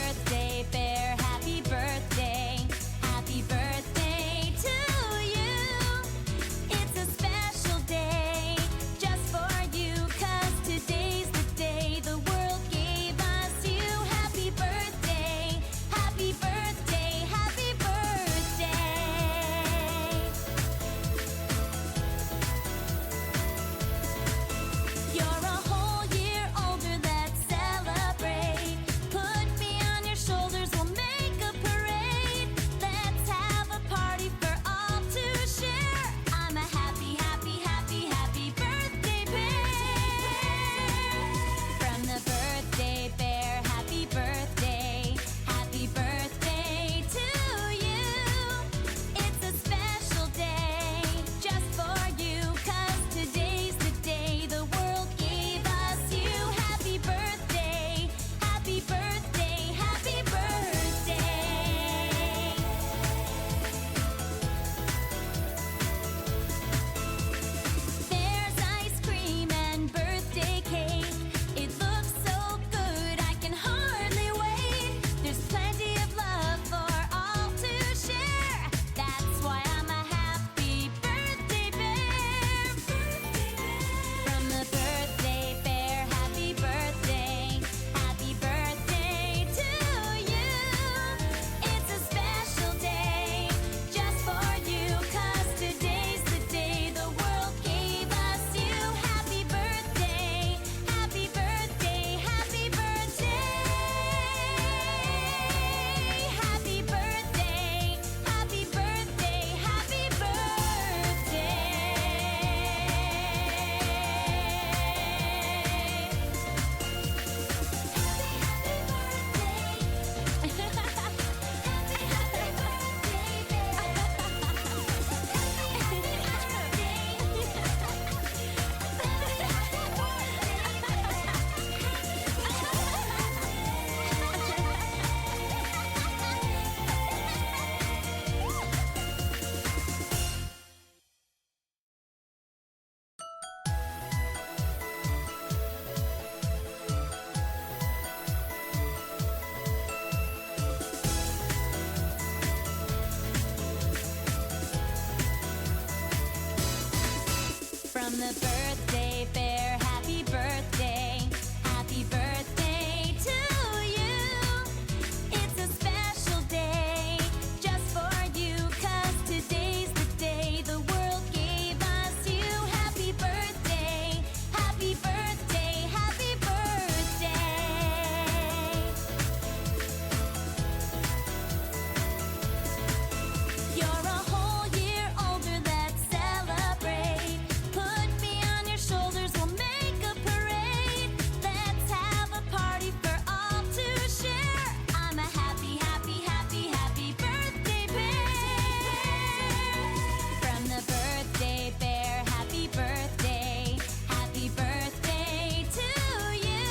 birthday bear, happy birthday. Happy birthday to you. It's a special day just for you, 'cause today's the day the world gave us you. Happy birthday, happy birthday, happy birthday. You're a whole year older, let's celebrate. Put me on your shoulders, we'll make a parade. Let's have a party for all to share. I'm a happy, happy, happy, happy birthday bear. From the birthday bear, happy birthday. Happy birthday to you. It's a special day just for you, 'cause today's the day the world gave us you. Happy birthday, happy birthday, happy birthday. There's ice cream and birthday cake. It looks so good, I can hardly wait. There's plenty of love for all to share. That's why I'm a happy birthday bear. From the birthday bear, happy birthday. Happy birthday to you. It's a special day just for you, 'cause today's the day the world gave us you. Happy birthday, happy birthday, happy birthday. Happy birthday, happy birthday, happy From the birthday bear, happy birthday. Happy birthday to you. It's a special day just for you, 'cause today's the day the world gave us you. Happy birthday, happy birthday, happy birthday. You're a whole year older, let's celebrate. Put me on your shoulders, we'll make a parade. Let's have a party for all to share. I'm a happy, happy, happy, happy birthday bear. From the birthday bear, happy birthday. Happy birthday to you.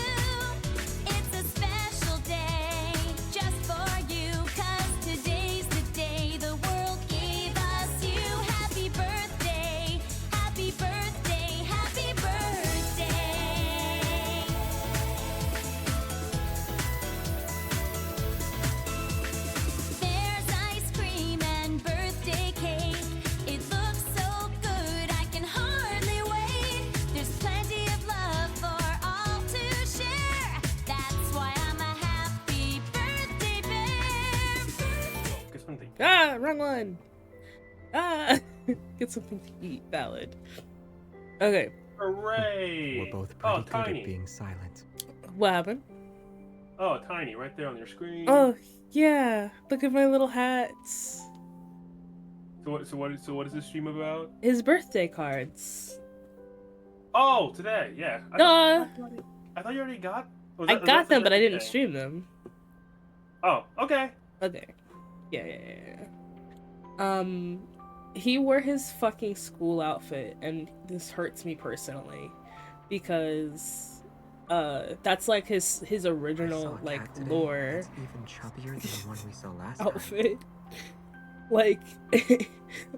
It's a special day just for you, 'cause today's the day the world gave us you. Happy birthday, happy birthday, happy birthday. There's ice cream and birthday cake. It looks so good, I can hardly wait. There's plenty of love for all to share. That's why I'm a happy birthday bear. Get something. Ah, wrong one. Ah, get something to eat. Valid. Okay, Hooray! We're both Oh, pretty good Tiny. at being silent. what happened? Oh, Tiny, right there on your screen. Oh yeah, look at my little hats. So what is this stream about? His birthday cards. Oh, today, yeah. I thought you already got. Was I that- was got that them, but I today? didn't stream them. Oh, okay. Okay. Yeah. He wore his fucking school outfit, and this hurts me personally, because that's like his original like lore That's even chubbier than the one we saw last time. outfit. Like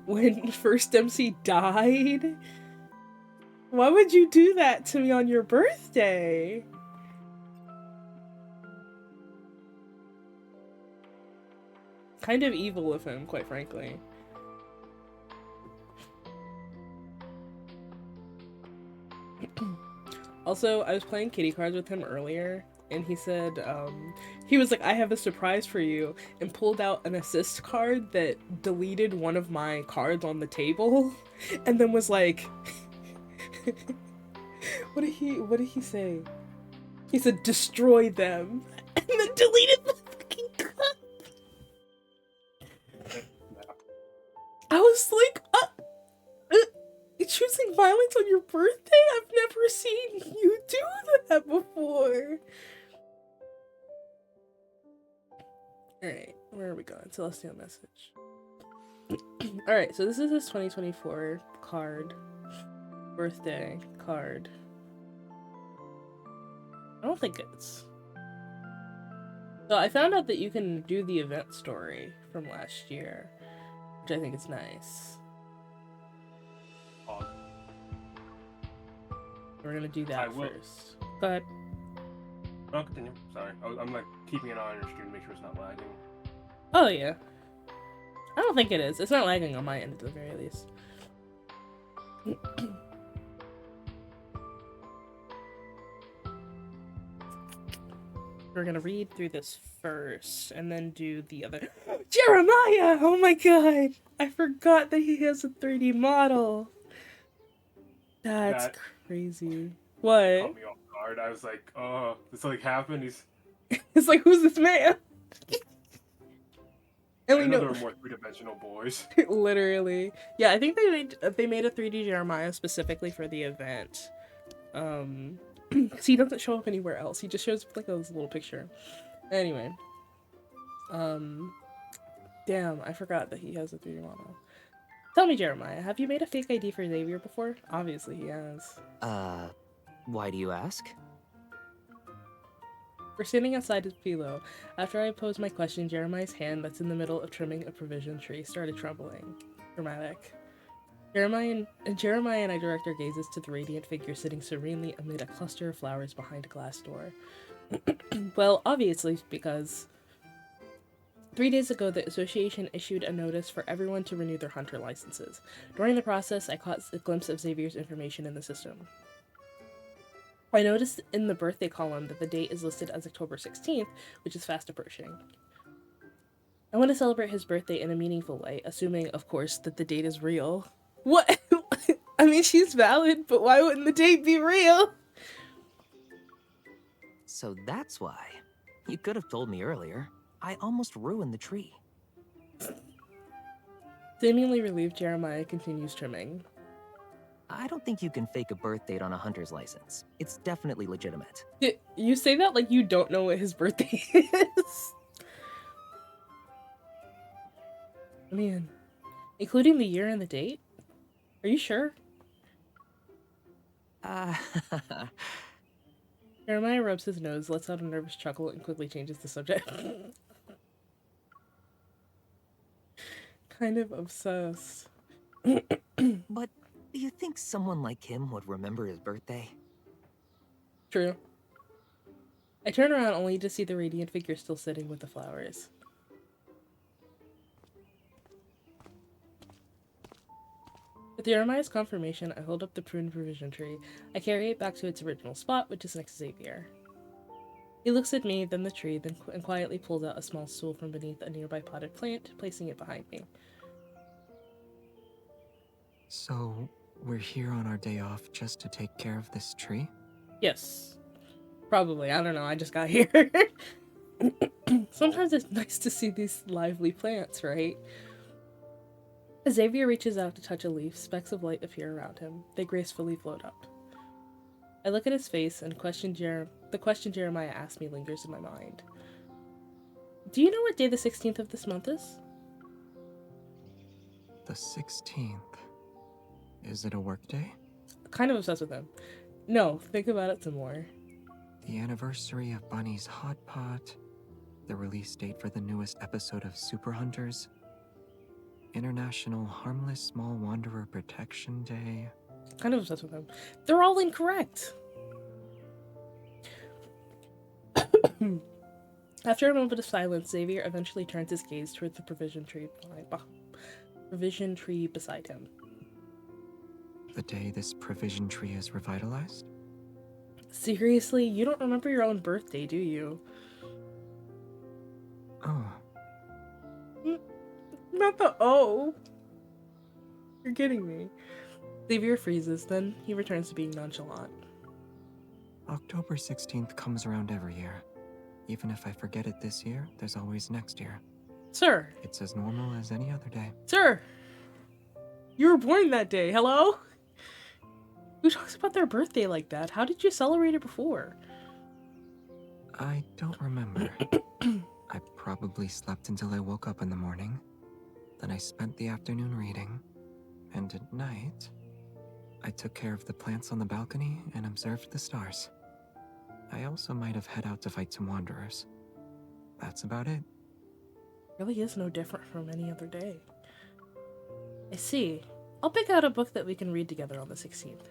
when First MC died. Why would you do that to me on your birthday? kind of evil of him, quite frankly. Also, I was playing kitty cards with him earlier, and he said, he was like, I have a surprise for you, and pulled out an assist card that deleted one of my cards on the table, and then was like, what did he say? He said, destroy them, and then deleted the fucking card. I was like, choosing violence on your birthday? I've never seen you do that before. Alright, where are we going? Celestial message. Alright, so this is his 2024 card. Birthday card. I don't think it's... So I found out that you can do the event story from last year, which I think is nice. We're gonna do that first. Go ahead. No, continue. Sorry. I'm like keeping an eye on your screen to make sure it's not lagging. Oh yeah. I don't think it is. It's not lagging on my end at the very least. We're gonna read through this first and then do the other. Jeremiah! Oh my god! I forgot that he has a 3D model. That's crazy. What? Caught me off guard. I was like, oh, this like happened. He's. It's like, who's this man? And we know there are more three-dimensional boys. Literally, yeah. I think they made a 3D Jeremiah specifically for the event. Because he doesn't show up anywhere else. He just shows up like a little picture. Anyway, damn, I forgot that he has a 3D model. Tell me, Jeremiah, have you made a fake ID for Xavier before? Obviously he has. Why do you ask? We're standing outside his pillow. After I posed my question, Jeremiah's hand that's in the middle of trimming a provision tree started trembling. Dramatic. Jeremiah and I direct our gazes to the radiant figure sitting serenely amid a cluster of flowers behind a glass door. Well, obviously, because 3 days ago, the association issued a notice for everyone to renew their hunter licenses. During the process, I caught a glimpse of Xavier's information in the system. I noticed in the birthday column that the date is listed as October 16th, which is fast approaching. I want to celebrate his birthday in a meaningful way, assuming, of course, that the date is real. What? I mean, she's valid, but why wouldn't the date be real? So that's why. You could have told me earlier. I almost ruined the tree. Seemingly relieved, Jeremiah continues trimming. I don't think you can fake a birth date on a hunter's license. It's definitely legitimate. You say that like you don't know what his birthday is. Man. Including the year and the date? Are you sure? Jeremiah rubs his nose, lets out a nervous chuckle, and quickly changes the subject. Kind of obsessed. But do you think someone like him would remember his birthday? True. I turn around only to see the radiant figure still sitting with the flowers. With Jeremiah's confirmation, I hold up the prune provision tree. I carry it back to its original spot, which is next to Xavier. He looks at me, then the tree, and quietly pulls out a small stool from beneath a nearby potted plant, placing it behind me. So, we're here on our day off just to take care of this tree? Yes. Probably. I don't know. I just got here. Sometimes it's nice to see these lively plants, right? As Xavier reaches out to touch a leaf, specks of light appear around him. They gracefully float up. I look at his face, and the question Jeremiah asked me lingers in my mind. Do you know what day the 16th of this month is? The 16th. Is it a work day? Kind of obsessed with him. No, think about it some more. The anniversary of Bunny's Hot Pot. The release date for the newest episode of Super Hunters. International Harmless Small Wanderer Protection Day. Kind of obsessed with him. They're all incorrect. After a moment of silence, Xavier eventually turns his gaze toward the provision tree beside him. The day this provision tree is revitalized? Seriously? You don't remember your own birthday, do you? Oh, Not the O. You're kidding me. Xavier freezes, then he returns to being nonchalant. October 16th comes around every year. Even if I forget it this year, there's always next year. Sir! It's as normal as any other day. Sir! You were born that day, hello? Who talks about their birthday like that? How did you celebrate it before? I don't remember. I probably slept until I woke up in the morning. Then I spent the afternoon reading. And at night, I took care of the plants on the balcony and observed the stars. I also might have head out to fight some wanderers. That's about it. Really is no different from any other day. I see. I'll pick out a book that we can read together on the 16th.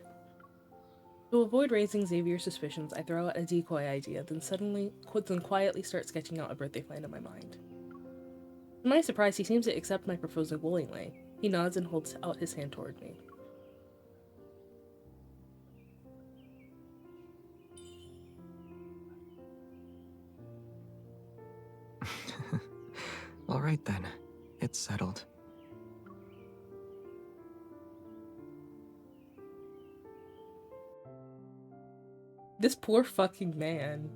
To avoid raising Xavier's suspicions, I throw out a decoy idea, then quietly start sketching out a birthday plan in my mind. To my surprise, he seems to accept my proposal willingly. He nods and holds out his hand toward me. All right then. It's settled. This poor fucking man.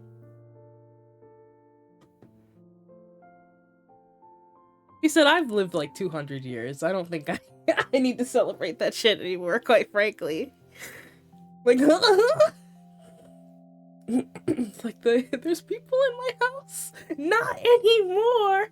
He said, I've lived like 200 years. I don't think I need to celebrate that shit anymore, quite frankly. Like, it's like there's people in my house. Not anymore.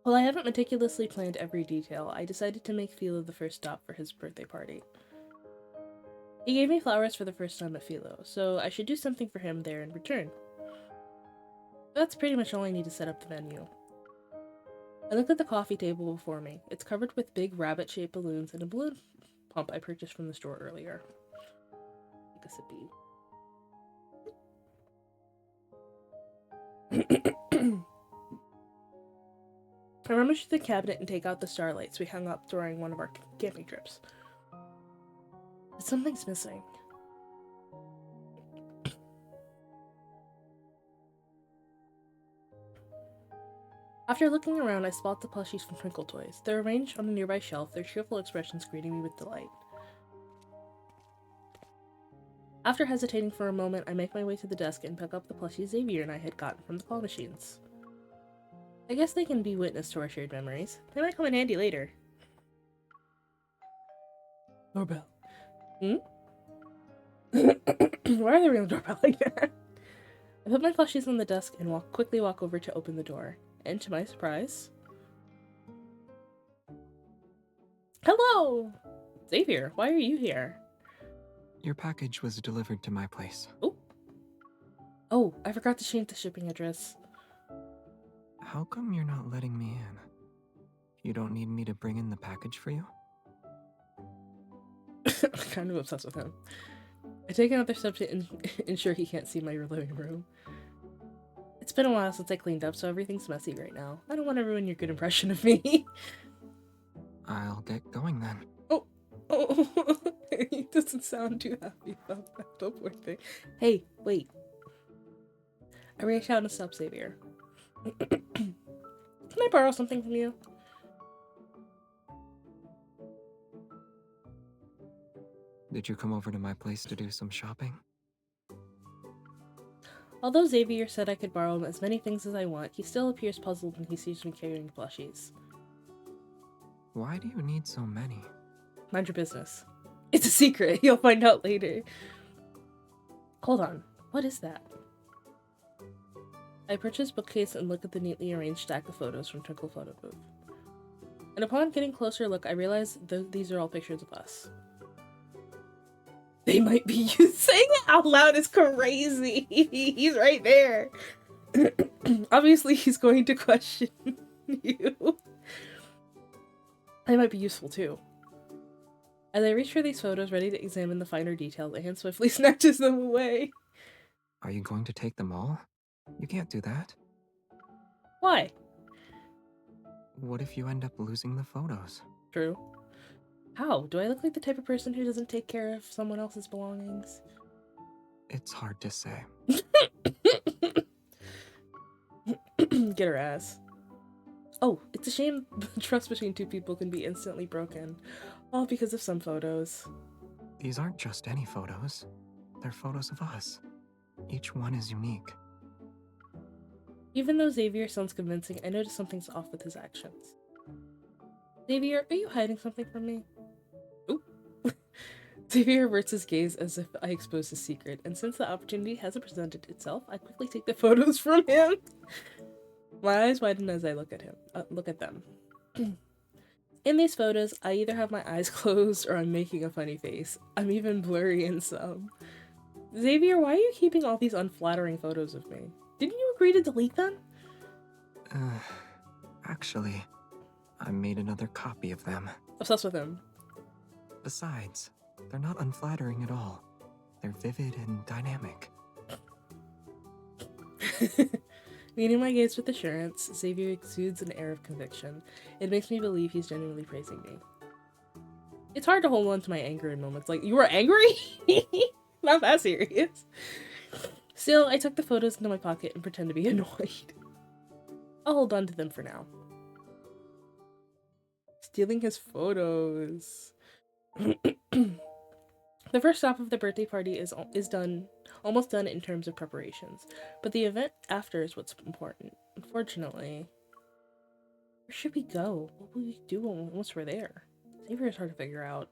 While I haven't meticulously planned every detail, I decided to make Philo the first stop for his birthday party. He gave me flowers for the first time at Philo, so I should do something for him there in return. That's pretty much all I need to set up the venue. I look at the coffee table before me. It's covered with big rabbit-shaped balloons and a balloon pump I purchased from the store earlier. Take a sippy. I rummage through the cabinet and take out the starlights we hung up during one of our camping trips. But something's missing. After looking around, I spot the plushies from Twinkle Toys. They're arranged on a nearby shelf, their cheerful expressions greeting me with delight. After hesitating for a moment, I make my way to the desk and pick up the plushies Xavier and I had gotten from the claw machines. I guess they can be witness to our shared memories. They might come in handy later. Doorbell. Hmm? Why are they ringing the doorbell like that? I put my plushies on the desk and quickly walk over to open the door. And to my surprise... Hello! Xavier, why are you here? Your package was delivered to my place. Oh, I forgot to change the shipping address. How come you're not letting me in? You don't need me to bring in the package for you? I'm kind of obsessed with him. I take another step to ensure he can't see my living room. It's been a while since I cleaned up, so everything's messy right now. I don't want to ruin your good impression of me. I'll get going then. Oh, he doesn't sound too happy about that. Oh, poor thing. Hey, wait. I reach out and stop Xavier. Can I borrow something from you? Did you come over to my place to do some shopping? Although Xavier said I could borrow him as many things as I want, he still appears puzzled when he sees me carrying plushies. Why do you need so many? Mind your business. It's a secret. You'll find out later. Hold on. What is that? I purchase bookcase and look at the neatly arranged stack of photos from Twinkle Photo Booth. And upon getting a closer look, I realize these are all pictures of us. They might be you. Saying it out loud is crazy. He's right there. Obviously, he's going to question you. They might be useful too. As I reach for these photos, ready to examine the finer details, Anne swiftly snatches them away. Are you going to take them all? You can't do that. Why? What if you end up losing the photos? True. How? Do I look like the type of person who doesn't take care of someone else's belongings? It's hard to say. Get her ass. Oh, it's a shame the trust between two people can be instantly broken. All because of some photos. These aren't just any photos. They're photos of us. Each one is unique. Even though Xavier sounds convincing, I notice something's off with his actions. Xavier, are you hiding something from me? Oop. Xavier averts his gaze as if I expose his secret, and since the opportunity hasn't presented itself, I quickly take the photos from him. My eyes widen as I look at them. In these photos, I either have my eyes closed or I'm making a funny face. I'm even blurry in some. Xavier, why are you keeping all these unflattering photos of me? Didn't you agree to delete them? Actually, I made another copy of them. Obsessed with him. Besides, they're not unflattering at all. They're vivid and dynamic. Meeting my gaze with assurance, Xavier exudes an air of conviction. It makes me believe he's genuinely praising me. It's hard to hold on to my anger in moments like, you were angry? Not that serious. Still, I tuck the photos into my pocket and pretend to be annoyed. I'll hold on to them for now. Stealing his photos. The first stop of the birthday party is almost done in terms of preparations, but the event after is what's important. Unfortunately, where should we go? What will we do once we're there? Xavier is hard to figure out.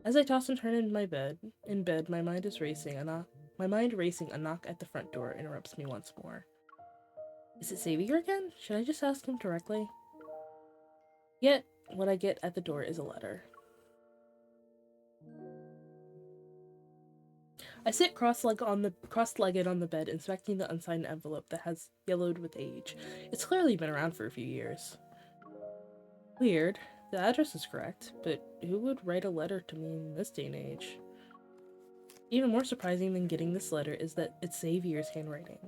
As I toss and turn in bed, my mind racing. A knock at the front door interrupts me once more. Is it Xavier again? Should I just ask him directly? Yet, what I get at the door is a letter. I sit cross-legged on the bed, inspecting the unsigned envelope that has yellowed with age. It's clearly been around for a few years. Weird. The address is correct, but who would write a letter to me in this day and age? Even more surprising than getting this letter is that it's Xavier's handwriting.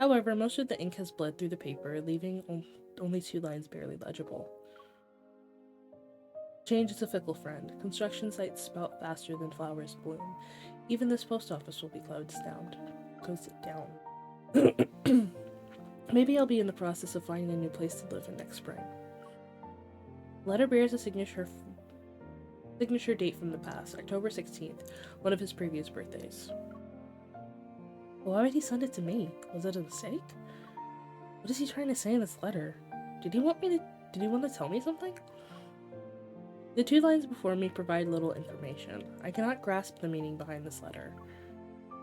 However, most of the ink has bled through the paper, leaving only 2 lines barely legible. Change is a fickle friend. Construction sites spout faster than flowers bloom. Even this post office will be closed down. Maybe I'll be in the process of finding a new place to live in next spring. The letter bears a signature date from the past, October 16th, one of his previous birthdays. Why would he send it to me? Was it a mistake? What is he trying to say in this letter? Did he want to tell me something? The 2 lines before me provide little information. I cannot grasp the meaning behind this letter.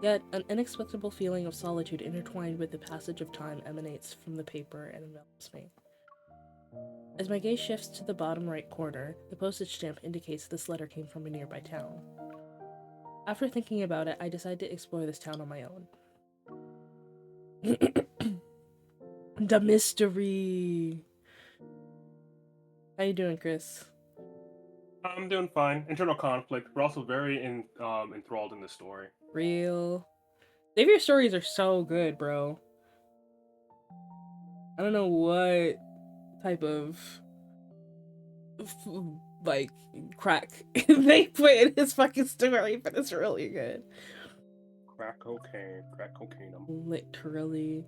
Yet, an inexplicable feeling of solitude intertwined with the passage of time emanates from the paper and envelops me. As my gaze shifts to the bottom right corner, the postage stamp indicates this letter came from a nearby town. After thinking about it, I decide to explore this town on my own. The mystery! How you doing, Chris? I'm doing fine. Internal conflict, but also very enthralled in the story. Real. Xavier's stories are so good, bro. I don't know what type of like crack they put in his fucking story, but it's really good. Crack cocaine. Literally.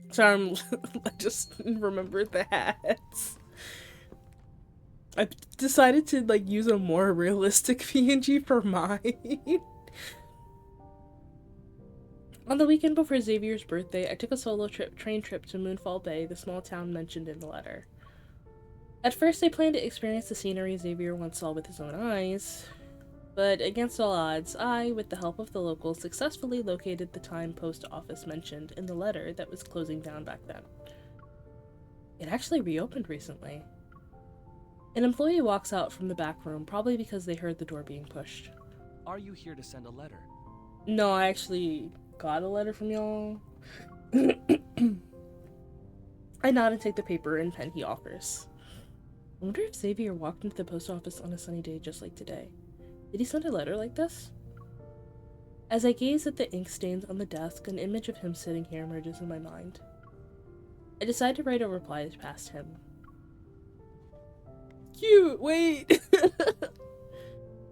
Sorry, I just remembered the hats. I decided to like use a more realistic PNG for mine. On the weekend before Xavier's birthday, I took a solo train trip to Moonfall Bay, the small town mentioned in the letter. At first, I planned to experience the scenery Xavier once saw with his own eyes, but against all odds, I, with the help of the locals, successfully located the time post office mentioned in the letter that was closing down back then. It actually reopened recently. An employee walks out from the back room, probably because they heard the door being pushed. Are you here to send a letter? No, I actually got a letter from y'all. I I nod and take the paper and pen he offers. I wonder if Xavier walked into the post office on a sunny day just like today. Did he send a letter like this? As I gaze at the ink stains on the desk, an image of him sitting here emerges in my mind. I decide to write a reply past him. Cute, wait!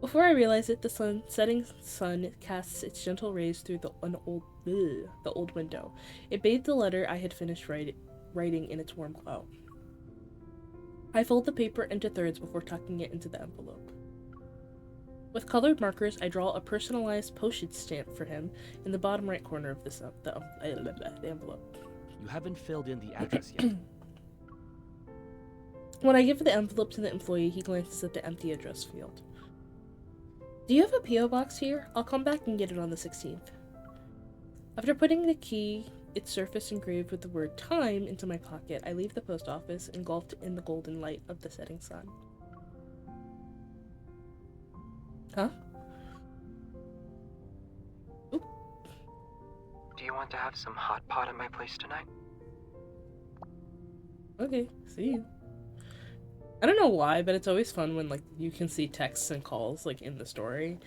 Before I realize it, the setting sun casts its gentle rays through the old window. It bathed the letter I had finished writing in its warm glow. I fold the paper into thirds before tucking it into the envelope. With colored markers, I draw a personalized postage stamp for him in the bottom right corner of the envelope. You haven't filled in the address yet. When I give the envelope to the employee, he glances at the empty address field. Do you have a P.O. box here? I'll come back and get it on the 16th. After putting the key, its surface engraved with the word time, into my pocket, I leave the post office, engulfed in the golden light of the setting sun. Huh? Oop. Do you want to have some hot pot at my place tonight? Okay, see you. I don't know why, but it's always fun when, like, you can see texts and calls, like, in the story.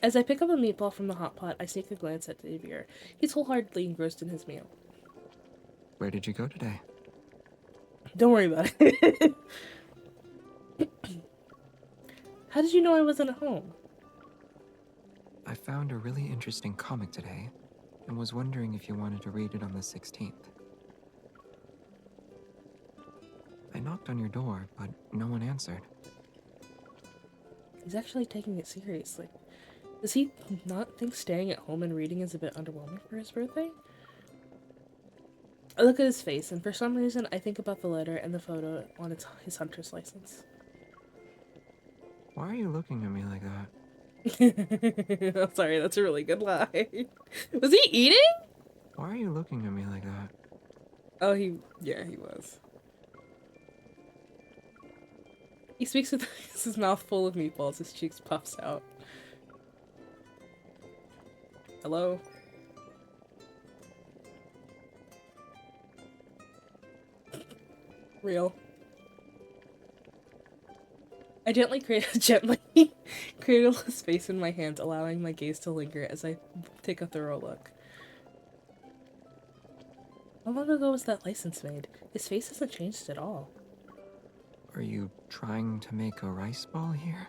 As I pick up a meatball from the hot pot, I sneak a glance at Xavier. He's wholeheartedly engrossed in his meal. Where did you go today? Don't worry about it. How did you know I wasn't at home? I found a really interesting comic today and was wondering if you wanted to read it on the 16th. I knocked on your door, but no one answered. He's actually taking it seriously. Does he not think staying at home and reading is a bit underwhelming for his birthday? I look at his face, and for some reason, I think about the letter and the photo on his hunter's license. Why are you looking at me like that? I'm sorry, that's a really good lie. Was he eating? Why are you looking at me like that? Oh, yeah, he was. He speaks with his mouth full of meatballs, his cheeks puffs out. Hello? Real. I gently cradle his face in my hands, allowing my gaze to linger as I take a thorough look. How long ago was that license made? His face hasn't changed at all. Are you trying to make a rice ball here?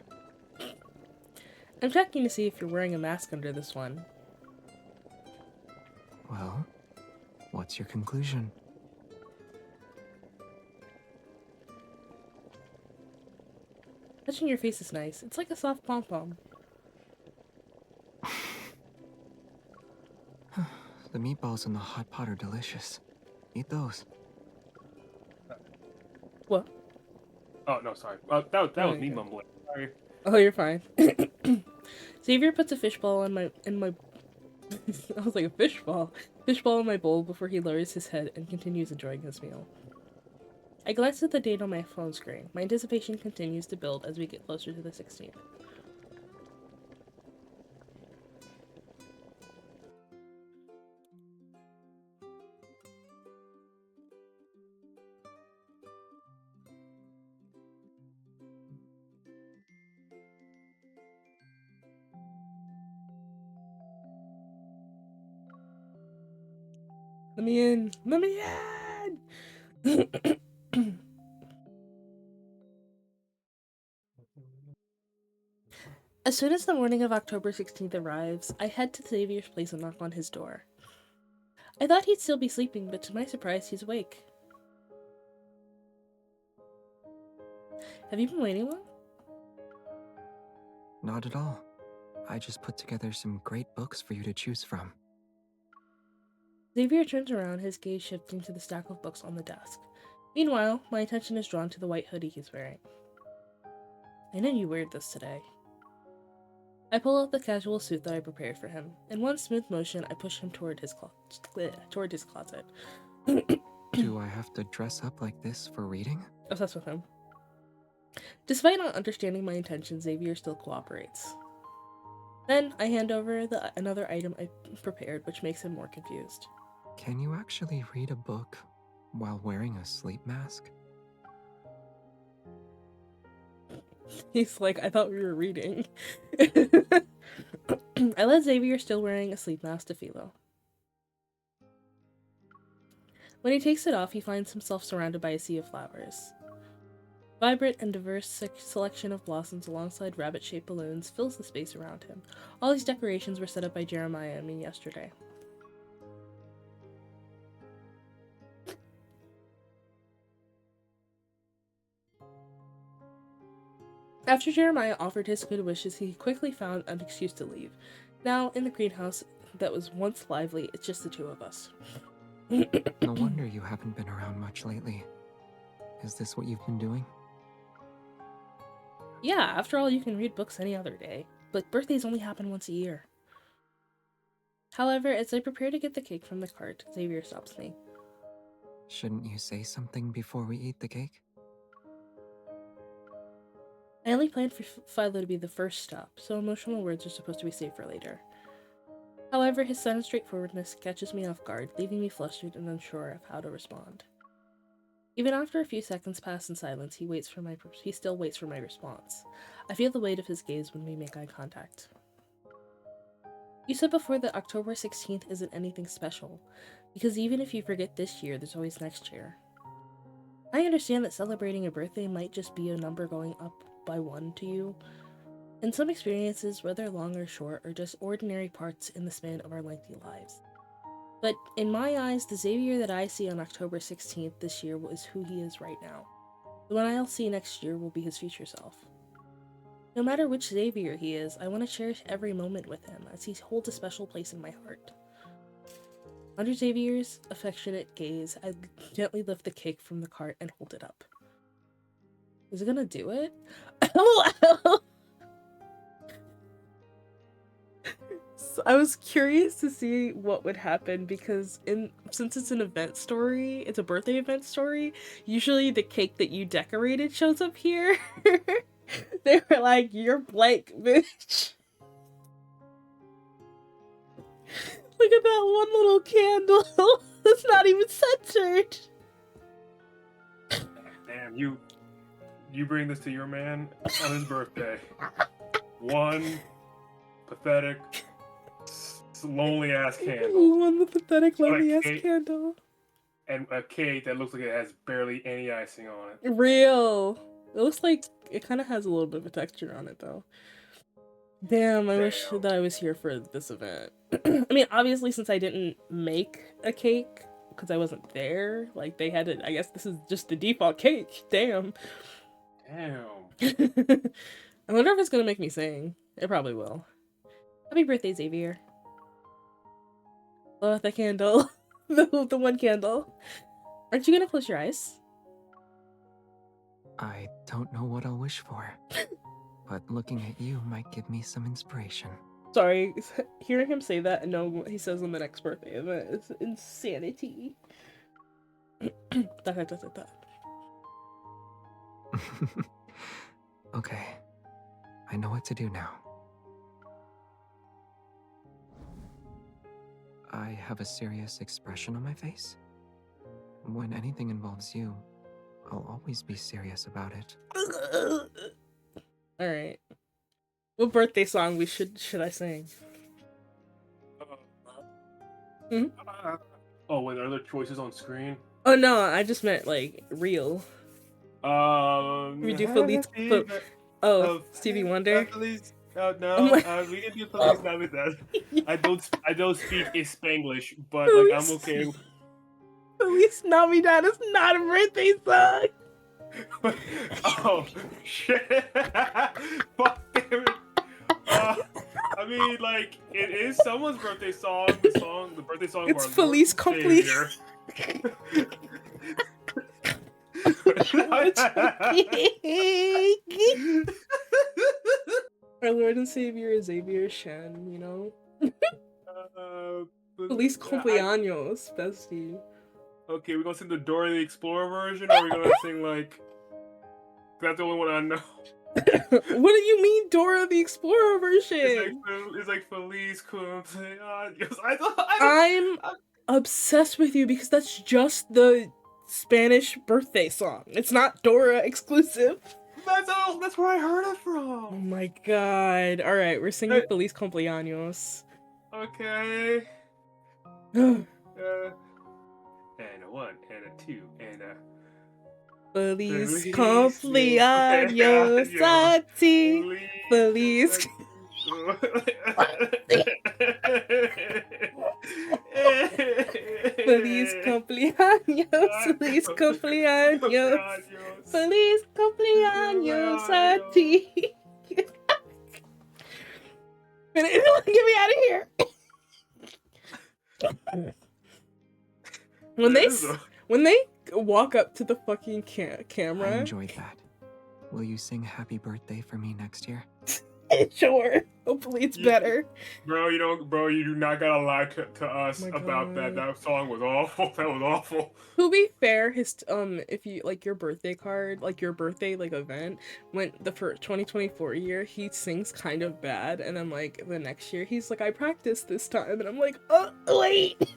I'm checking to see if you're wearing a mask under this one. Well, what's your conclusion? Touching your face is nice. It's like a soft pom-pom. The meatballs in the hot pot are delicious. Eat those. What? Oh no, sorry. That was me okay. mumbling. Sorry. Oh, you're fine. Xavier puts a fishball in my I was like, a fishball in my bowl before he lowers his head and continues enjoying his meal. I glance at the date on my phone screen. My anticipation continues to build as we get closer to the 16th. Let me in! Let me in! As soon as the morning of October 16th arrives, I head to Xavier's place and knock on his door. I thought he'd still be sleeping, but to my surprise, he's awake. Have you been waiting long? Not at all. I just put together some great books for you to choose from. Xavier turns around, his gaze shifting to the stack of books on the desk. Meanwhile, my attention is drawn to the white hoodie he's wearing. I know you wear this today. I pull out the casual suit that I prepared for him. In one smooth motion, I push him toward his closet. Do I have to dress up like this for reading? Obsessed with him. Despite not understanding my intentions, Xavier still cooperates. Then, I hand over another item I prepared, which makes him more confused. Can you actually read a book while wearing a sleep mask? He's like, I thought we were reading. I let Xavier still wearing a sleep mask to Philo. When he takes it off, he finds himself surrounded by a sea of flowers. Vibrant and diverse selection of blossoms alongside rabbit-shaped balloons fills the space around him. All these decorations were set up by Jeremiah and me yesterday. After Jeremiah offered his good wishes, he quickly found an excuse to leave. Now, in the greenhouse that was once lively, it's just the two of us. No wonder you haven't been around much lately. Is this what you've been doing? Yeah, after all, you can read books any other day, but birthdays only happen once a year. However, as I prepare to get the cake from the cart, Xavier stops me. Shouldn't you say something before we eat the cake? I only planned for Philo to be the first stop, so emotional words are supposed to be saved for later. However, his sudden straightforwardness catches me off guard, leaving me flustered and unsure of how to respond. Even after a few seconds pass in silence, he still waits for my response. I feel the weight of his gaze when we make eye contact. You said before that October 16th isn't anything special, because even if you forget this year, there's always next year. I understand that celebrating a birthday might just be a number going up by 1 to you. And some experiences, whether long or short, are just ordinary parts in the span of our lengthy lives. But in my eyes, the Xavier that I see on October 16th this year is who he is right now. The one I'll see next year will be his future self. No matter which Xavier he is, I want to cherish every moment with him, as he holds a special place in my heart. Under Xavier's affectionate gaze, I gently lift the cake from the cart and hold it up. Is it gonna do it? So I was curious to see what would happen because since it's an event story, it's a birthday event story, usually the cake that you decorated shows up here. They were like, you're blank, bitch. Look at that one little candle. It's not even centered. Damn, you bring this to your man on his birthday. One pathetic, lonely ass candle. One pathetic, lonely ass cake. candle. And a cake that looks like it has barely any icing on it. Real. It looks like it kind of has a little bit of a texture on it, though. Damn, I wish that I was here for this event. I mean, obviously, since I didn't make a cake, because I wasn't there, like, they had it. I guess this is just the default cake. Damn. Damn. I wonder if it's gonna make me sing. It probably will. Happy birthday, Xavier. Oh, the candle. the one candle. Aren't you gonna close your eyes? I don't know what I'll wish for, but looking at you might give me some inspiration. Sorry, hearing him say that and knowing what he says on the next birthday event is insanity. Okay, I know what to do now. I have a serious expression on my face. When anything involves you, I'll always be serious about it. Alright. What birthday song should I sing? Hmm? Oh, wait, are there choices on screen? Oh no, I just meant like real. We do Feliz. Stevie Wonder. No, we can do Feliz Navidad. I don't speak Spanglish, but like I'm okay. Feliz Navidad is not a birthday song. Oh shit! Fuck damn it! I mean, like it is someone's birthday song. The birthday song. It's of our Feliz Lord and Complete. Our Lord and Savior Xavier Shen, you know? Feliz Cumpleaños, bestie. Okay, we're gonna sing the Dora the Explorer version, or we're gonna sing like... That's the only one I know. What do you mean Dora the Explorer version? It's like Feliz Cumpleaños. obsessed with you because that's just the Spanish birthday song. It's not Dora exclusive. That's where I heard it Oh from. my god. Alright, we're singing Hey. Feliz Cumpleaños. Okay. Feliz And a 1 and a 2 and a Cumpleaños a ti. Feliz. Feliz cumpleaños. Feliz cumpleaños. Feliz cumpleaños a ti. Get me out of here. When they walk up to the fucking I camera, enjoyed that. Will you sing happy birthday for me next year? sure. Hopefully it's better. Bro, you do not gotta lie to us Oh my about that. God. That song was awful. That was awful. To be fair, his if you like your birthday card, like your birthday like event, when the first 2024 year, he sings kind of bad, and then like the next year he's like, I practiced this time, and I'm like, oh wait.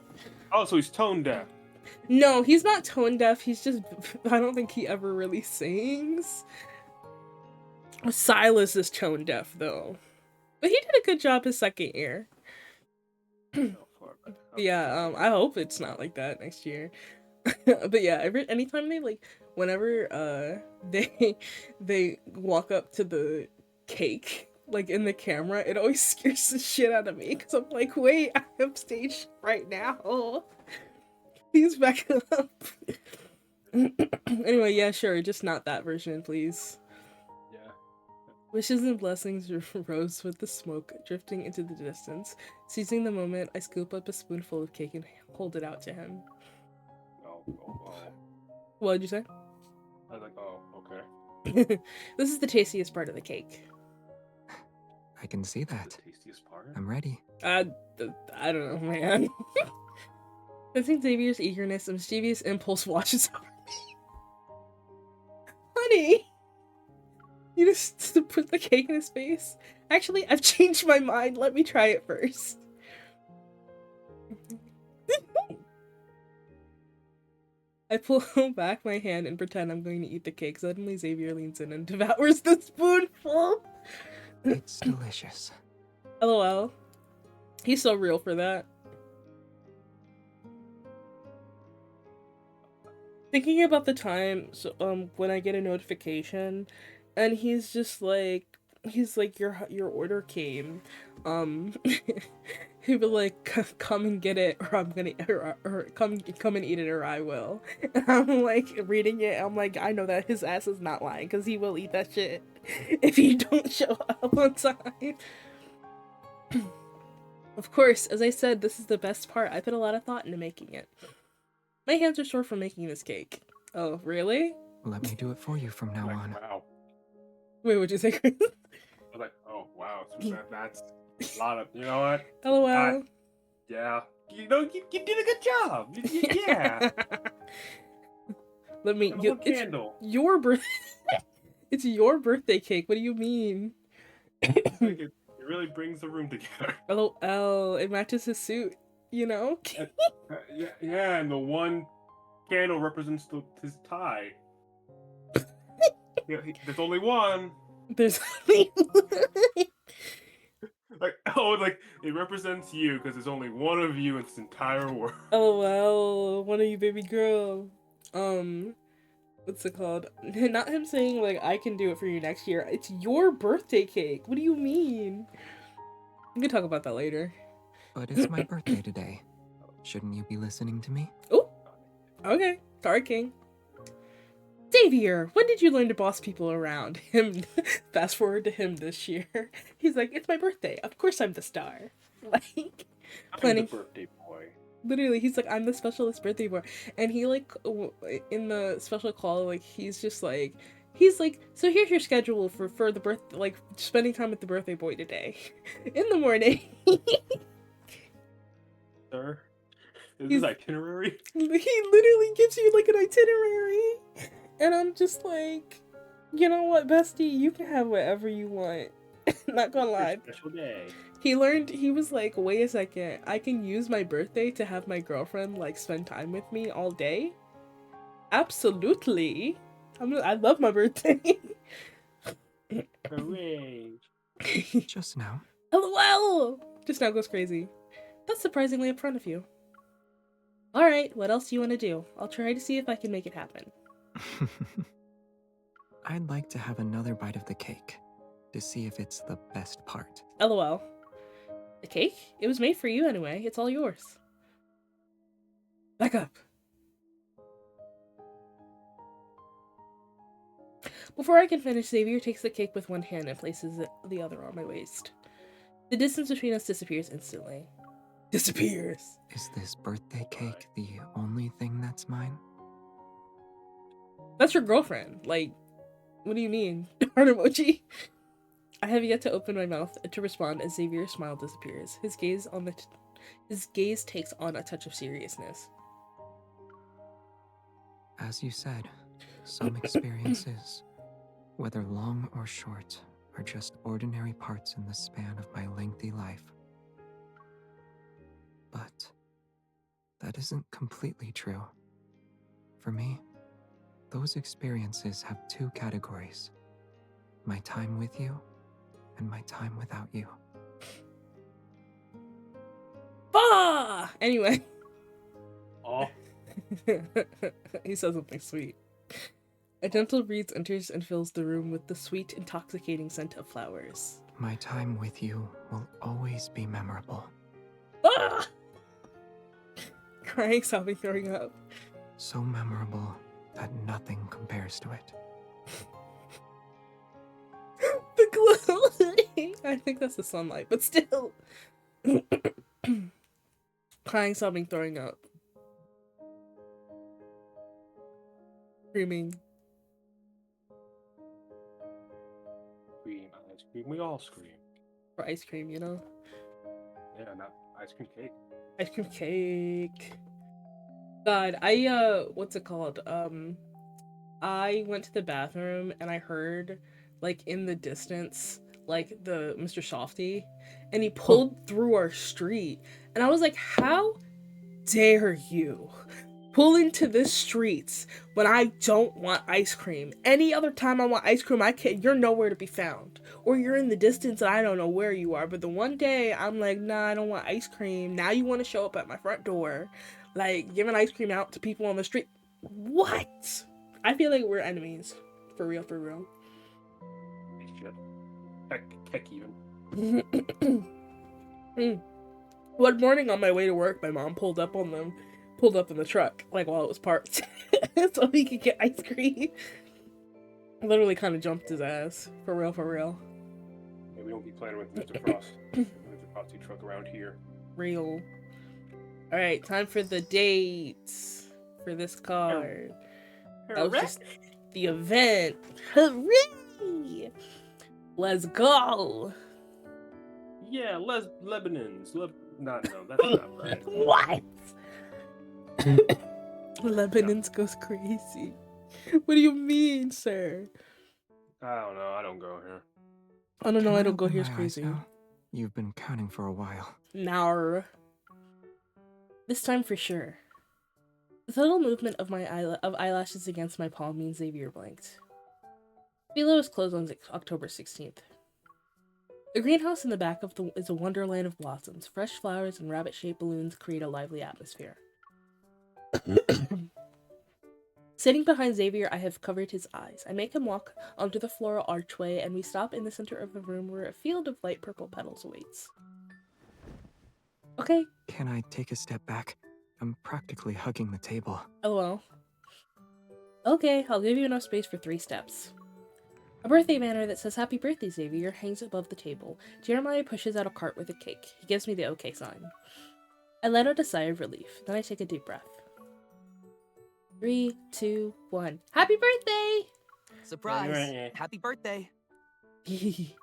Oh, so he's tone deaf. No, he's not tone deaf. He's just I don't think he ever really sings. Silas is tone deaf though, but he did a good job his second year. Yeah, I hope it's not like that next year. But yeah, anytime they like, whenever they walk up to the cake like in the camera, it always scares the shit out of me because I'm like, wait, I am staged right now. Please back up. Anyway, yeah, sure, just not that version, please. Yeah. Wishes and blessings rose with the smoke drifting into the distance. Seizing the moment, I scoop up a spoonful of cake and hold it out to him. Oh. What did you say? I was like, oh, okay. This is the tastiest part of the cake. I can see that. The tastiest part. I'm ready. I don't know, man. Sensing Xavier's eagerness, a mischievous impulse washes over me. Honey! You just put the cake in his face? Actually, I've changed my mind. Let me try it first. I pull back my hand and pretend I'm going to eat the cake. Suddenly, Xavier leans in and devours the spoonful. It's delicious. LOL. He's so real for that. Thinking about the time, when I get a notification, and he's like, your order came. He'd be like, come and get it, or I'm gonna, or come and eat it, or I will. And I'm like reading it. I'm like, I know that his ass is not lying, because he will eat that shit if you don't show up on time. Of course, as I said, this is the best part. I put a lot of thought into making it. My hands are sore from making this cake. Oh, really? Let me do it for you from now Like, on. wow. Wait, what'd you say, Chris? I was like, oh wow. So that's a lot of. You know what? LOL. Yeah. You did a good job. Yeah. Let me. Got a little candle. Your birthday. It's your birthday cake. What do you mean? It's like it really brings the room together. LOL. It matches his suit. You know. Yeah, and the one candle represents his tie. Yeah, there's only one. There's only Like it represents you because there's only one of you in this entire world. LOL. One of you, baby girl. What's it called? Not him saying like I can do it for you next year. It's your birthday cake. What do you mean? We can talk about that later. But it's my birthday today. Shouldn't you be listening to me? Oh, okay. Sorry, King. Xavier, when did you learn to boss people around? Him. Fast forward to him this year. He's like, it's my birthday. Of course I'm the star. Like, I'm the birthday boy. literally, he's like, I'm the specialist birthday boy. And he like, in the special call, like, he's like, so here's your schedule for the birth, like, spending time with the birthday boy today. In the morning. Sir, is this itinerary? He literally gives you like an itinerary. And I'm just like, you know what, bestie, you can have whatever you want. Not gonna Your lie. special day. He was like, wait a second, I can use my birthday to have my girlfriend like spend time with me all day? Absolutely. I love my birthday. Hooray. Just now. LOL! Just now goes crazy. That's surprisingly in front of you. Alright, what else do you want to do? I'll try to see if I can make it happen. I'd like to have another bite of the cake to see if it's the best part. LOL. The cake? It was made for you anyway. It's all yours. Back up. Before I can finish, Xavier takes the cake with one hand and places the other on my waist. The distance between us disappears instantly. Disappears! Is this birthday cake the only thing that's mine? That's your girlfriend. Like, what do you mean? Heart emoji? I have yet to open my mouth to respond as Xavier's smile disappears. His gaze takes on a touch of seriousness. As you said, some experiences, whether long or short, are just ordinary parts in the span of my lengthy life. But that isn't completely true. For me, those experiences have two categories: my time with you and my time without you. Bah! Anyway. Oh, He says something sweet. A gentle breeze enters and fills the room with the sweet, intoxicating scent of flowers. My time with you will always be memorable. Ah! Crying, sobbing, throwing up. So memorable that nothing compares to it. The glow! I think that's the sunlight, but still. Crying, sobbing, throwing up. Screaming. scream, ice cream. We all scream. For ice cream, you know? Yeah, not ice cream cake. Ice cream cake. God, what's it called? I went to the bathroom and I heard, like, in the distance, like, the Mr. Softy, and he pulled through our street. And I was like, how dare you pull into the streets when I don't want ice cream? Any other time I want ice cream, you're nowhere to be found. Or you're in the distance and I don't know where you are. But the one day I'm like, nah, I don't want ice cream. Now you want to show up at my front door, like, giving ice cream out to people on the street. What? I feel like we're enemies. For real, for real. They should. Heck even. One morning on my way to work, my mom pulled up in the truck, like, while it was parked, so he could get ice cream. Literally kind of jumped his ass. For real, for real. Yeah, we don't be playing with Mr. Frost. Mr. Frosty truck around here. Real. Alright, time for the dates for this card. That was just the event. Hooray! Let's go! Yeah, Lebanon's. No, that's not right. What? Lebanon's goes crazy. What do you mean, sir? I don't know. I don't go here. Oh no, Can I don't go open here's my eyes crazy. now? You've been counting for a while. Nar. This time for sure. The subtle movement of my eyelashes against my palm means Xavier blinked. Philo is closed on October 16th. The greenhouse in the back is a wonderland of blossoms. Fresh flowers and rabbit-shaped balloons create a lively atmosphere. Sitting behind Xavier, I have covered his eyes. I make him walk onto the floral archway, and we stop in the center of the room where a field of light purple petals awaits. Okay. Can I take a step back? I'm practically hugging the table. LOL. Okay, I'll give you enough space for 3 steps. A birthday banner that says Happy Birthday, Xavier hangs above the table. Jeremiah pushes out a cart with a cake. He gives me the okay sign. I let out a sigh of relief. Then I take a deep breath. 3, 2, 1. Happy birthday! Surprise! Right. Happy birthday! A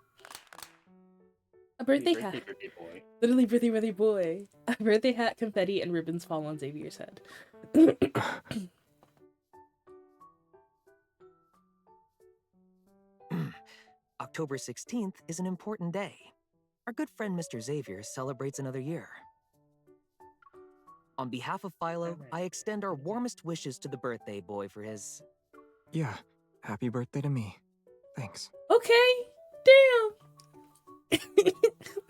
birthday hat. Birthday boy. Literally birthday boy. A birthday hat, confetti, and ribbons fall on Xavier's head. A October 16th is an important day. Our good friend Mr. Xavier celebrates another year. On behalf of Philo, I extend our warmest wishes to the birthday boy for his... Yeah, happy birthday to me. Thanks. Okay, damn.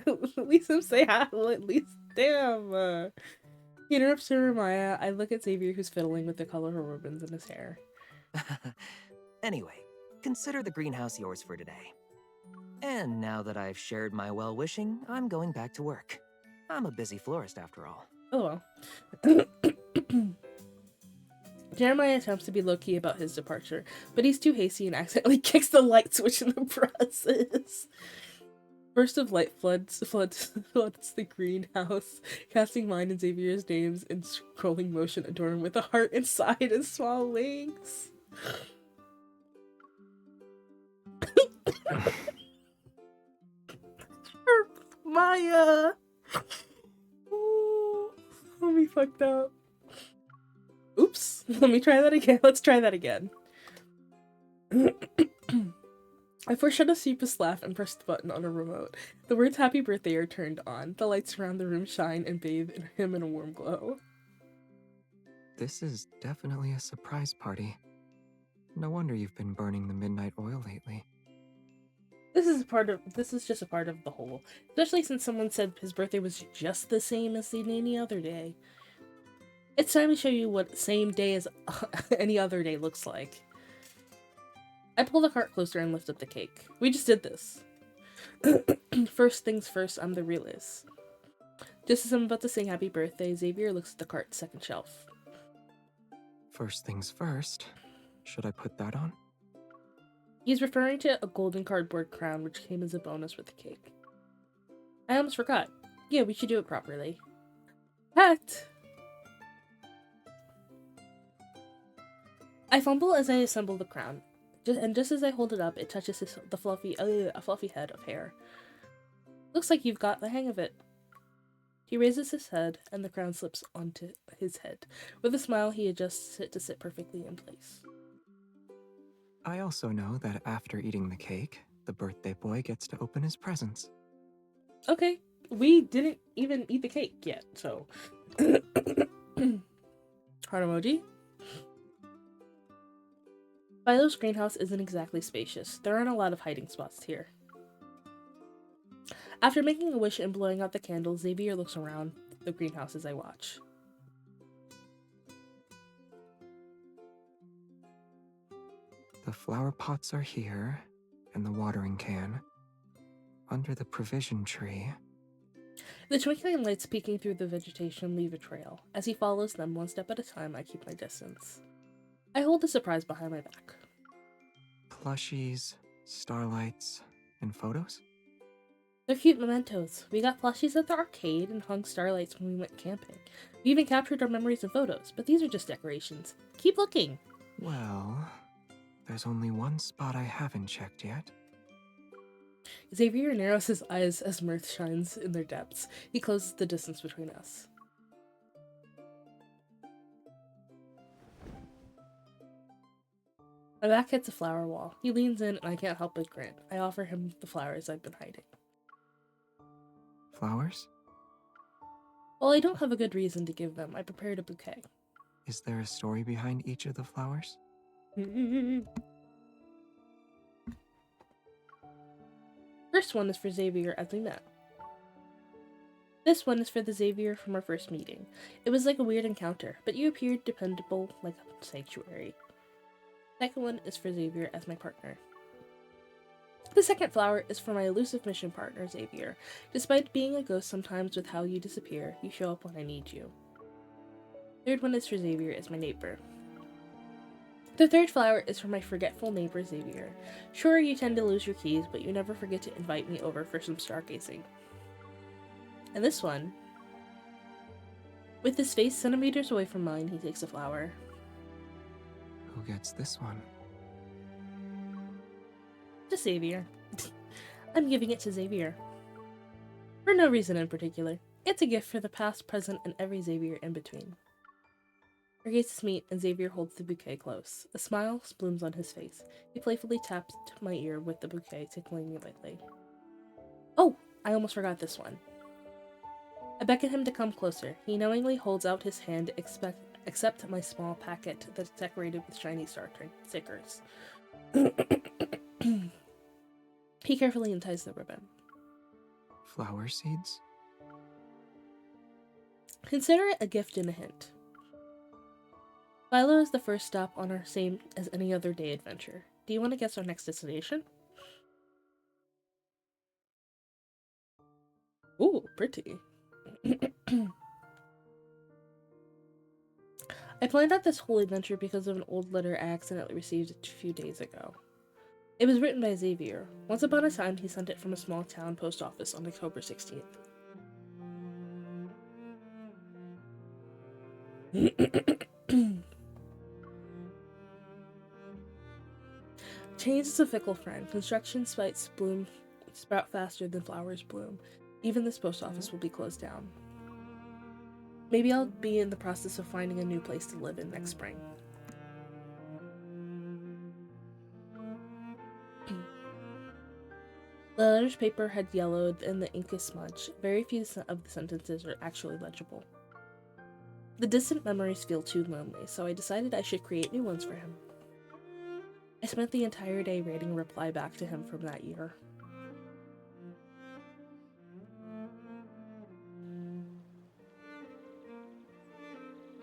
At least I'm say hi. At least, damn. He interrupts Jeremiah. I look at Xavier, who's fiddling with the colorful ribbons in his hair. Anyway, consider the greenhouse yours for today. And now that I've shared my well-wishing, I'm going back to work. I'm a busy florist after all. Oh well. Jeremiah attempts to be low-key about his departure, but he's too hasty and accidentally kicks the light switch in the process. Burst of light floods the greenhouse, casting mine and Xavier's names in scrolling motion, adorned with a heart inside and small wings. Maya! Oh, we fucked up. Oops. Let me try that again. Let's try that again. I foreshadowed a sheepish laugh and pressed the button on a remote. The words happy birthday are turned on. The lights around the room shine and bathe him in a warm glow. This is definitely a surprise party. No wonder you've been burning the midnight oil lately. This is just a part of the whole. Especially since someone said his birthday was just the same as any other day. It's time to show you what same day as any other day looks like. I pull the cart closer and lift up the cake. We just did this. First things first, I'm the realist. Just as I'm about to sing happy birthday, Xavier looks at the cart's second shelf. First things first, should I put that on? He's referring to a golden cardboard crown which came as a bonus with the cake. I almost forgot. Yeah, we should do it properly. Hat! I fumble as I assemble the crown. Just as I hold it up, it touches a fluffy head of hair. Looks like you've got the hang of it. He raises his head, and the crown slips onto his head. With a smile, he adjusts it to sit perfectly in place. I also know that after eating the cake, the birthday boy gets to open his presents. Okay, we didn't even eat the cake yet, so... Heart emoji? Philo's greenhouse isn't exactly spacious. There aren't a lot of hiding spots here. After making a wish and blowing out the candle, Xavier looks around the greenhouse as I watch. The flower pots are here, and the watering can. Under the provision tree. The twinkling lights peeking through the vegetation leave a trail. As he follows them one step at a time, I keep my distance. I hold the surprise behind my back. Plushies, starlights, and photos? They're cute mementos. We got plushies at the arcade and hung starlights when we went camping. We even captured our memories in photos, but these are just decorations. Keep looking! Well, there's only one spot I haven't checked yet. Xavier narrows his eyes as mirth shines in their depths. He closes the distance between us. My back hits a flower wall. He leans in and I can't help but grin. I offer him the flowers I've been hiding. Flowers? While I don't have a good reason to give them, I prepared a bouquet. Is there a story behind each of the flowers? First one is for Xavier as we met. This one is for the Xavier from our first meeting. It was like a weird encounter, but you appeared dependable like a sanctuary. Second one is for Xavier as my partner. The second flower is for my elusive mission partner, Xavier. Despite being a ghost sometimes with how you disappear, you show up when I need you. Third one is for Xavier as my neighbor. The third flower is for my forgetful neighbor, Xavier. Sure, you tend to lose your keys, but you never forget to invite me over for some stargazing. And this one, with his face centimeters away from mine, he takes a flower. Who gets this one? To Xavier. I'm giving it to Xavier. For no reason in particular. It's a gift for the past, present, and every Xavier in between. Our gazes meet, and Xavier holds the bouquet close. A smile blooms on his face. He playfully taps my ear with the bouquet, tickling me lightly. Oh, I almost forgot this one. I beckon him to come closer. He knowingly holds out his hand to accept my small packet that's decorated with shiny star stickers. He carefully unties the ribbon. Flower seeds? Consider it a gift and a hint. Philo is the first stop on our same as any other day adventure. Do you want to guess our next destination? Ooh, pretty. I planned out this whole adventure because of an old letter I accidentally received a few days ago. It was written by Xavier. Once upon a time, he sent it from a small town post office on October 16th. Change is a fickle friend. Construction sites sprout faster than flowers bloom. Even this post office will be closed down. Maybe I'll be in the process of finding a new place to live in next spring. The letter's paper had yellowed and the ink is smudged. Very few of the sentences are actually legible. The distant memories feel too lonely, so I decided I should create new ones for him. I spent the entire day writing a reply back to him from that year.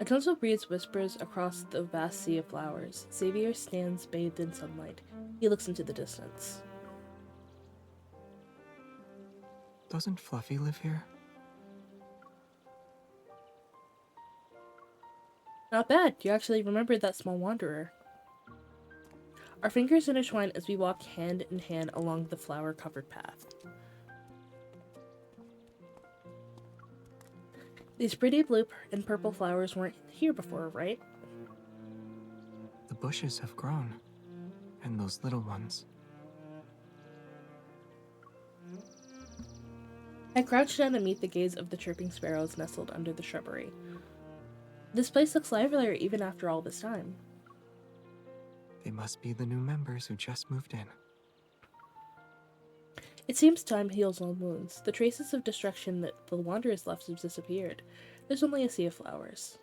A gentle breeze whispers across the vast sea of flowers. Xavier stands bathed in sunlight. He looks into the distance. Doesn't Fluffy live here? Not bad, you actually remembered that small wanderer. Our fingers intertwine as we walk hand in hand along the flower-covered path. These pretty blue and purple flowers weren't here before, right? The bushes have grown. And those little ones. I crouch down to meet the gaze of the chirping sparrows nestled under the shrubbery. This place looks livelier even after all this time. They must be the new members who just moved in. It seems time heals all wounds. The traces of destruction that the wanderers left have disappeared. There's only a sea of flowers.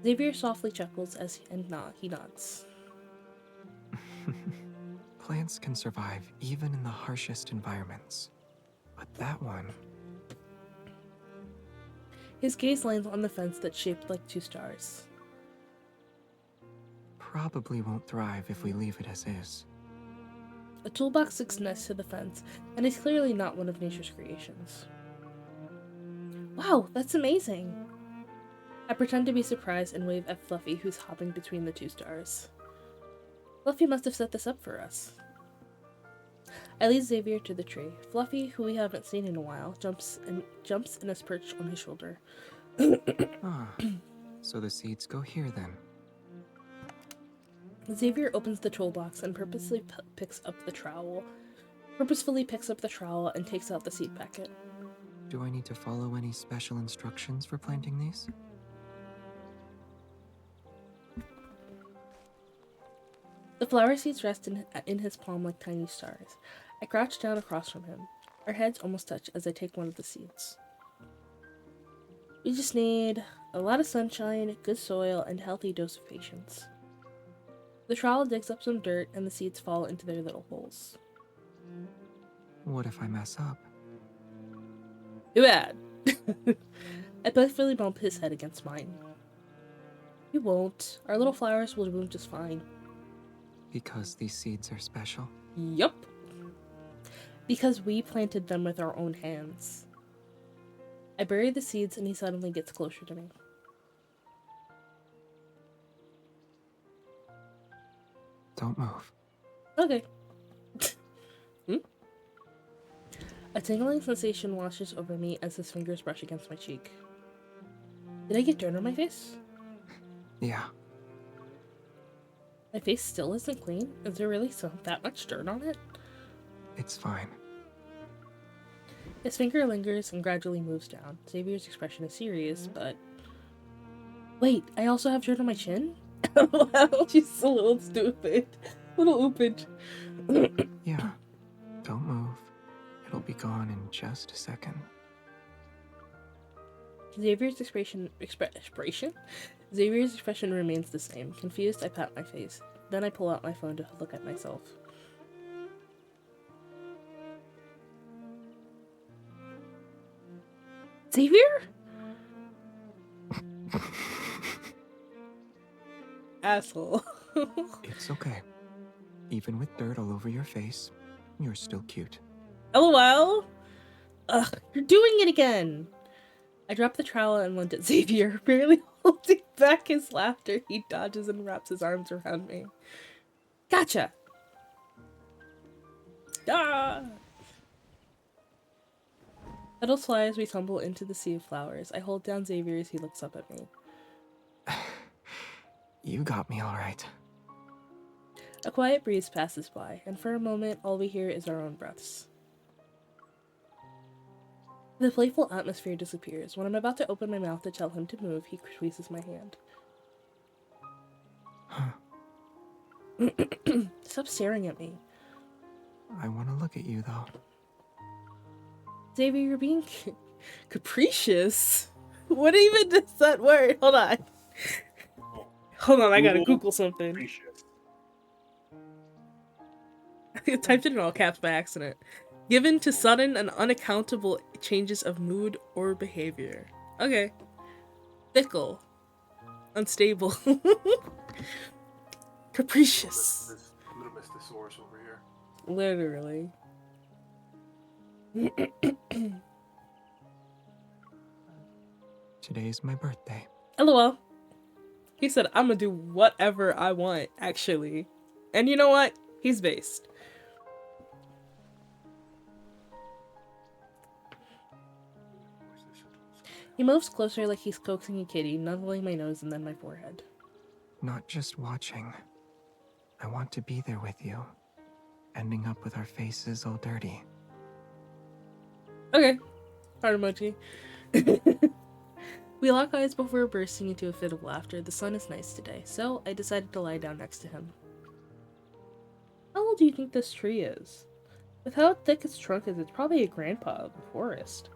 Xavier softly chuckles as he nods. Plants can survive even in the harshest environments. But that one... His gaze lands on the fence that's shaped like two stars. probably won't thrive if we leave it as is. A toolbox sits next to the fence, and is clearly not one of nature's creations. Wow, that's amazing! I pretend to be surprised and wave at Fluffy, who's hopping between the two stars. Fluffy must have set this up for us. I lead Xavier to the tree. Fluffy, who we haven't seen in a while, jumps in his perch on his shoulder. Ah, so the seeds go here then. Xavier opens the toolbox and purposefully picks up the trowel and takes out the seed packet. Do I need to follow any special instructions for planting these? The flower seeds rest in his palm like tiny stars. I crouch down across from him. Our heads almost touch as I take one of the seeds. We just need a lot of sunshine, good soil, and a healthy dose of patience. The trowel digs up some dirt and the seeds fall into their little holes. What if I mess up? Too bad. I playfully bump his head against mine. You won't. Our little flowers will bloom just fine. Because these seeds are special? Yup. Because we planted them with our own hands. I bury the seeds and he suddenly gets closer to me. Don't move. Okay. A tingling sensation washes over me as his fingers brush against my cheek. Did I get dirt on my face? Yeah. My face still isn't clean? Is there really that much dirt on it? It's fine. His finger lingers and gradually moves down. Xavier's expression is serious, but... Wait, I also have dirt on my chin? Wow, she's a little stupid. Little oopage. Yeah, don't move. It'll be gone in just a second. Xavier's Xavier's expression remains the same. Confused, I pat my face. Then I pull out my phone to look at myself. Xavier? Asshole. It's okay. Even with dirt all over your face, you're still cute. LOL? Ugh, you're doing it again! I drop the trowel and lend at Xavier, barely holding back his laughter. He dodges and wraps his arms around me. Gotcha! Ah! Petals fly as we tumble into the sea of flowers. I hold down Xavier as he looks up at me. You got me all right. A quiet breeze passes by, and for a moment, all we hear is our own breaths. The playful atmosphere disappears. When I'm about to open my mouth to tell him to move, he squeezes my hand. Huh. Stop staring at me. I want to look at you, though. Xavier, you're being capricious. What even does that word? Hold on. Hold on, I gotta Google something. Appreciate. I typed it in all caps by accident. Given to sudden and unaccountable changes of mood or behavior. Okay. Fickle. Unstable. Capricious. This little Mr. Source over here. Literally. Today's my birthday. LOL. He said, I'm gonna do whatever I want, actually. And you know what? He's based. He moves closer like he's coaxing a kitty, nuzzling my nose and then my forehead. Not just watching. I want to be there with you. Ending up with our faces all dirty. Okay. Heart emoji. We lock eyes before bursting into a fit of laughter. The sun is nice today, so I decided to lie down next to him. How old do you think this tree is? With how thick its trunk is, it's probably a grandpa of the forest.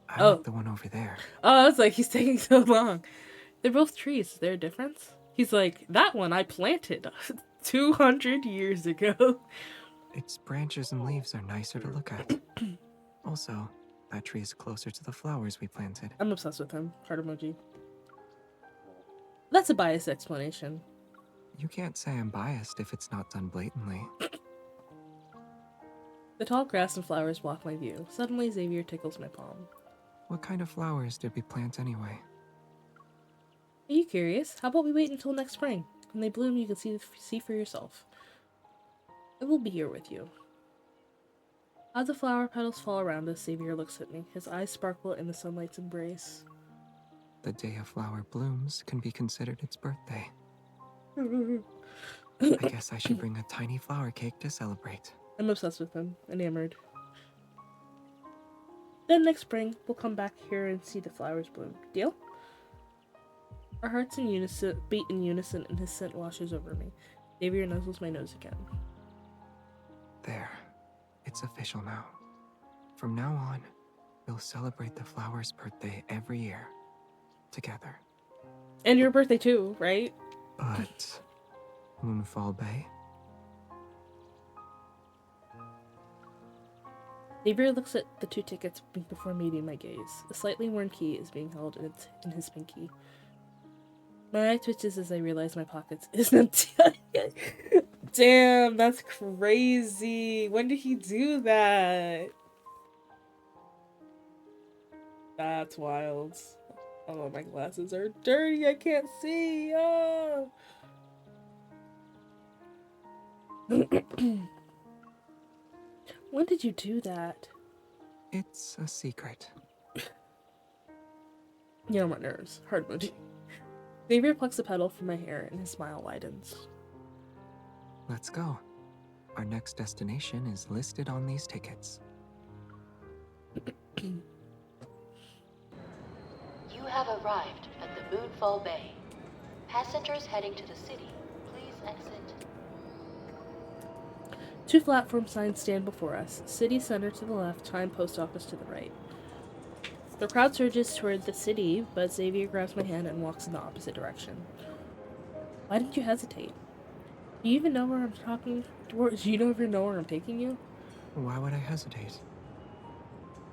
I Oh. like the one over there. Oh, it's like he's taking so long. They're both trees. Is there a difference? He's like, that one I planted 200 years ago. Its branches and leaves are nicer to look at. Also, that tree is closer to the flowers we planted. I'm obsessed with him. Heart emoji. That's a biased explanation. You can't say I'm biased if it's not done blatantly. The tall grass and flowers block my view. Suddenly, Xavier tickles my palm. What kind of flowers did we plant anyway? Are you curious? How about we wait until next spring? When they bloom, you can see for yourself. I will be here with you. As the flower petals fall around us, Xavier looks at me. His eyes sparkle in the sunlight's embrace. The day a flower blooms can be considered its birthday. I'm I guess I should bring a tiny flower cake to celebrate. obsessed with him. Enamored. Then next spring, we'll come back here and see the flowers bloom. Deal? Our hearts beat in unison and his scent washes over me. Xavier nuzzles my nose again. There. It's official now. From now on, we'll celebrate the flower's birthday every year. Together. And your birthday too, right? But... Moonfall Bay? Xavier looks at the 2 tickets before meeting my gaze. A slightly worn key is being held in his pinky. My eye twitches as I realize my pockets isn't empty. Damn, that's crazy. When did he do that? That's wild. Oh, my glasses are dirty. I can't see. Oh. When did you do that? It's a secret. You know my nerves. Hard emoji. Xavier plucks a petal from my hair and his smile widens. Let's go. Our next destination is listed on these tickets. You have arrived at the Moonfall Bay. Passengers heading to the city, please exit. 2 platform signs stand before us. City Center to the left, Time Post Office to the right. The crowd surges toward the city, but Xavier grabs my hand and walks in the opposite direction. Why didn't you hesitate? Do you even know where I'm talking? Do you even know where I'm taking you? Why would I hesitate?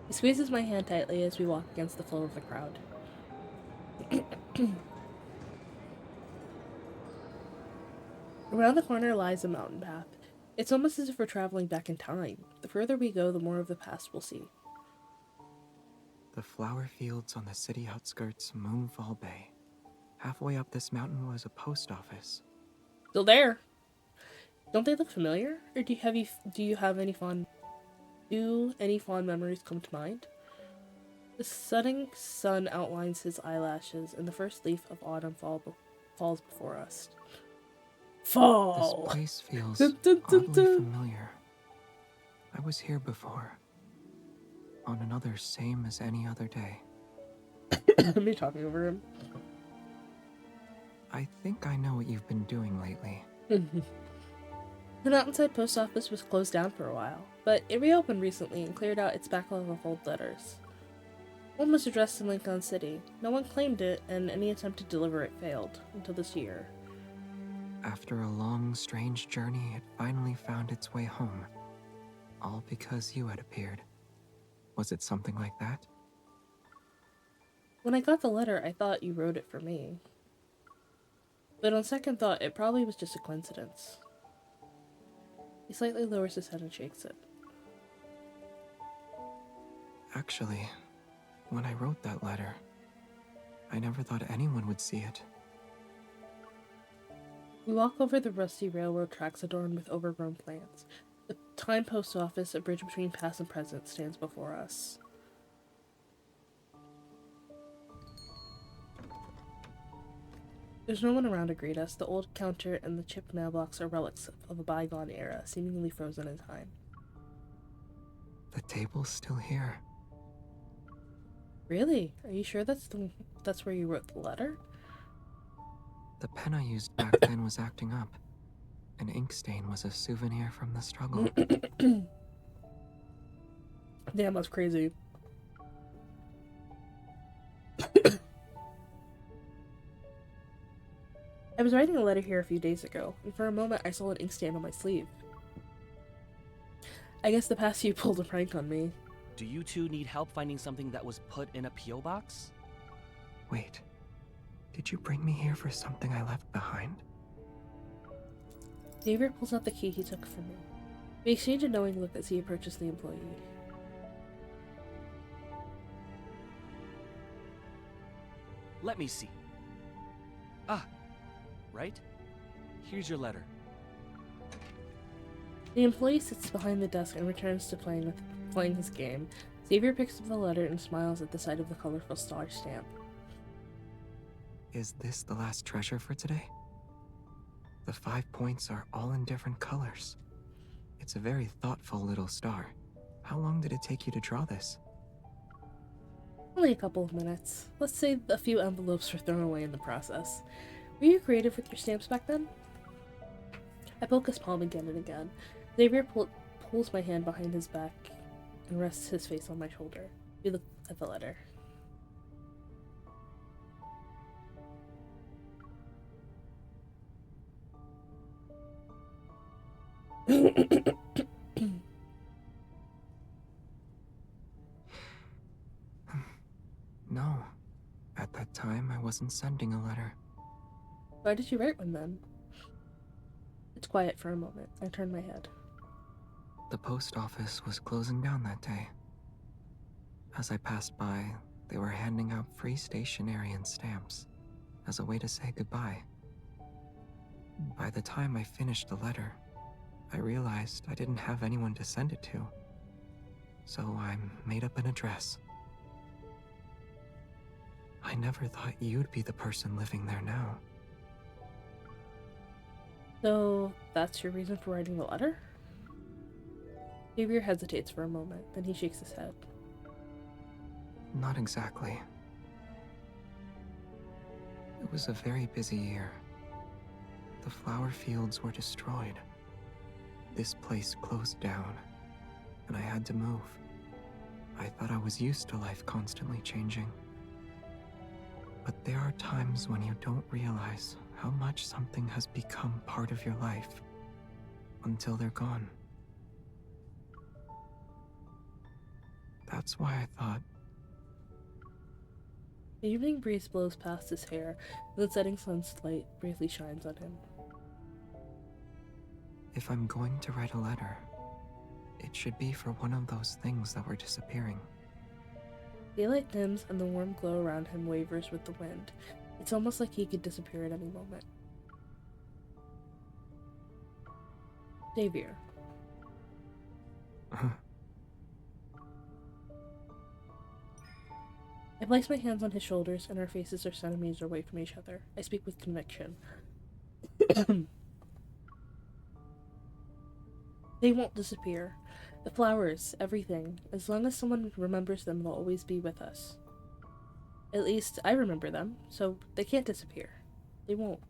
He squeezes my hand tightly as we walk against the flow of the crowd. Around the corner lies a mountain path. It's almost as if we're traveling back in time. The further we go, the more of the past we'll see. The flower fields on the city outskirts, Moonfall Bay. Halfway up this mountain was a post office. Still there. Don't they look familiar? Or do you have any fond memories come to mind? The setting sun outlines his eyelashes, and the first leaf of autumn falls before us. Fall. This place feels Dun, dun, dun, oddly dun. familiar. I was here before. On another same as any other day. Me talking over him. I think I know what you've been doing lately. The mountainside post office was closed down for a while, but it reopened recently and cleared out its backlog of old letters. One was addressed in Lincoln City. No one claimed it, and any attempt to deliver it failed until this year. After a long, strange journey, it finally found its way home. All because you had appeared. Was it something like that? When I got the letter, I thought you wrote it for me. But on second thought, it probably was just a coincidence. He slightly lowers his head and shakes it. Actually, when I wrote that letter, I never thought anyone would see it. We walk over the rusty railroad tracks adorned with overgrown plants. The Time Post Office, a bridge between past and present, stands before us. There's no one around to greet us. The old counter and the chipped mailbox are relics of a bygone era, seemingly frozen in time. The table's still here. Really? Are you sure that's where you wrote the letter? The pen I used back then was acting up. An ink stain was a souvenir from the struggle. Damn, that's crazy. I was writing a letter here a few days ago, and for a moment I saw an ink stain on my sleeve. I guess the past few pulled a prank on me. Do you two need help finding something that was put in a P.O. box? Wait, did you bring me here for something I left behind? Xavier pulls out the key he took from me. We exchange a knowing look as he approaches the employee. Let me see. Ah, right? Here's your letter. The employee sits behind the desk and returns to playing his game. Xavier picks up the letter and smiles at the sight of the colorful star stamp. Is this the last treasure for today? The 5 points are all in different colors. It's a very thoughtful little star. How long did it take you to draw this? Only a couple of minutes. Let's say a few envelopes were thrown away in the process. Were you creative with your stamps back then? I poke his palm again and again. Xavier pulls my hand behind his back and rests his face on my shoulder. We look at the letter. No. At that time, I wasn't sending a letter. Why did you write one then? It's quiet for a moment. I turn my head. The post office was closing down that day. As I passed by, they were handing out free stationery and stamps as a way to say goodbye. By the time I finished the letter, I realized I didn't have anyone to send it to. So I made up an address. I never thought you'd be the person living there now. So, that's your reason for writing the letter? Xavier hesitates for a moment, then he shakes his head. Not exactly. It was a very busy year. The flower fields were destroyed. This place closed down, and I had to move. I thought I was used to life constantly changing. But there are times when you don't realize how much something has become part of your life until they're gone. That's why I thought, The evening breeze blows past his hair, and the setting sun's light briefly shines on him. if I'm going to write a letter, it should be for one of those things that were disappearing. Daylight dims and the warm glow around him wavers with the wind. It's almost like he could disappear at any moment. Xavier. I place my hands on his shoulders, and our faces are centimeters away from each other. I speak with conviction. They won't disappear. The flowers, everything. As long as someone remembers them, they'll always be with us. At least, I remember them, so they can't disappear. They won't.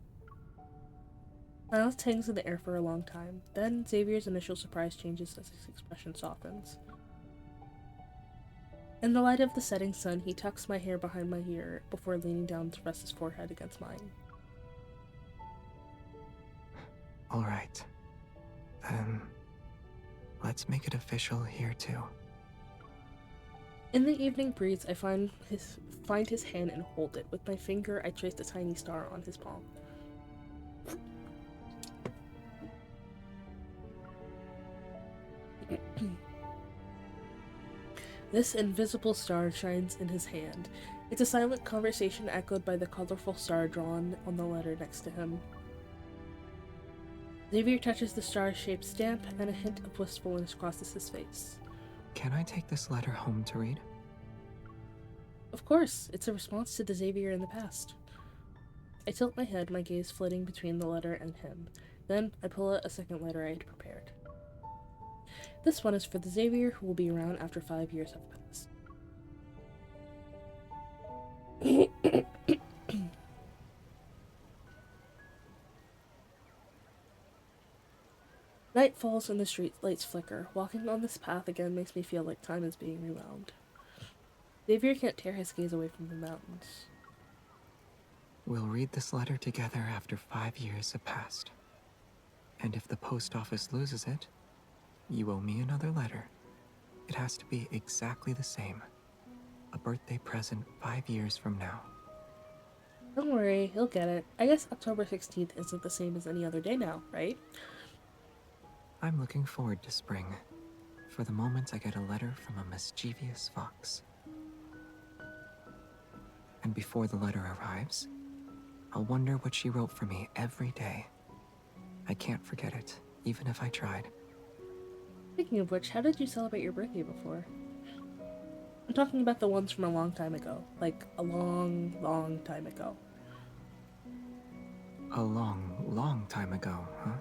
Silence hangs in the air for a long time. Then, Xavier's initial surprise changes as his expression softens. In the light of the setting sun, he tucks my hair behind my ear before leaning down to rest his forehead against mine. All right. Then, let's make it official here too. In the evening breeze, I find his hand and hold it. With my finger, I trace a tiny star on his palm. This invisible star shines in his hand. It's a silent conversation echoed by the colorful star drawn on the letter next to him. Xavier touches the star-shaped stamp, and a hint of wistfulness crosses his face. Can I take this letter home to read? Of course, it's a response to the Xavier in the past. I tilt my head, my gaze flitting between the letter and him. Then I pull out a second letter I had prepared. This one is for the Xavier who will be around after 5 years have passed. Night falls and the street lights flicker. Walking on this path again makes me feel like time is being rewound. Xavier can't tear his gaze away from the mountains. We'll read this letter together after 5 years have passed. And if the post office loses it, you owe me another letter. It has to be exactly the same. A birthday present 5 years from now. Don't worry, he'll get it. I guess October 16th isn't the same as any other day now, right? I'm looking forward to spring. For the moment I get a letter from a mischievous fox. And before the letter arrives, I'll wonder what she wrote for me every day. I can't forget it, even if I tried. Speaking of which, how did you celebrate your birthday before? I'm talking about the ones from a long time ago. Like, a long, long time ago. A long, long time ago, huh?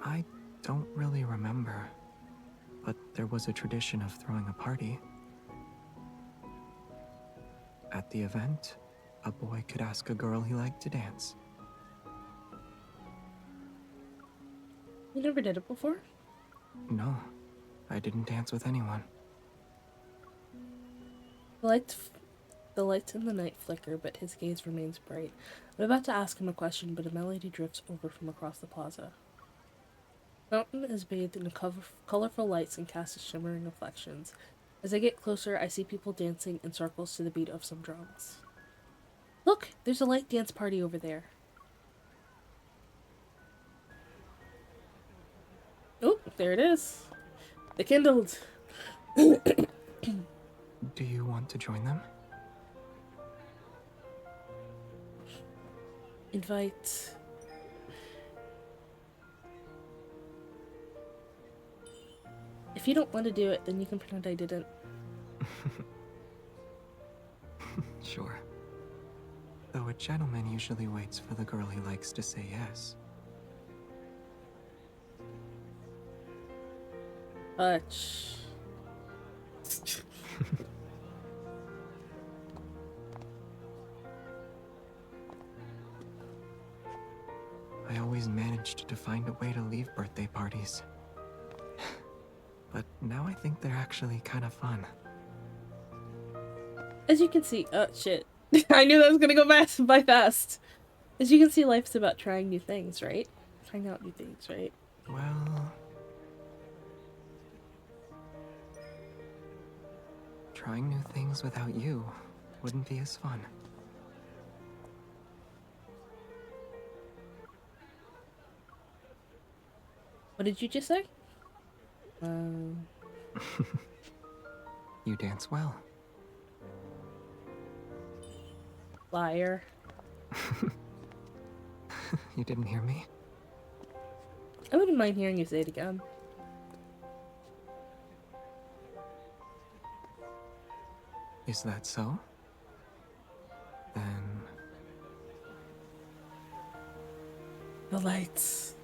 I don't really remember, but there was a tradition of throwing a party. At the event, a boy could ask a girl he liked to dance. You never did it before? No, I didn't dance with anyone. The lights in the night flicker, but his gaze remains bright. I'm about to ask him a question, but a melody drifts over from across the plaza. The mountain is bathed in colorful lights and casts shimmering reflections. As I get closer, I see people dancing in circles to the beat of some drums. Look, there's a light dance party over there. Oh, there it is. They kindled. Do you want to join them? Invite. If you don't want to do it, then you can pretend I didn't. Sure. Though a gentleman usually waits for the girl he likes to say yes. Touch. I always managed to find a way to leave birthday parties. But now I think they're actually kind of fun. As you can see, oh shit. I knew that was gonna go by fast. As you can see, life's about trying new things, right? Trying out new things, right? Well, trying new things without you wouldn't be as fun. What did you just say? You dance well. Liar. You didn't hear me? I wouldn't mind hearing you say it again. Is that so? Then The lights.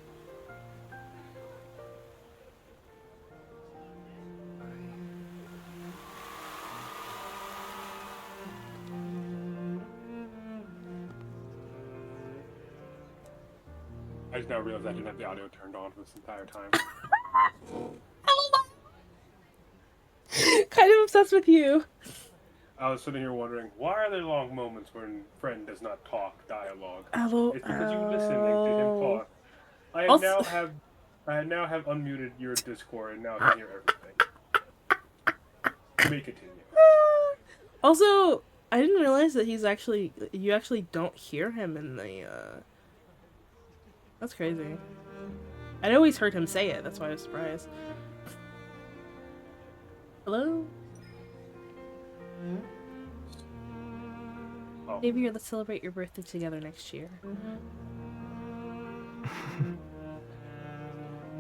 I just now realized I didn't have the audio turned on for this entire time. Kind of obsessed with you. I was sitting here wondering, why are there long moments when friend does not talk dialogue? Hello. It's because you're listening to him talk. I now have unmuted your Discord and now I can hear everything. You may continue. Also, I didn't realize that you actually don't hear him in the, That's crazy. I'd always heard him say it, that's why I was surprised. Hello? Oh. Xavier, let's celebrate your birthday together next year.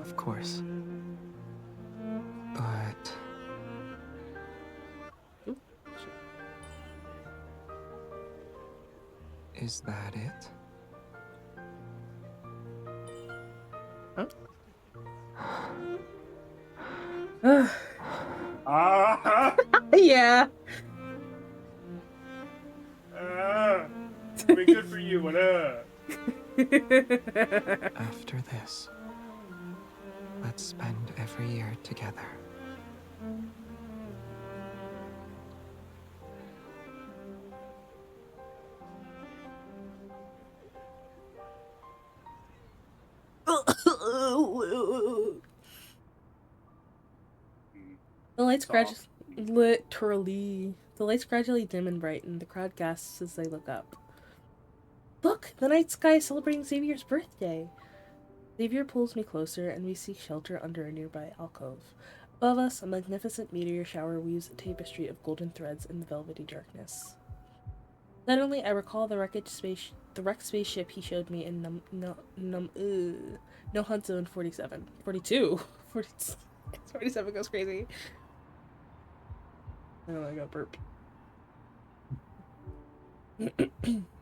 of course. But Ooh. is that it? Huh? Ah! Yeah. I mean, good for you, but After this, let's spend every year together. The lights Soft. The lights gradually dim and brighten. The crowd gasps as they look up. Look, the night sky is celebrating Xavier's birthday. Xavier pulls me closer, and we seek shelter under a nearby alcove. Above us, a magnificent meteor shower weaves a tapestry of golden threads in the velvety darkness. Suddenly, I recall the wrecked spaceship he showed me in No Hunt Zone 47. 42? 47 goes crazy. Oh, I got burp.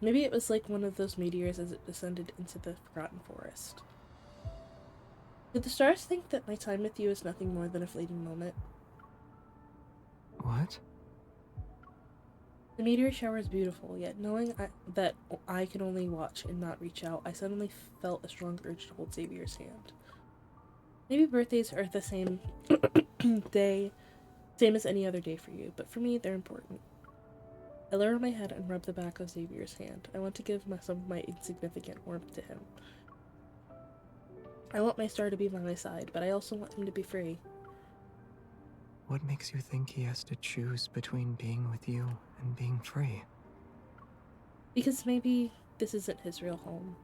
Maybe it was like one of those meteors as it descended into the forgotten forest. Did the stars think that my time with you is nothing more than a fleeting moment? What? The meteor shower is beautiful, yet knowing that I could only watch and not reach out, I suddenly felt a strong urge to hold Xavier's hand. Maybe birthdays are the same same as any other day for you, but for me, they're important. I lower my head and rub the back of Xavier's hand. I want to give some of my insignificant warmth to him. I want my star to be by my side, but I also want him to be free. What makes you think he has to choose between being with you and being free? Because maybe this isn't his real home.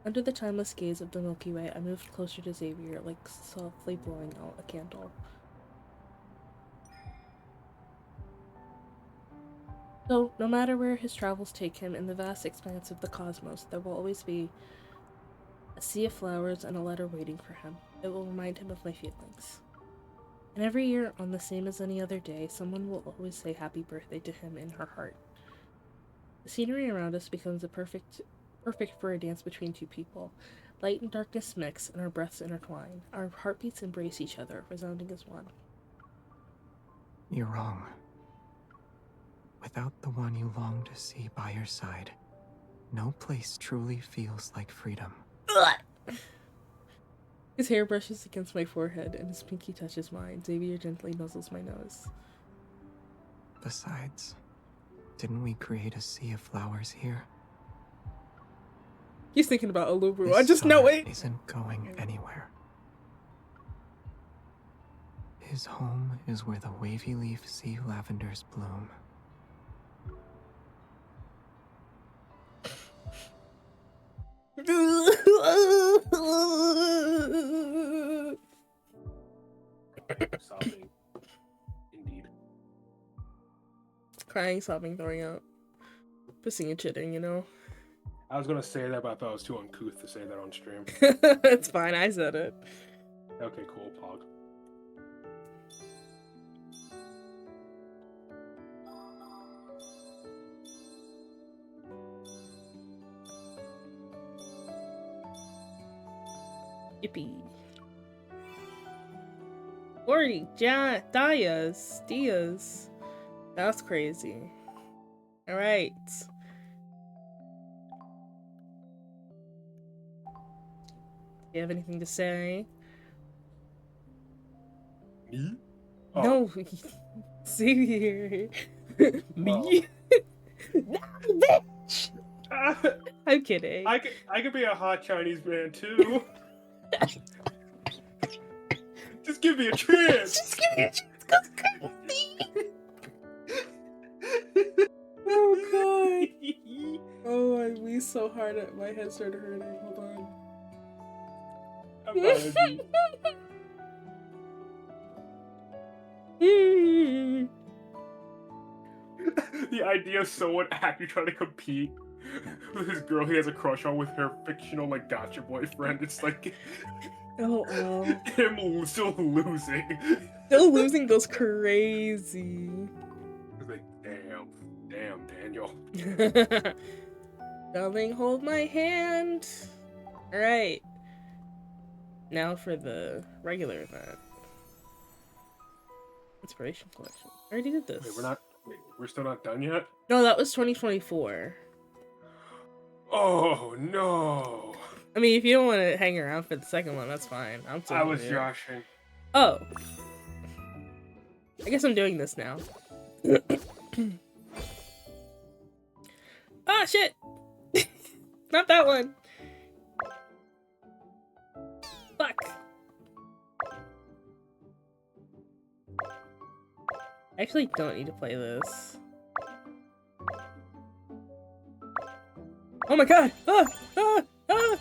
Under the timeless gaze of the Milky Way, I moved closer to Xavier, like softly blowing out a candle. So, no matter where his travels take him in the vast expanse of the cosmos, there will always be a sea of flowers and a letter waiting for him. It will remind him of my feelings. And every year, on the same as any other day, someone will always say happy birthday to him in her heart. The scenery around us becomes perfect for a dance between two people. Light and darkness mix, and our breaths intertwine. Our heartbeats embrace each other, resounding as one. You're wrong. Without the one you long to see by your side, no place truly feels like freedom. His hair brushes against my forehead, and his pinky touches mine. Xavier gently nuzzles my nose. Besides, didn't we create a sea of flowers here? He's thinking about Alubru. This I just know star it! isn't going anywhere. His home is where the wavy leaf sea lavenders bloom. Sobbing. Indeed. Crying, sobbing, throwing up. Pissing and shitting, you know? I was gonna say that, but I thought it was too uncouth to say that on stream. It's fine, I said it. Okay, cool, Pog. Yippee. 40 Dias. That's crazy. Alright. Do you have anything to say? Me? No, Xavier. Me? No, bitch! I'm kidding. I could be a hot Chinese man too. Just give me a chance. Just give me a chance, Oh god. Oh, I wheezed so hard that my head started hurting. Hold on. Apologies. The idea of someone actually trying to compete with his girl he has a crush on with her fictional like gotcha boyfriend. It's like Oh, him still losing. still losing goes crazy. It's like damn Daniel. Darling, hold my hand. Alright. Now for the regular event. Inspiration collection. I already did this. We're still not done yet? No, that was 2024. Oh no. I mean, if you don't want to hang around for the second one, that's fine. I was joshing. Oh. I guess I'm doing this now. Ah, shit! Not that one. Fuck. I actually don't need to play this. Oh my god! Ah! Ah! Ah!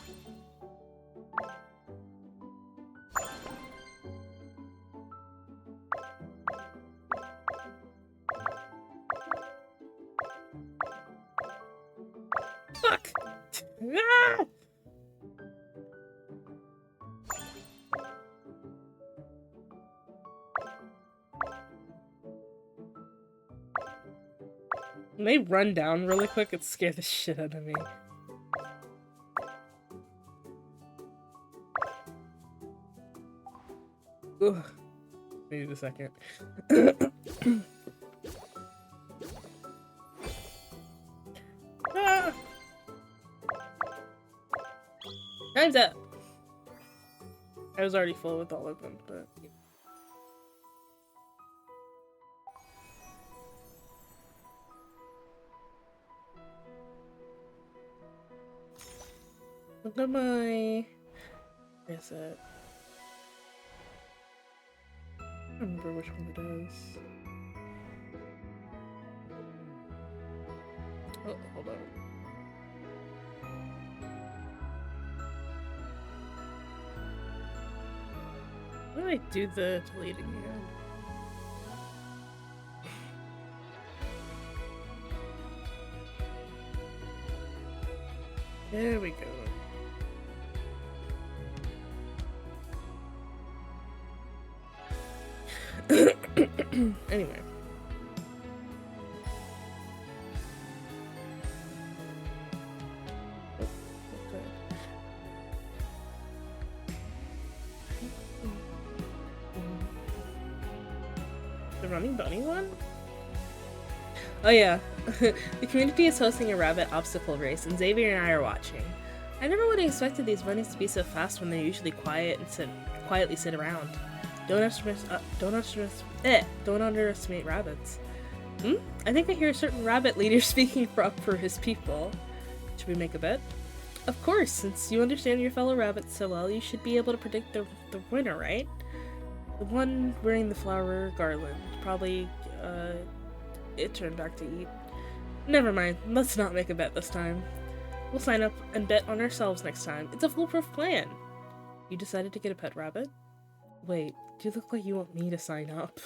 Fuck! Ah! When they run down really quick, it scared the shit out of me. Ugh. Need a second. Ah! Time's up. I was already full with all of them, but. Look at my. Where is it? I don't remember which one it is. Oh, hold on. How do I do the deleting again? There we go. Anyway. Oh, okay. anyone? Oh yeah, the community is hosting a rabbit obstacle race, and Xavier and I are watching. I never would have expected these bunnies to be so fast when they're usually quiet and quietly sit around. Don't underestimate rabbits. I think I hear a certain rabbit leader speaking for his people. Should we make a bet? Of course, since you understand your fellow rabbits so well, you should be able to predict the winner, right? The one wearing the flower garland. Probably, it turned back to eat. Never mind, let's not make a bet this time. We'll sign up and bet on ourselves next time. It's a foolproof plan. You decided to get a pet rabbit? Wait, do you look like you want me to sign up?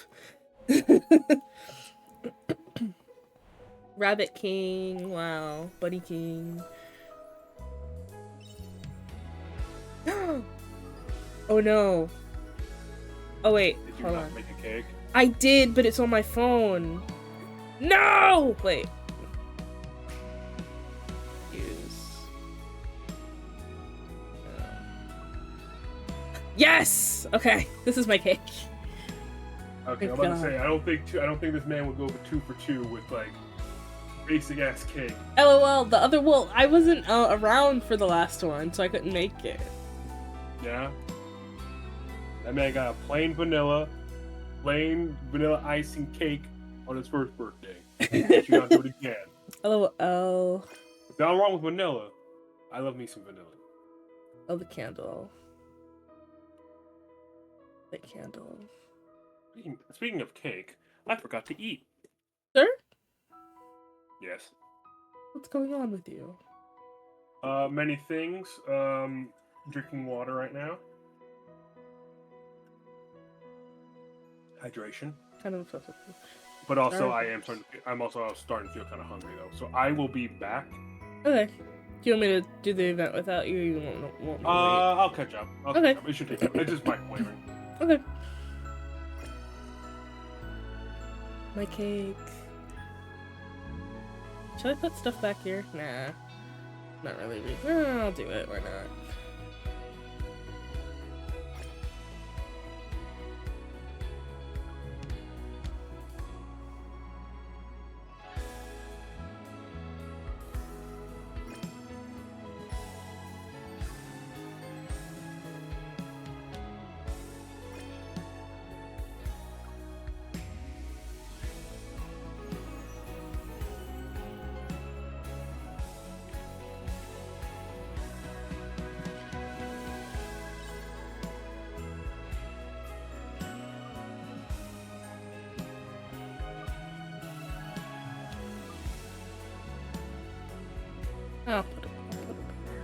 Rabbit King, wow. Bunny King. Oh no. Oh wait, Did you hold not on. make a cake? I did, but it's on my phone. No! Wait. Use. Yes! Okay, this is my cake. Okay, I'm Thank about to God. say I don't think this man would go for 2 for 2 with like basic ass cake. LOL, I wasn't around for the last one, so I couldn't make it. Yeah. That man got a plain vanilla icing cake on his first birthday. You gotta do it again. LOL. Nothing wrong with vanilla. I love me some vanilla. Oh, the candle. The candle. Speaking of cake, I forgot to eat. Sir? Yes. What's going on with you? Many things. Drinking water right now. Hydration. Kind of obsessive. But also, Sorry. I'm also starting to feel kind of hungry though. So I will be back. Okay. Do you want me to do the event without you? Or you want me to wait? I'll catch up. Okay. It should take. It's just microwaving. Okay. My cake. Should I put stuff back here? Nah. Not really. I'll do it. Why not? I'll put it here.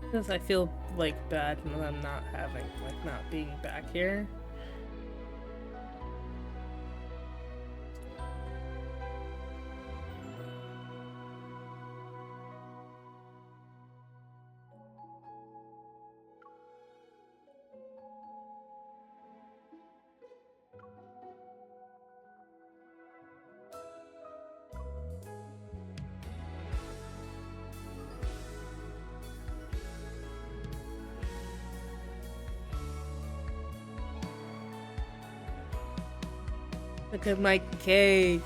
Because I feel like bad when I'm not being back here. Look at my cake.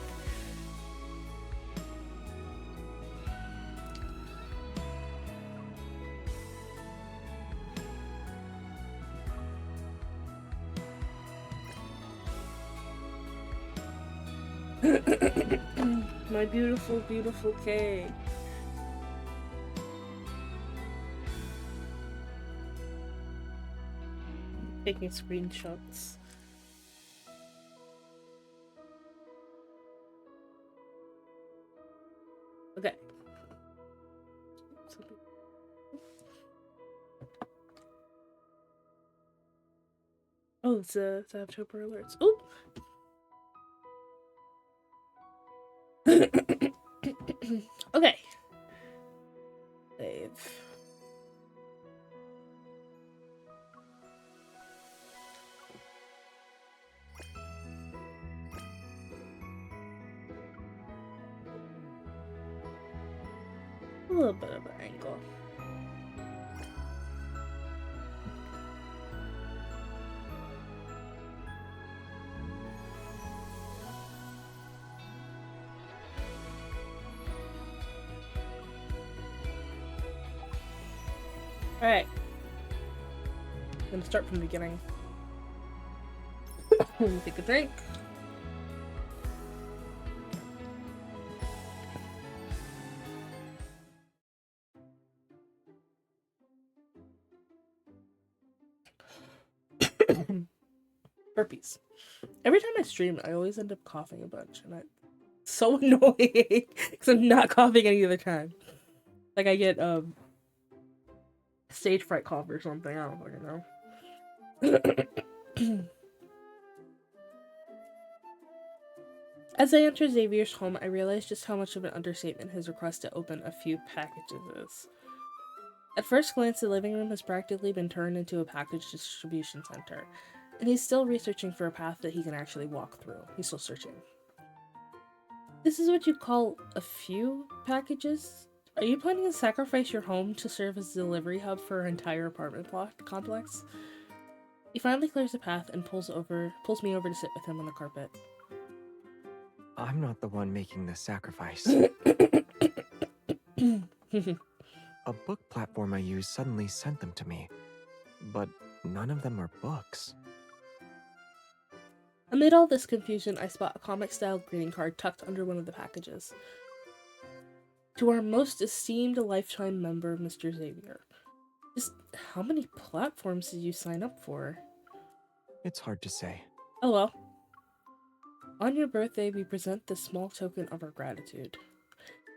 My beautiful, beautiful cake. Taking screenshots. Okay. Oh, it's October alerts. Oop. Okay. Save. A little bit of an angle. Alright. I'm gonna start from the beginning. Let me take a drink. Burpees. Every time I stream, I always end up coughing a bunch, and it's so annoying because I'm not coughing any other time. Like I get stage fright cough or something. I don't fucking know. As I enter Xavier's home, I realize just how much of an understatement his request to open a few packages is. At first glance, the living room has practically been turned into a package distribution center, and he's still researching for a path that he can actually walk through. He's still searching. This is what you call a few packages? Are you planning to sacrifice your home to serve as a delivery hub for an entire apartment complex? He finally clears a path and pulls me over to sit with him on the carpet. I'm not the one making the sacrifice. A book platform I use suddenly sent them to me, but none of them are books. Amid all this confusion, I spot a comic-style greeting card tucked under one of the packages. To our most esteemed lifetime member, Mr. Xavier. Just how many platforms did you sign up for? It's hard to say. Oh well. On your birthday, we present this small token of our gratitude.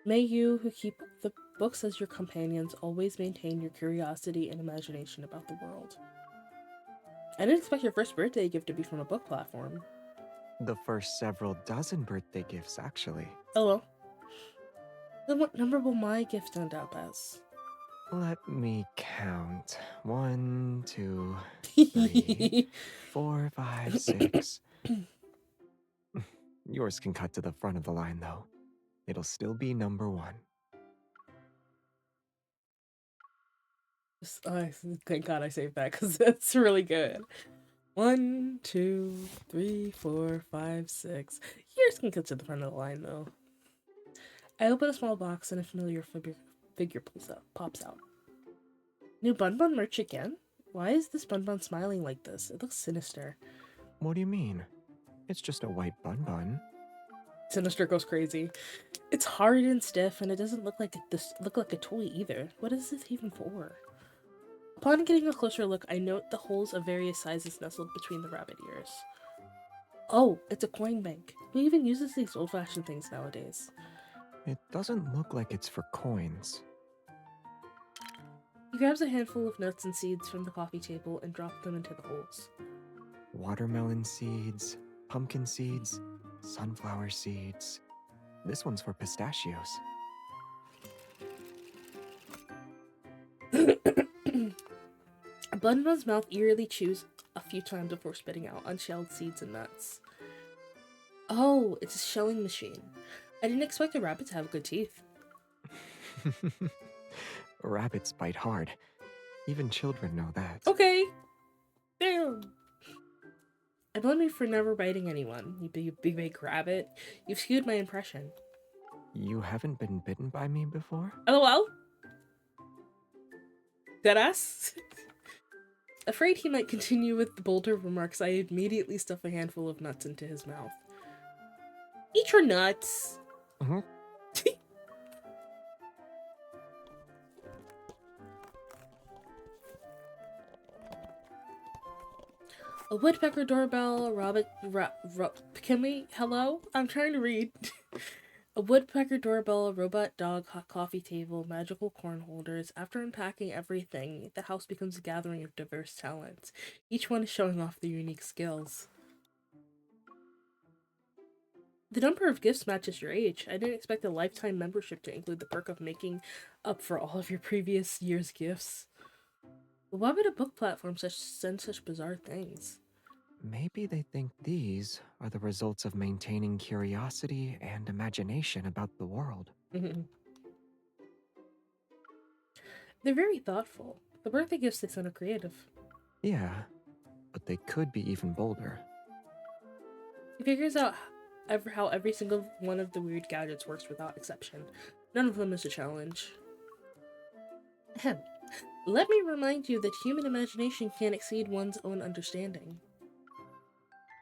May you, who keep the books as your companions, always maintain your curiosity and imagination about the world. I didn't expect your first birthday gift to be from a book platform. The first several dozen birthday gifts, actually. Oh well. Then what number will my gift end up as? Let me count. 1, 2, 3, 4, 5, 6. Yours can cut to the front of the line, though. It'll still be number 1. Thank God I saved that because that's really good. 1, 2, 3, 4, 5, 6. Yours can cut to the front of the line, though. I open a small box and a familiar figure pops out. New Bun Bun merch again? Why is this Bun Bun smiling like this? It looks sinister. What do you mean? It's just a white bun. Sinister goes crazy. It's hard and stiff, and it doesn't look like a toy either. What is this even for? Upon getting a closer look, I note the holes of various sizes nestled between the rabbit ears. Oh, it's a coin bank. Who even uses these old-fashioned things nowadays? It doesn't look like it's for coins. He grabs a handful of nuts and seeds from the coffee table and drops them into the holes. Watermelon seeds, pumpkin seeds, sunflower seeds. This one's for pistachios. Bun Bun's mouth eerily chews a few times before spitting out unshelled seeds and nuts. Oh, it's a shelling machine. I didn't expect a rabbit to have good teeth. Rabbits bite hard. Even children know that. Okay. Damn. I blame you for never biting anyone, you big rabbit. You've skewed my impression. You haven't been bitten by me before? LOL? Deadass? Afraid he might continue with the bolder remarks, I immediately stuff a handful of nuts into his mouth. Eat your nuts! Mm-hmm. A woodpecker doorbell, hello? I'm trying to read. A woodpecker doorbell, a robot dog, hot coffee table, magical corn holders. After unpacking everything, the house becomes a gathering of diverse talents. Each one is showing off their unique skills. The number of gifts matches your age. I didn't expect a lifetime membership to include the perk of making up for all of your previous year's gifts. But why would a book platform send such bizarre things? Maybe they think these are the results of maintaining curiosity and imagination about the world. They're very thoughtful. The birthday gifts they send are creative. Yeah, but they could be even bolder. He figures out how every single one of the weird gadgets works without exception. None of them is a challenge. Ahem. Let me remind you that human imagination can't exceed one's own understanding.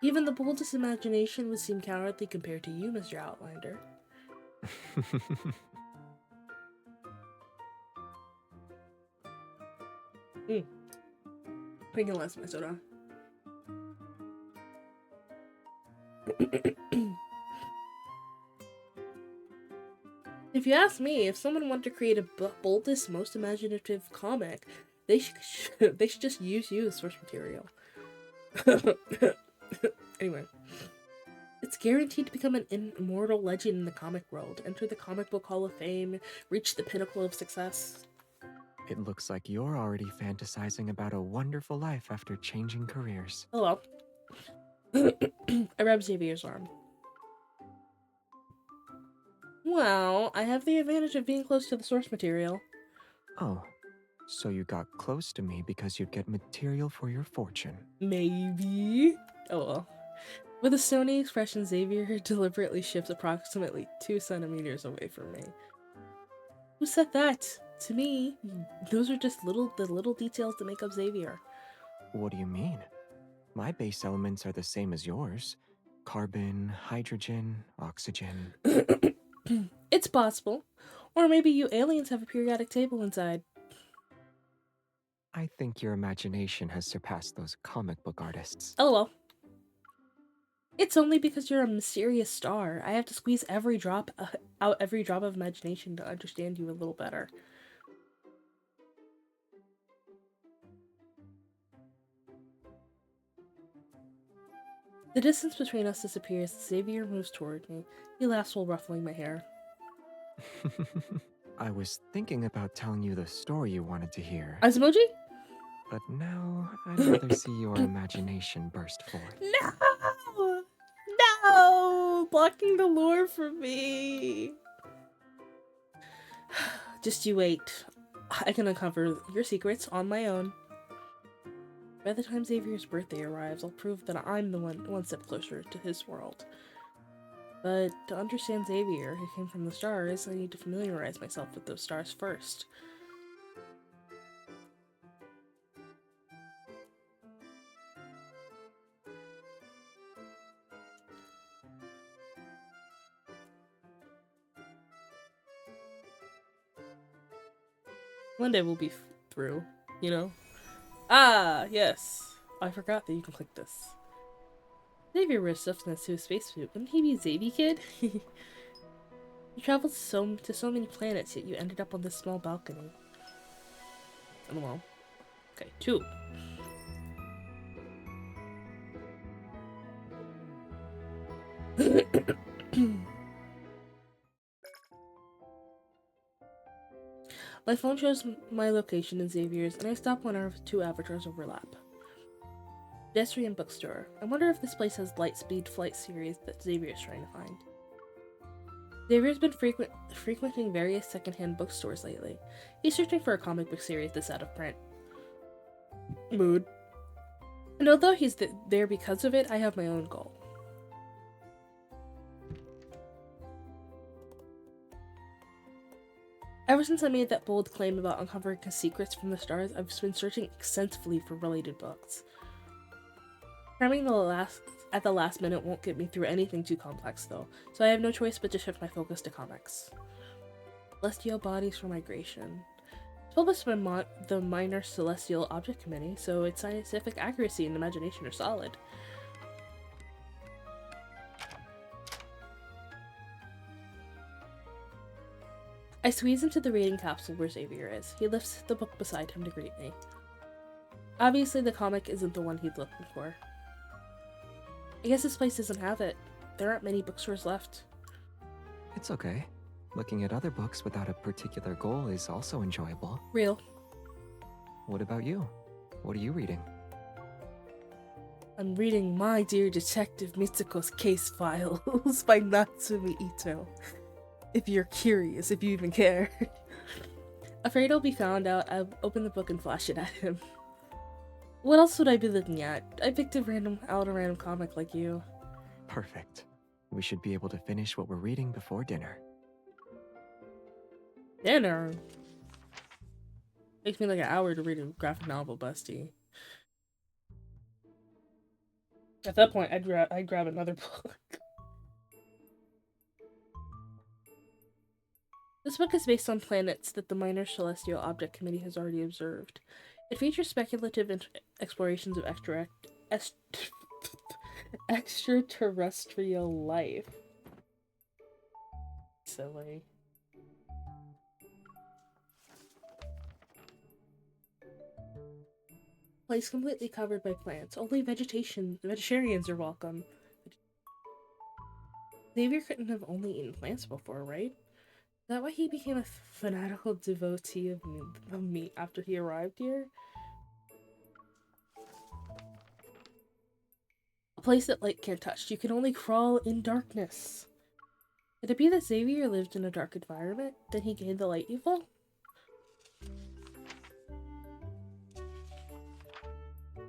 Even the boldest imagination would seem cowardly compared to you, Mr. Outlander. Drinking less of my soda. If you ask me, if someone wanted to create a boldest, most imaginative comic, they should just use you as source material. Anyway, it's guaranteed to become an immortal legend in the comic world. Enter the comic book Hall of Fame, reach the pinnacle of success. It looks like you're already fantasizing about a wonderful life after changing careers. Oh well. I rubbed Xavier's arm. Well, I have the advantage of being close to the source material. Oh, so you got close to me because you'd get material for your fortune. Maybe. Oh well. With a stony expression, Xavier deliberately shifts approximately 2 centimeters away from me. Who said that? To me, those are just the little details that make up Xavier. What do you mean? My base elements are the same as yours. Carbon, hydrogen, oxygen. It's possible. Or maybe you aliens have a periodic table inside. I think your imagination has surpassed those comic book artists. LOL. It's only because you're a mysterious star. I have to squeeze every drop out every drop of imagination to understand you a little better. The distance between us disappears as Xavier moves toward me. He laughs while ruffling my hair. I was thinking about telling you the story you wanted to hear. Azumoji? But now, I'd rather see your imagination burst forth. No! No! Blocking the lore from me. Just you wait. I can uncover your secrets on my own. By the time Xavier's birthday arrives, I'll prove that I'm the one step closer to his world. But to understand Xavier, who came from the stars, I need to familiarize myself with those stars first. One day we'll be through, you know? Ah, yes. I forgot that you can click this. Xavier wears substance to a spacesuit. Wouldn't he be Xavie Kid? You traveled to so many planets, yet you ended up on this small balcony. Oh well. Okay, 2. My phone shows my location in Xavier's, and I stop when our 2 avatars overlap. Pedestrian bookstore. I wonder if this place has Lightspeed Flight series that Xavier's trying to find. Xavier's been frequenting various secondhand bookstores lately. He's searching for a comic book series that's out of print. Mood. And although he's there because of it, I have my own goal. Ever since I made that bold claim about uncovering secrets from the stars, I've been searching extensively for related books. Cramming at the last minute won't get me through anything too complex though, so I have no choice but to shift my focus to comics. Celestial Bodies for Migration. It's published by the Minor Celestial Object Committee, so its scientific accuracy and imagination are solid. I squeeze into the reading capsule where Xavier is. He lifts the book beside him to greet me. Obviously, the comic isn't the one he's looking for. I guess this place doesn't have it. There aren't many bookstores left. It's okay. Looking at other books without a particular goal is also enjoyable. Real. What about you? What are you reading? I'm reading My Dear Detective Mitsuko's Case Files by Natsumi Ito. If you're curious, if you even care. Afraid I'll be found out, I'll open the book and flash it at him. What else would I be looking at? I picked a random comic like you. Perfect. We should be able to finish what we're reading before dinner. Dinner? Takes me like an hour to read a graphic novel, bestie. At that point, I'd grab another book. This book is based on planets that the Minor Celestial Object Committee has already observed. It features speculative explorations of extraterrestrial life. Silly. Place completely covered by plants. Only vegetarians are welcome. Xavier couldn't have only eaten plants before, right? Is that why he became a fanatical devotee of meat after he arrived here? A place that light can't touch. You can only crawl in darkness. Could it be that Xavier lived in a dark environment? Then he gained the light evil?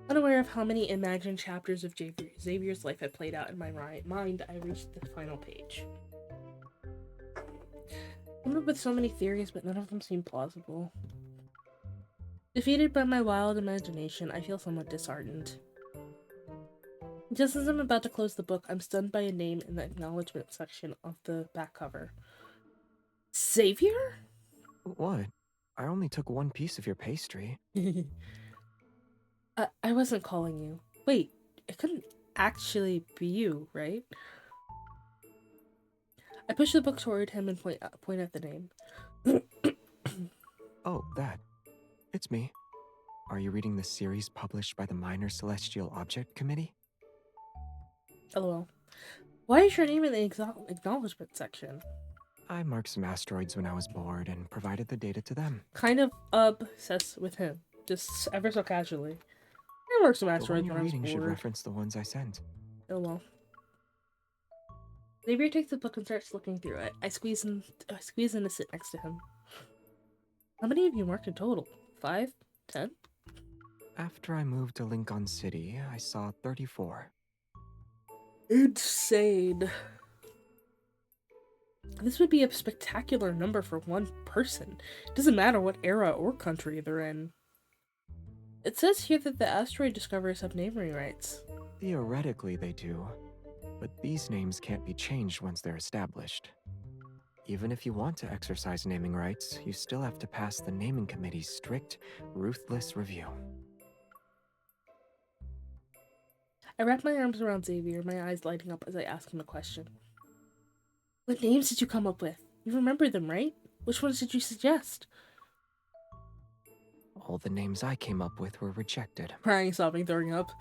Unaware of how many imagined chapters of Xavier's life had played out in my mind, I reached the final page. I'm up with so many theories, but none of them seem plausible. Defeated by my wild imagination, I feel somewhat disheartened. Just as I'm about to close the book, I'm stunned by a name in the acknowledgement section of the back cover. Xavier? What? I only took one piece of your pastry. I wasn't calling you. Wait, it couldn't actually be you, right? I push the book toward him and point at the name. Oh, that. It's me. Are you reading the series published by the Minor Celestial Object Committee? LOL. Why is your name in the acknowledgement section? I marked some asteroids when I was bored and provided the data to them. Kind of obsessed with him. Just ever so casually. I marked some The one asteroids you're when I was reading should bored. reference the ones I sent. Oh well. Xavier takes the book and starts looking through it. I squeeze in to sit next to him. How many have you marked in total? 5? 10? After I moved to Lincoln City, I saw 34. Insane. This would be a spectacular number for one person. It doesn't matter what era or country they're in. It says here that the asteroid discoverers have naming rights. Theoretically, they do. But these names can't be changed once they're established. Even if you want to exercise naming rights, you still have to pass the naming committee's strict, ruthless review. I wrap my arms around Xavier, my eyes lighting up as I ask him a question. What names did you come up with? You remember them, right? Which ones did you suggest? All the names I came up with were rejected. Crying, sobbing, throwing up.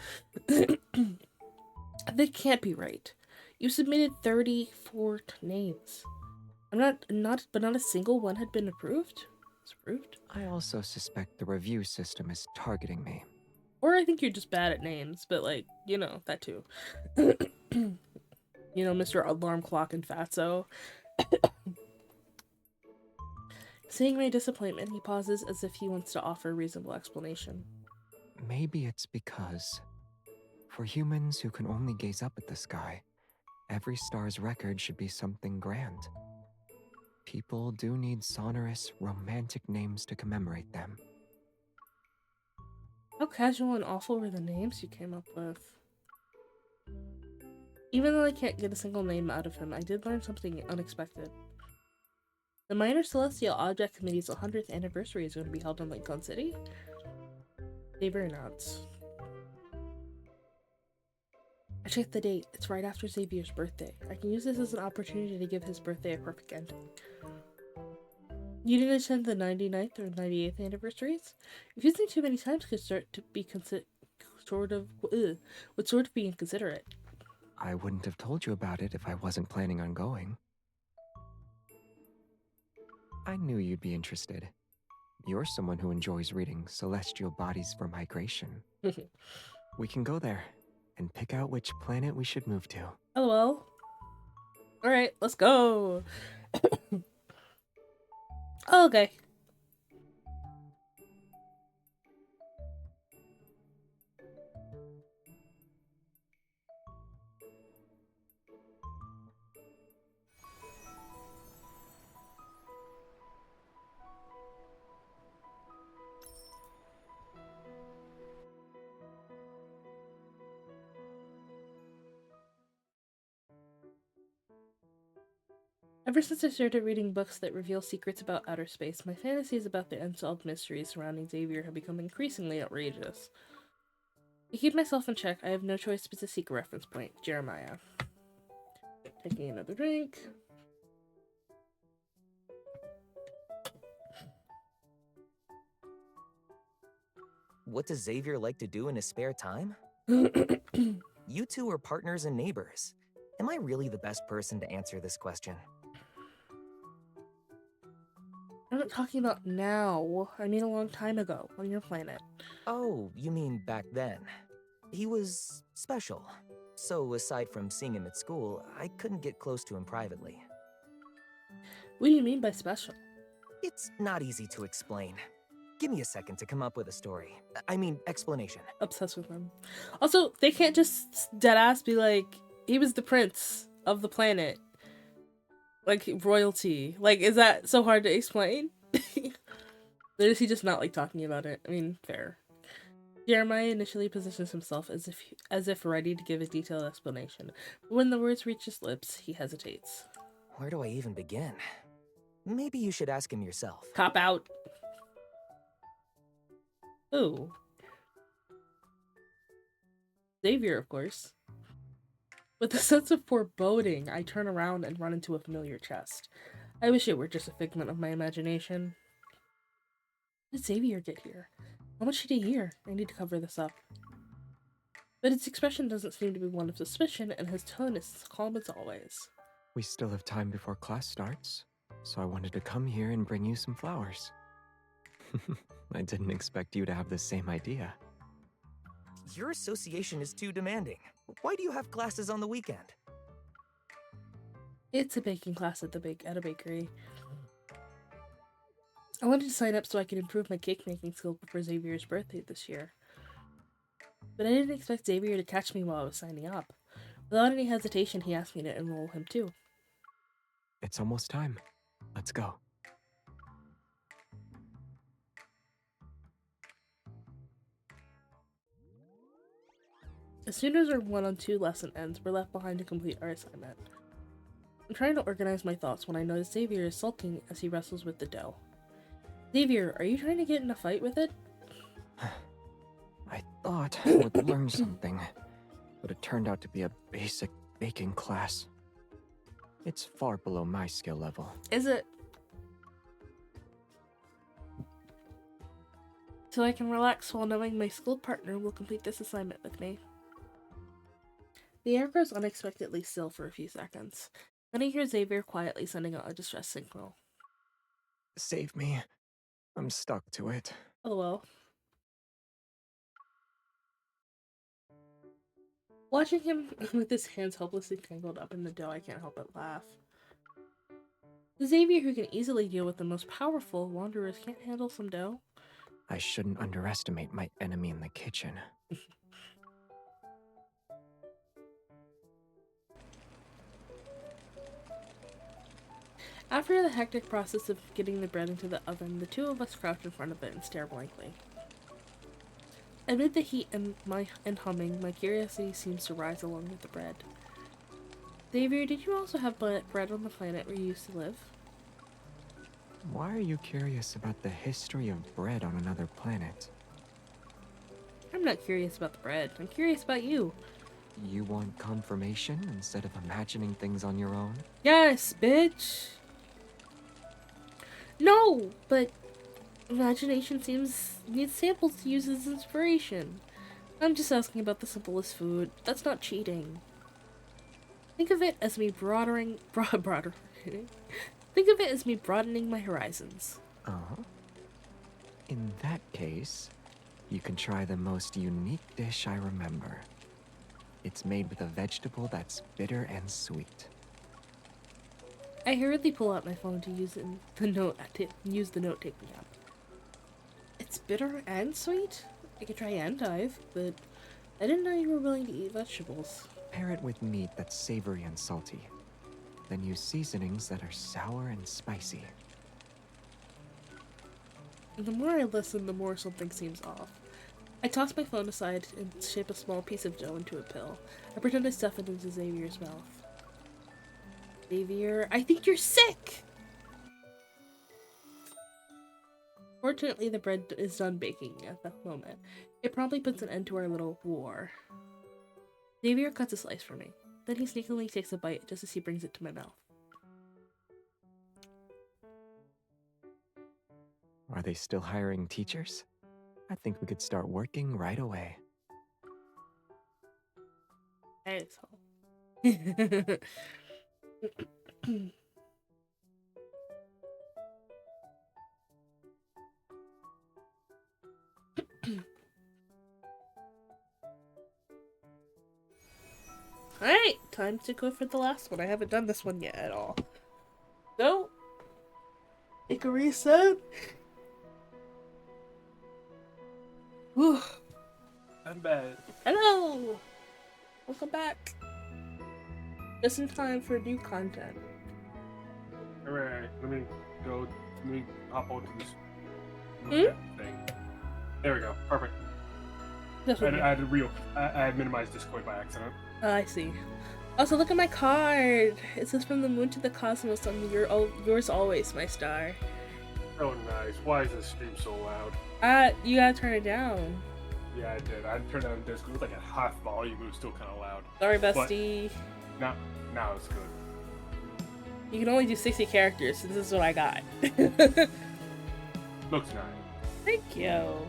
That can't be right. You submitted 34 names. But not a single one had been approved? It's approved? I also suspect the review system is targeting me. Or I think you're just bad at names, but like, you know, that too. You know, Mr. Alarm Clock and Fatso. Seeing my disappointment, he pauses as if he wants to offer a reasonable explanation. Maybe it's because, for humans who can only gaze up at the sky, every star's record should be something grand. People do need sonorous, romantic names to commemorate them. How casual and awful were the names you came up with? Even though I can't get a single name out of him, I did learn something unexpected. The Minor Celestial Object Committee's 100th anniversary is going to be held in Lincoln City. Xavier announced. I checked the date. It's right after Xavier's birthday. I can use this as an opportunity to give his birthday a perfect ending. You didn't attend the 99th or 98th anniversaries? Refusing too many times could start to be would sort of be inconsiderate. I wouldn't have told you about it if I wasn't planning on going. I knew you'd be interested. You're someone who enjoys reading Celestial Bodies for Migration. We can go there and pick out which planet we should move to. LOL. Alright, let's go. Okay. Ever since I started reading books that reveal secrets about outer space, my fantasies about the unsolved mysteries surrounding Xavier have become increasingly outrageous. To keep myself in check, I have no choice but to seek a reference point. Jeremiah. Taking another drink. What does Xavier like to do in his spare time? I'm You two are partners and neighbors. Am I really the best person to answer this question? not talking about now. I mean a long time ago, on your planet. Oh, you mean back then. He was special. So, aside from seeing him at school, I couldn't get close to him privately. What do you mean by special? It's not easy to explain. Give me a second to come up with a story. I mean, explanation. Obsessed with him. Also, they can't just deadass be like, he was the prince of the planet. Like, royalty. Like, is that so hard to explain? Or does he just not like talking about it? I mean, fair. Jeremiah initially positions himself as if ready to give a detailed explanation, but when the words reach his lips, he hesitates. Where do I even begin? Maybe you should ask him yourself. Cop out. Ooh. Xavier, of course. With a sense of foreboding, I turn around and run into a familiar chest. I wish it were just a figment of my imagination. How did Xavier get here? How much did he hear? I need to cover this up. But its expression doesn't seem to be one of suspicion, and his tone is as calm as always. We still have time before class starts, so I wanted to come here and bring you some flowers. I didn't expect you to have the same idea. Your association is too demanding. Why do you have classes on the weekend? It's a baking class at a bakery. I wanted to sign up so I could improve my cake making skill before Xavier's birthday this year. But I didn't expect Xavier to catch me while I was signing up. Without any hesitation, he asked me to enroll him too. It's almost time. Let's go. As soon as our 1-on-2 lesson ends, we're left behind to complete our assignment. I'm trying to organize my thoughts when I notice Xavier is sulking as he wrestles with the dough. Xavier, are you trying to get in a fight with it? I thought I would learn something, but it turned out to be a basic baking class. It's far below my skill level. Is it? So I can relax while knowing my skilled partner will complete this assignment with me. The air grows unexpectedly still for a few seconds. Then I hear Xavier quietly sending out a distress signal. Save me. I'm stuck to it. Oh well. Watching him with his hands hopelessly tangled up in the dough, I can't help but laugh. The Xavier who can easily deal with the most powerful wanderers can't handle some dough. I shouldn't underestimate my enemy in the kitchen. After the hectic process of getting the bread into the oven, the two of us crouch in front of it and stare blankly. Amid the heat and humming, my curiosity seems to rise along with the bread. Xavier, did you also have bread on the planet where you used to live? Why are you curious about the history of bread on another planet? I'm not curious about the bread. I'm curious about you. You want confirmation instead of imagining things on your own? Yes, bitch! No, but imagination needs samples to use as inspiration. I'm just asking about the simplest food. That's not cheating. Think of it as me broadening Think of it as me broadening my horizons. Uh-huh. In that case, you can try the most unique dish I remember. It's made with a vegetable that's bitter and sweet. I hurriedly pull out my phone to use the note-taking app. It's bitter and sweet? I could try endive, but I didn't know you were willing to eat vegetables. Pair it with meat that's savory and salty. Then use seasonings that are sour and spicy. And the more I listen, the more something seems off. I toss my phone aside and shape a small piece of dough into a pill. I pretend to stuff it into Xavier's mouth. Xavier, I think you're sick! Fortunately, the bread is done baking at that moment. It probably puts an end to our little war. Xavier cuts a slice for me. Then he sneakily takes a bite just as he brings it to my mouth. Are they still hiring teachers? I think we could start working right away. Asshole. Alright, time to go for the last one. I haven't done this one yet at all. So, take a reset. Whew. I'm bad. Hello! Welcome back. Just in time for new content. Alright, let me hop onto this thing. There we go. Perfect. I had minimized Discord by accident. Oh, I see. Also, look at my card. It says from the moon to the cosmos. Yours always, my star. Oh, nice. Why is this stream so loud? You gotta turn it down. Yeah, I did. I turned down Discord. It was like at half volume. It was still kind of loud. Sorry, bestie. Now it's good. You can only do 60 characters, so this is what I got. Looks nice. Thank you.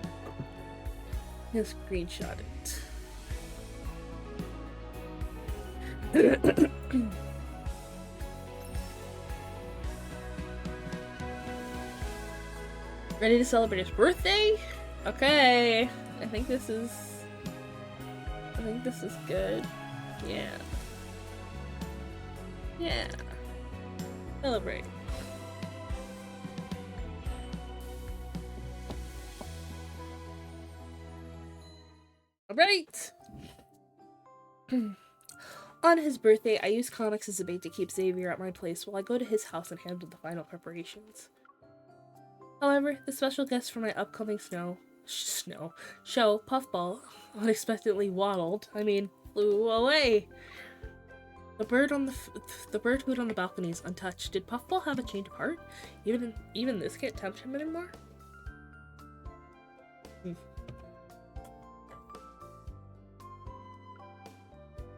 Just screenshot it. Ready to celebrate his birthday? Okay. I think this is good. Yeah. Yeah. Celebrate. Alright! On his birthday, I use comics as a bait to keep Xavier at my place while I go to his house and handle the final preparations. However, the special guest for my upcoming show, Puffball, unexpectedly flew away. The bird food on the balcony is untouched. Did Puffball have a change of heart? Even this can't tempt him anymore?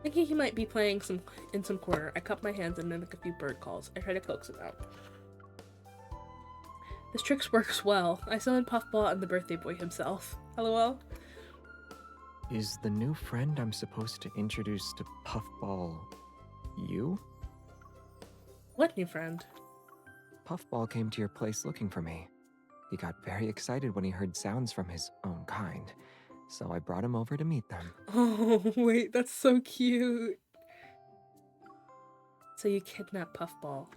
Thinking he might be playing in some corner, I cup my hands and mimic a few bird calls. I try to coax him out. This trick works well. I summon Puffball and the birthday boy himself. LOL. Is the new friend I'm supposed to introduce to Puffball you? What new friend? Puffball came to your place looking for me. He got very excited when he heard sounds from his own kind, so I brought him over to meet them. Oh, wait, that's so cute. So you kidnapped Puffball.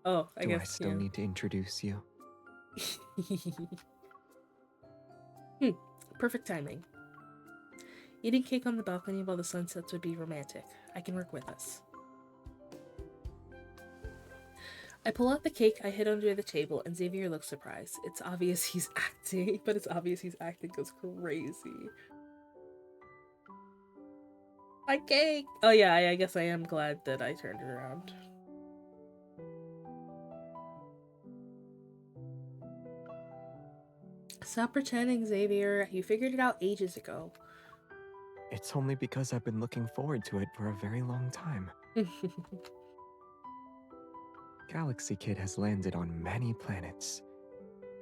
Oh, I guess. Do I still need to introduce you? Perfect timing. Eating cake on the balcony while the sun sets would be romantic. I can work with us. I pull out the cake, I hid under the table, and Xavier looks surprised. It's obvious he's acting, but it's obvious he's acting goes crazy. My cake! Oh yeah, I guess I am glad that I turned it around. Stop pretending, Xavier. You figured it out ages ago. It's only because I've been looking forward to it for a very long time. Galaxy Kid has landed on many planets,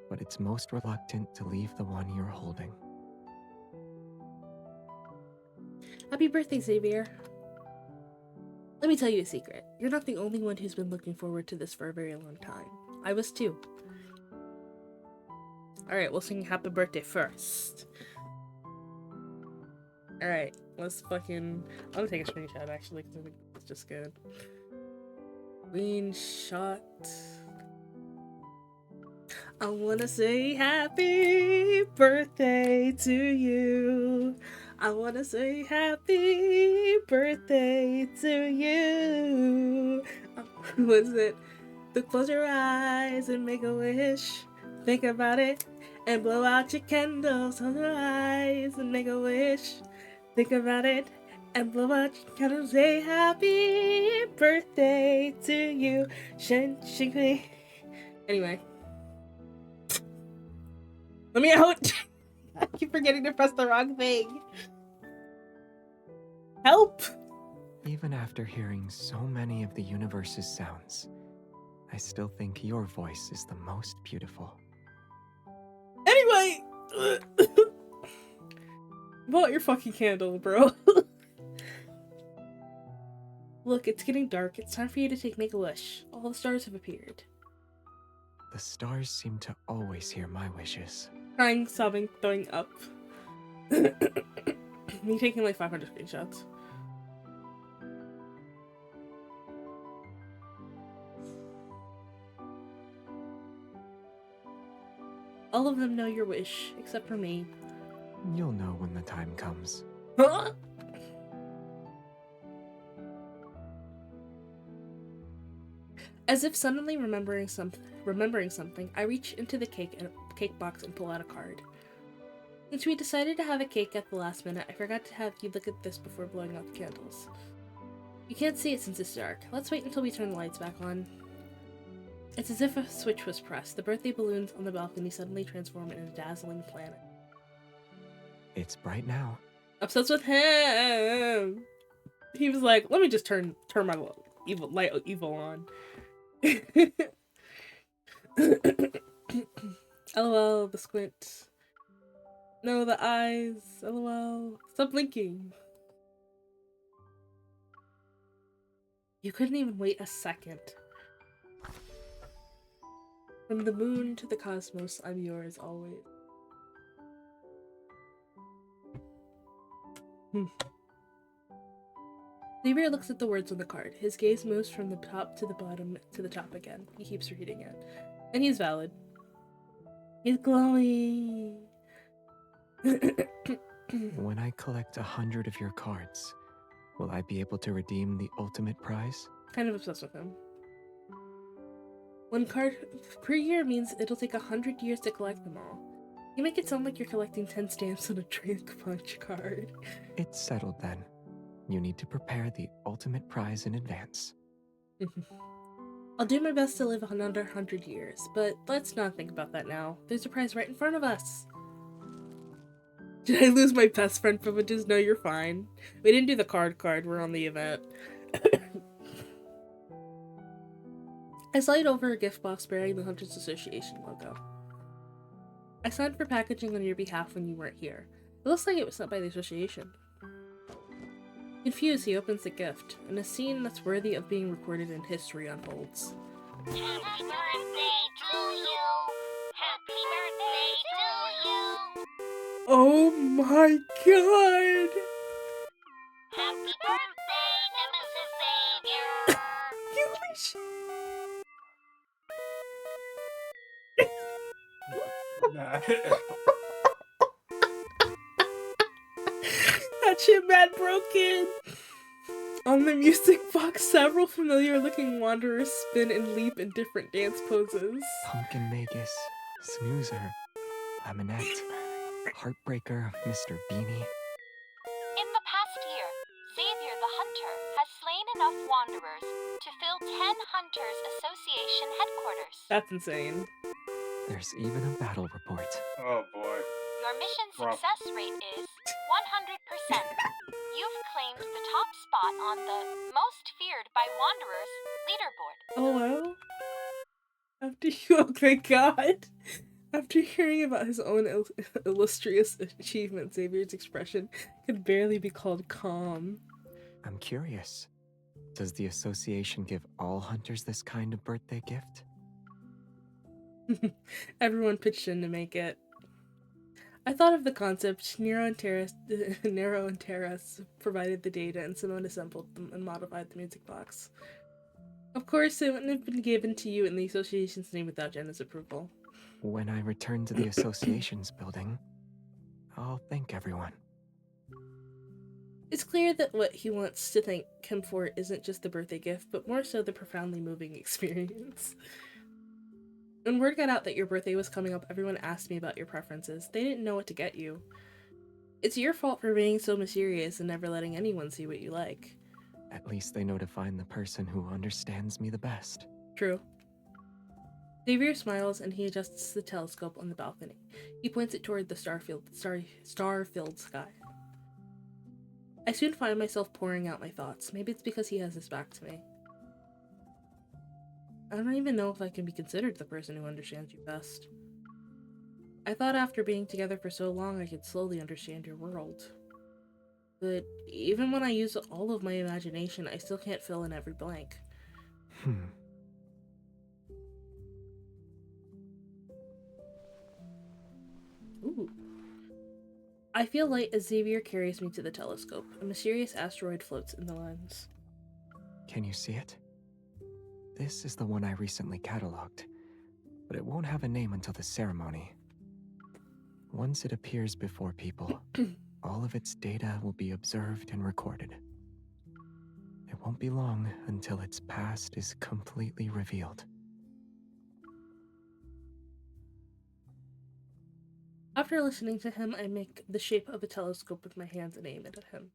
but it's most reluctant to leave the one you're holding. Happy birthday, Xavier. Let me tell you a secret. You're not the only one who's been looking forward to this for a very long time. I was too. Alright, we'll sing happy birthday first. Alright, let's fucking... I'm gonna take a screenshot actually, because I think it's just good. Screenshot. I wanna say happy birthday to you. I wanna say happy birthday to you. Was it? To close your eyes and make a wish. Think about it and blow out your candles. Close your eyes and make a wish. Think about it And blow out your candle, say happy birthday to you. Anyway. Let me out! I keep forgetting to press the wrong thing. Help! Even after hearing so many of the universe's sounds, I still think your voice is the most beautiful. Anyway! Blow out your fucking candle, bro. Look, it's getting dark. It's time for you to make a wish. All the stars have appeared. The stars seem to always hear my wishes. Crying, sobbing, throwing up. Me taking like 500 screenshots. All of them know your wish, except for me. You'll know when the time comes. Huh? As if suddenly remembering something, I reach into the cake box and pull out a card. Since we decided to have a cake at the last minute, I forgot to have you look at this before blowing out the candles. You can't see it since it's dark. Let's wait until we turn the lights back on. It's as if a switch was pressed. The birthday balloons on the balcony suddenly transform into a dazzling planet. It's bright now. Obsessed with him! He was like, let me just turn my evil on. LOL, the squint. No, the eyes. LOL. Stop blinking. You couldn't even wait a second. From the moon to the cosmos, I'm yours always. Xavier looks at the words on the card. His gaze moves from the top to the bottom to the top again. He keeps reading it. And he's valid. He's glowing. When I collect 100 of your cards, will I be able to redeem the ultimate prize? Kind of obsessed with him. One card per year means it'll take 100 years to collect them all. You make it sound like you're collecting 10 stamps on a drink punch card. It's settled then. You need to prepare the ultimate prize in advance. I'll do my best to live another 100 years, but let's not think about that now. There's a prize right in front of us. Did I lose my best friend privileges? No, you're fine. We didn't do the card, we're on the event. I slide over a gift box bearing the Hunters Association logo. I signed for packaging on your behalf when you weren't here. It looks like it was sent by the association. Confused, he opens the gift, and a scene that's worthy of being recorded in history unfolds. Happy birthday to you! Happy birthday to you! Oh my god! Happy birthday, Nemesis Xavier! Holy shit! That shit mad broken! On the music box, several familiar-looking wanderers spin and leap in different dance poses. Pumpkin Magus, Snoozer, Lemonette, Heartbreaker, Mr. Beanie. In the past year, Xavier the Hunter has slain enough wanderers to fill 10 Hunters Association headquarters. That's insane. There's even a battle report. Oh boy. Your mission Rough. success rate is 100%. You've claimed the top spot on the Most Feared by Wanderers leaderboard. Oh wow. After you, oh my god. After hearing about his own illustrious achievement, Xavier's expression could barely be called calm. I'm curious. Does the association give all hunters this kind of birthday gift? Everyone pitched in to make it. I thought of the concept. Nero and Terrace provided the data, and Simone assembled them and modified the music box. Of course, it wouldn't have been given to you in the association's name without Jenna's approval. When I return to the association's building, I'll thank everyone. It's clear that what he wants to thank him for isn't just the birthday gift, but more so the profoundly moving experience. When word got out that your birthday was coming up, everyone asked me about your preferences. They didn't know what to get you. It's your fault for being so mysterious and never letting anyone see what you like. At least they know to find the person who understands me the best. True. Xavier smiles and he adjusts the telescope on the balcony. He points it toward the star-filled sky. I soon find myself pouring out my thoughts. Maybe it's because he has his back to me. I don't even know if I can be considered the person who understands you best. I thought after being together for so long I could slowly understand your world. But even when I use all of my imagination, I still can't fill in every blank. Ooh. I feel light as Xavier carries me to the telescope. A mysterious asteroid floats in the lens. Can you see it? This is the one I recently cataloged, but it won't have a name until the ceremony. Once it appears before people, all of its data will be observed and recorded. It won't be long until its past is completely revealed. After listening to him, I make the shape of a telescope with my hands and aim it at him.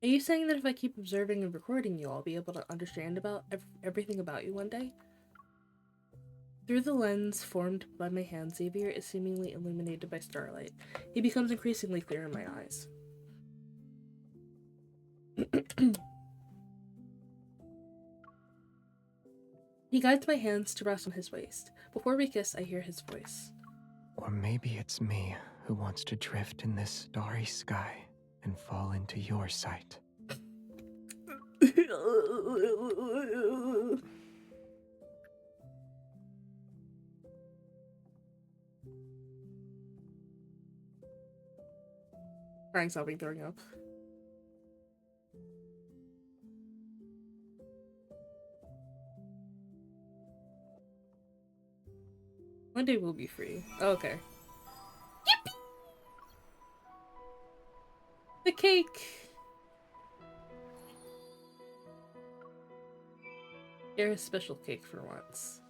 Are you saying that if I keep observing and recording you, I'll be able to understand about everything about you one day? Through the lens formed by my hand, Xavier is seemingly illuminated by starlight. He becomes increasingly clear in my eyes. He guides my hands to rest on his waist. Before we kiss, I hear his voice. Or maybe it's me who wants to drift in this starry sky and fall into your sight. Crying, sobbing, throwing up. One day we'll be free. Oh, okay. Yippee! The cake! Here's a special cake for once.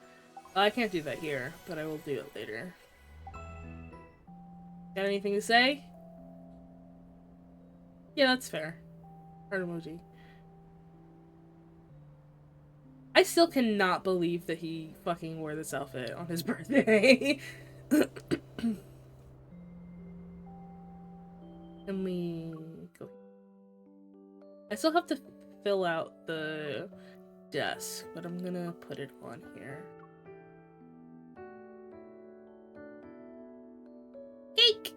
I can't do that here, but I will do it later. Got anything to say? Yeah, that's fair. Heart emoji. I still cannot believe that he fucking wore this outfit on his birthday. Let me go. I still have to fill out the desk, but I'm gonna put it on here. Cake!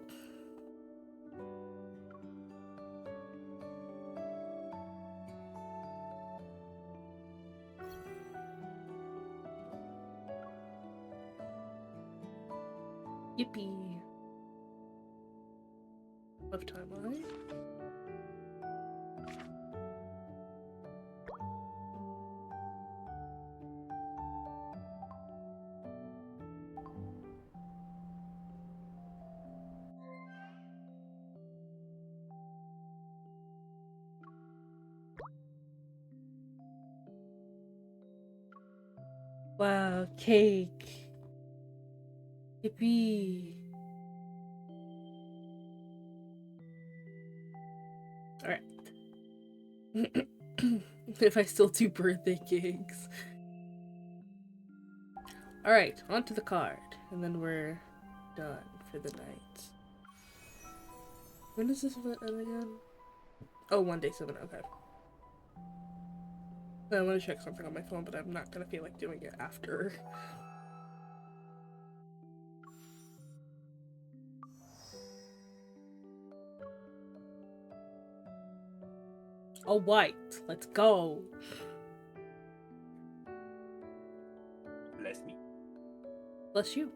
Yippee. Love timeline. Wow, cake. Yippee. Alright. If I still do birthday cakes. Alright, onto the card. And then we're done for the night. When does this event end again? Oh, 1 day 7, okay. I want to check something on my phone, but I'm not gonna feel like doing it after. All white, let's go. Bless me. Bless you.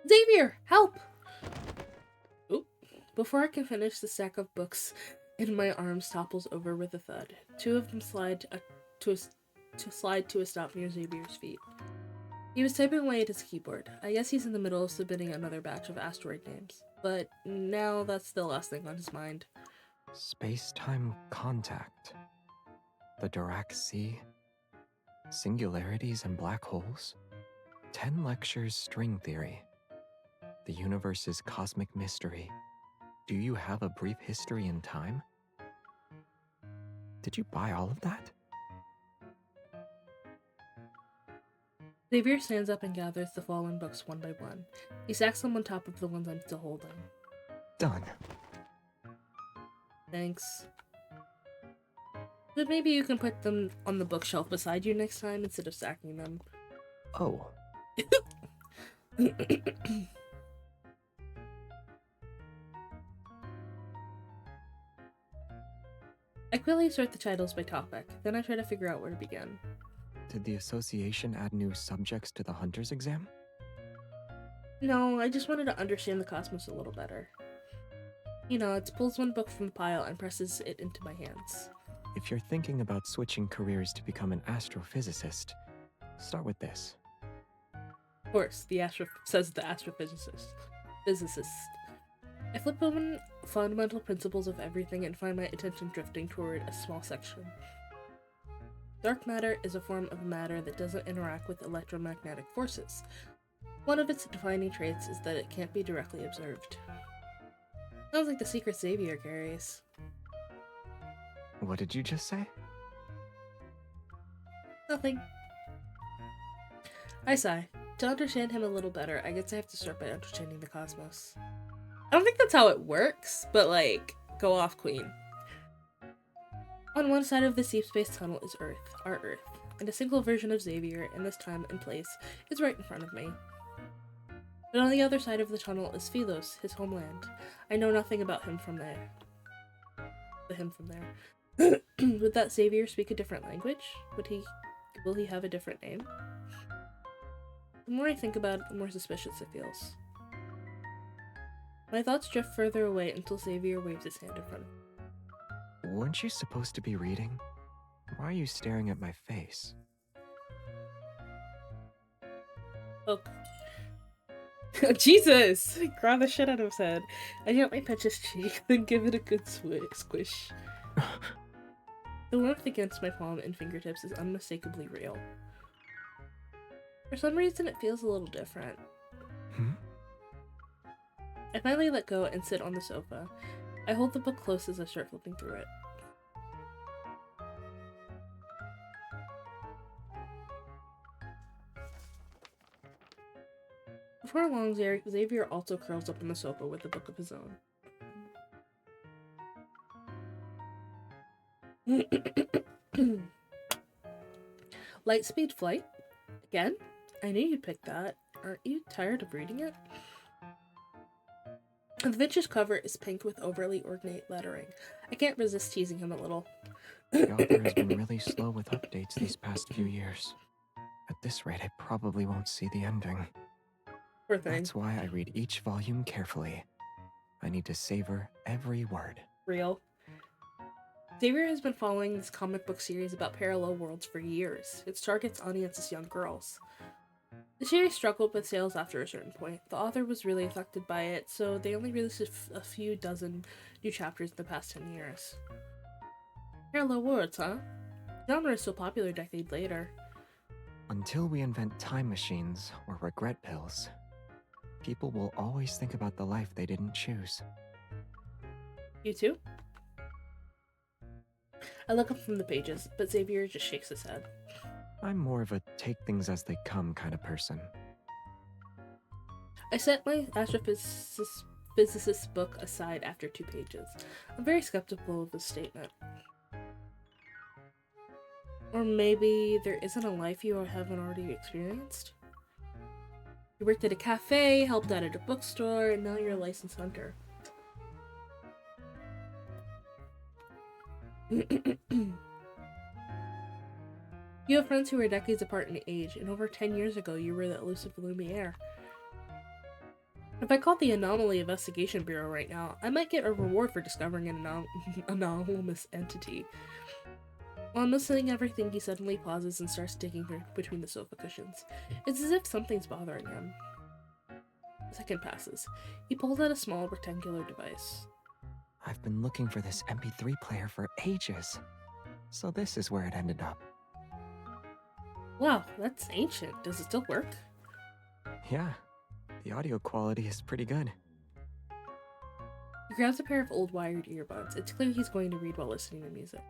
Xavier, help! Oop. Before I can finish, the stack of books in my arms topples over with a thud. Two of them slide to a stop near Xavier's feet. He was typing away at his keyboard. I guess he's in the middle of submitting another batch of asteroid names. But now that's the last thing on his mind. Space-time contact. The Dirac Sea. Singularities and black holes. 10 lectures string theory. The universe's cosmic mystery. Do you have a brief history in time? Did you buy all of that? Xavier stands up and gathers the fallen books one by one. He stacks them on top of the ones I'm still holding. Done. Thanks. But maybe you can put them on the bookshelf beside you next time instead of stacking them. Oh, I quickly sort the titles by topic, then I try to figure out where to begin. did the association add new subjects to the Hunter's exam? No, I just wanted to understand the cosmos a little better. He nods, pulls one book from the pile, and presses it into my hands. If you're thinking about switching careers to become an astrophysicist, start with this. Of course, says the astrophysicist. I flip open Fundamental Principles of Everything and find my attention drifting toward a small section. Dark matter is a form of matter that doesn't interact with electromagnetic forces. One of its defining traits is that it can't be directly observed. Sounds like the secret Xavier carries. What did you just say? Nothing. I sigh. To understand him a little better, I guess I have to start by understanding the cosmos. I don't think that's how it works, but like, go off, queen. On one side of the deep space tunnel is Earth, our Earth, and a single version of Xavier in this time and place is right in front of me. But on the other side of the tunnel is Philos, his homeland. I know nothing about him from there. Would that Xavier speak a different language? Will he have a different name? The more I think about it, the more suspicious it feels. My thoughts drift further away until Xavier waves his hand in front of me. Weren't you supposed to be reading? Why are you staring at my face? Poke. Jesus! Grab the shit out of his head. I gently pinch his cheek, then give it a good squish. The warmth against my palm and fingertips is unmistakably real. For some reason, it feels a little different. I finally let go and sit on the sofa. I hold the book close as I start flipping through it. Before long, Xavier also curls up on the sofa with a book of his own. Lightspeed Flight? Again? I knew you'd pick that. Aren't you tired of reading it? The vintage cover is pink with overly ornate lettering. I can't resist teasing him a little. The author has been really slow with updates these past few years. At this rate, I probably won't see the ending. Poor thing. That's why I read each volume carefully. I need to savor every word. Real. Xavier has been following this comic book series about parallel worlds for years. Its target's audience is young girls. The series struggled with sales after a certain point. The author was really affected by it, so they only released a few dozen new chapters in the past 10 years. Parallel worlds, huh? The genre is still popular a decade later. Until we invent time machines or regret pills, people will always think about the life they didn't choose. You too? I look up from the pages, but Xavier just shakes his head. I'm more of a take things as they come kind of person. I set my astrophysicist book aside after 2 pages. I'm very skeptical of this statement. Or maybe there isn't a life you haven't already experienced? You worked at a cafe, helped out at a bookstore, and now you're a licensed hunter. You have friends who are decades apart in age, and over 10 years ago you were the elusive Lumiere. If I called the Anomaly Investigation Bureau right now, I might get a reward for discovering an anomalous entity. Almost saying everything, he suddenly pauses and starts digging between the sofa cushions. It's as if something's bothering him. A second passes. He pulls out a small rectangular device. I've been looking for this MP3 player for ages. So this is where it ended up. Wow, that's ancient. Does it still work? Yeah, the audio quality is pretty good. He grabs a pair of old wired earbuds. It's clear he's going to read while listening to music.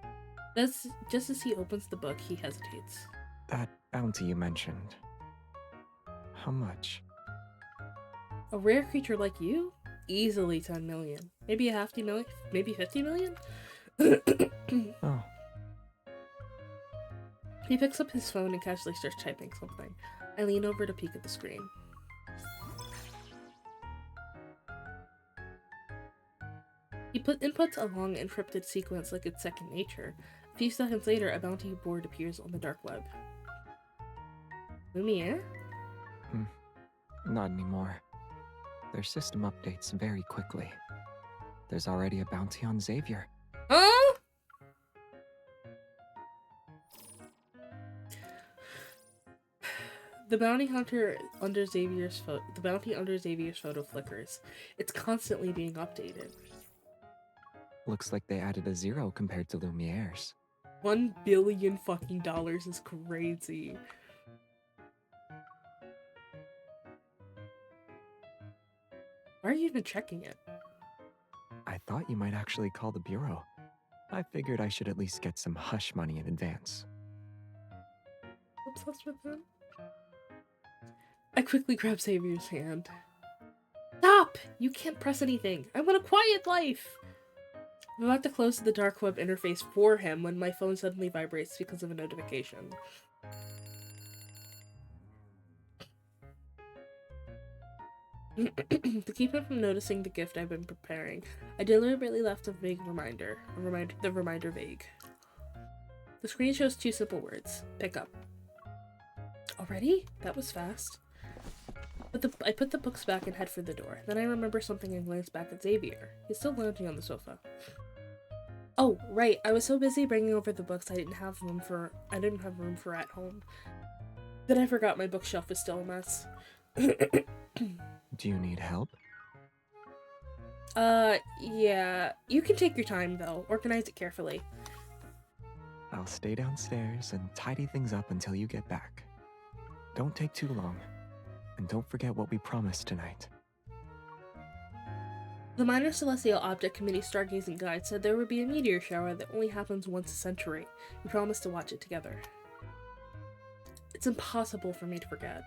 Just as he opens the book, he hesitates. That bounty you mentioned. How much? A rare creature like you? Easily 10 million. Maybe a half million? Maybe 50 million? Oh, He picks up his phone and casually starts typing something. I lean over to peek at the screen. He inputs a long encrypted sequence like it's second nature. A few seconds later, a bounty board appears on the dark web. Lumiere? not anymore. Their system updates very quickly. There's already a bounty on Xavier. Huh? The bounty under Xavier's photo flickers. It's constantly being updated. Looks like they added a 0 compared to Lumiere's. $1 billion fucking dollars is crazy. Why are you even checking it? I thought you might actually call the bureau. I figured I should at least get some hush money in advance. Obsessed with him. I quickly grab Xavier's hand. Stop! You can't press anything. I want a quiet life! I'm about to close the dark web interface for him when my phone suddenly vibrates because of a notification. To keep him from noticing the gift I've been preparing, I deliberately left a vague reminder. The reminder vague. The screen shows 2 simple words. Pick up. Already? That was fast. I put the books back and head for the door. Then I remember something and glance back at Xavier. He's still lounging on the sofa. Oh, right. I was so busy bringing over the books I didn't have room for at home. Then I forgot my bookshelf is still a mess. Do you need help? Yeah. You can take your time, though. Organize it carefully. I'll stay downstairs and tidy things up until you get back. Don't take too long. And don't forget what we promised tonight. The Minor Celestial Object Committee Stargazing Guide said there would be a meteor shower that only happens once a century. We promised to watch it together. It's impossible for me to forget.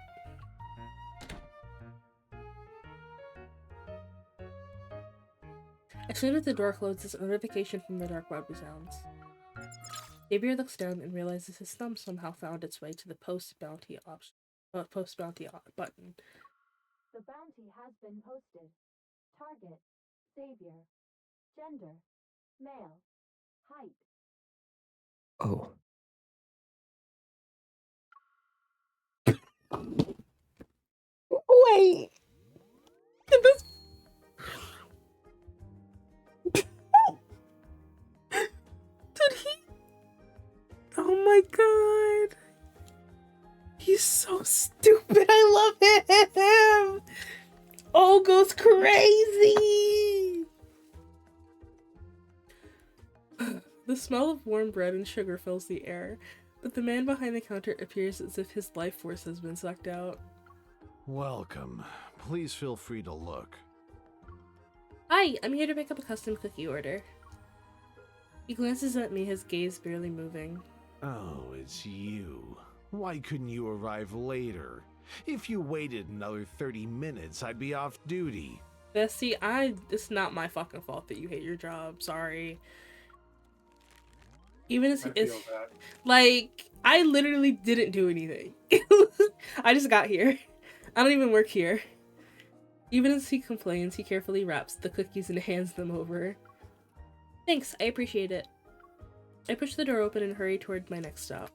As soon as the door closes, a notification from the dark web resounds. Xavier looks down and realizes his thumb somehow found its way to the post bounty button. The bounty has been posted. Target, Xavier. Gender, male. Height. Oh. Wait! This... Did he? Oh my god! He's so stupid. I love him. Oh, goes crazy. The smell of warm bread and sugar fills the air, but the man behind the counter appears as if his life force has been sucked out. Welcome. Please feel free to look. Hi, I'm here to pick up a custom cookie order. He glances at me, his gaze barely moving. Oh, it's you. Why couldn't you arrive later? If you waited another 30 minutes, I'd be off duty. Bestie, it's not my fucking fault that you hate your job. Sorry. Even as I feel that. like, I literally didn't do anything. I just got here. I don't even work here. Even as he complains, he carefully wraps the cookies and hands them over. Thanks, I appreciate it. I push the door open and hurry toward my next stop.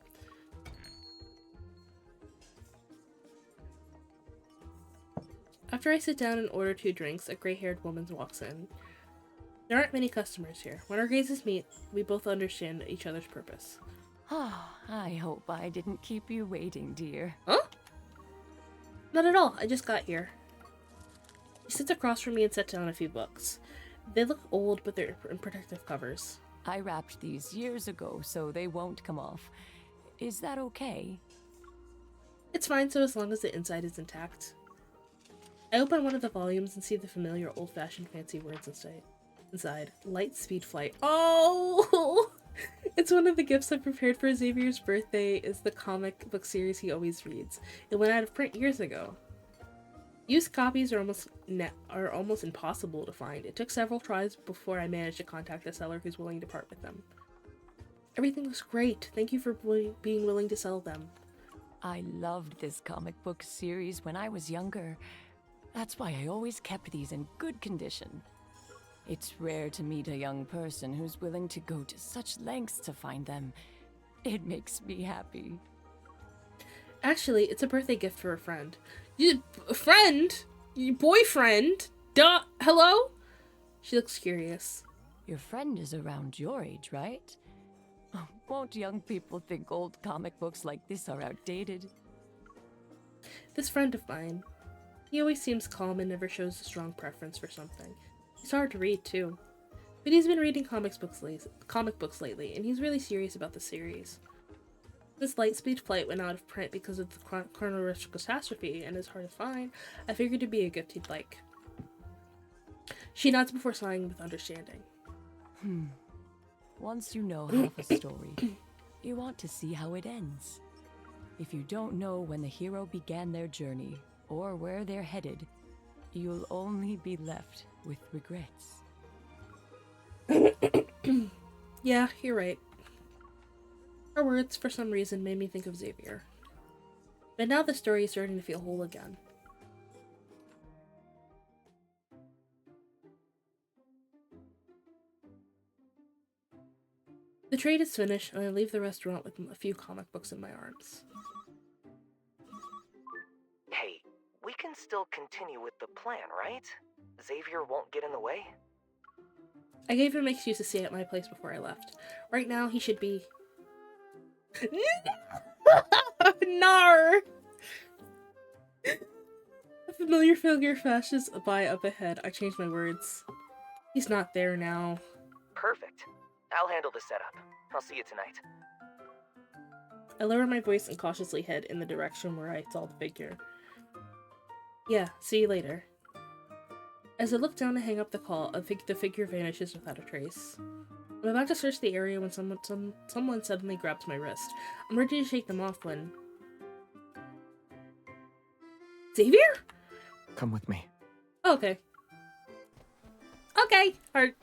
After I sit down and order 2 drinks, a gray-haired woman walks in. There aren't many customers here. When our gazes meet, we both understand each other's purpose. I hope I didn't keep you waiting, dear. Huh? Not at all. I just got here. He sits across from me and sets down a few books. They look old, but they're in protective covers. I wrapped these years ago, so they won't come off. Is that okay? It's fine, so as long as the inside is intact. I open one of the volumes and see the familiar old-fashioned fancy words inside. Light speed flight. Oh! It's one of the gifts I prepared for Xavier's birthday is the comic book series he always reads. It went out of print years ago. Used copies are almost impossible to find. It took several tries before I managed to contact a seller who's willing to part with them. Everything looks great. Thank you for being willing to sell them. I loved this comic book series when I was younger. That's why I always kept these in good condition. It's rare to meet a young person who's willing to go to such lengths to find them. It makes me happy. Actually, it's a birthday gift for a friend. A friend? Your boyfriend? Duh. Hello? She looks curious. Your friend is around your age, right? Oh, won't young people think old comic books like this are outdated? This friend of mine. He always seems calm and never shows a strong preference for something. He's hard to read, too. But he's been reading comic books lately, and he's really serious about the series. This Lightspeed flight went out of print because of the chronological catastrophe and is hard to find. I figured it'd be a gift he'd like. She nods before sighing with understanding. Once you know half a story, you want to see how it ends. If you don't know when the hero began their journey, or where they're headed, you'll only be left with regrets. Yeah, you're right. Her words, for some reason, made me think of Xavier. But now the story is starting to feel whole again. The trade is finished, and I leave the restaurant with a few comic books in my arms. Hey, we can still continue with the plan, right? Xavier won't get in the way? I gave him an excuse to stay at my place before I left. Right now, he should be... Nar! A familiar figure flashes by up ahead. I changed my words. He's not there now. Perfect. I'll handle the setup. I'll see you tonight. I lower my voice and cautiously head in the direction where I saw the figure. Yeah, see you later. As I look down to hang up the call, the figure vanishes without a trace. I'm about to search the area when someone suddenly grabs my wrist. I'm ready to shake them off when... Xavier? Come with me. Oh, okay. Okay, alright.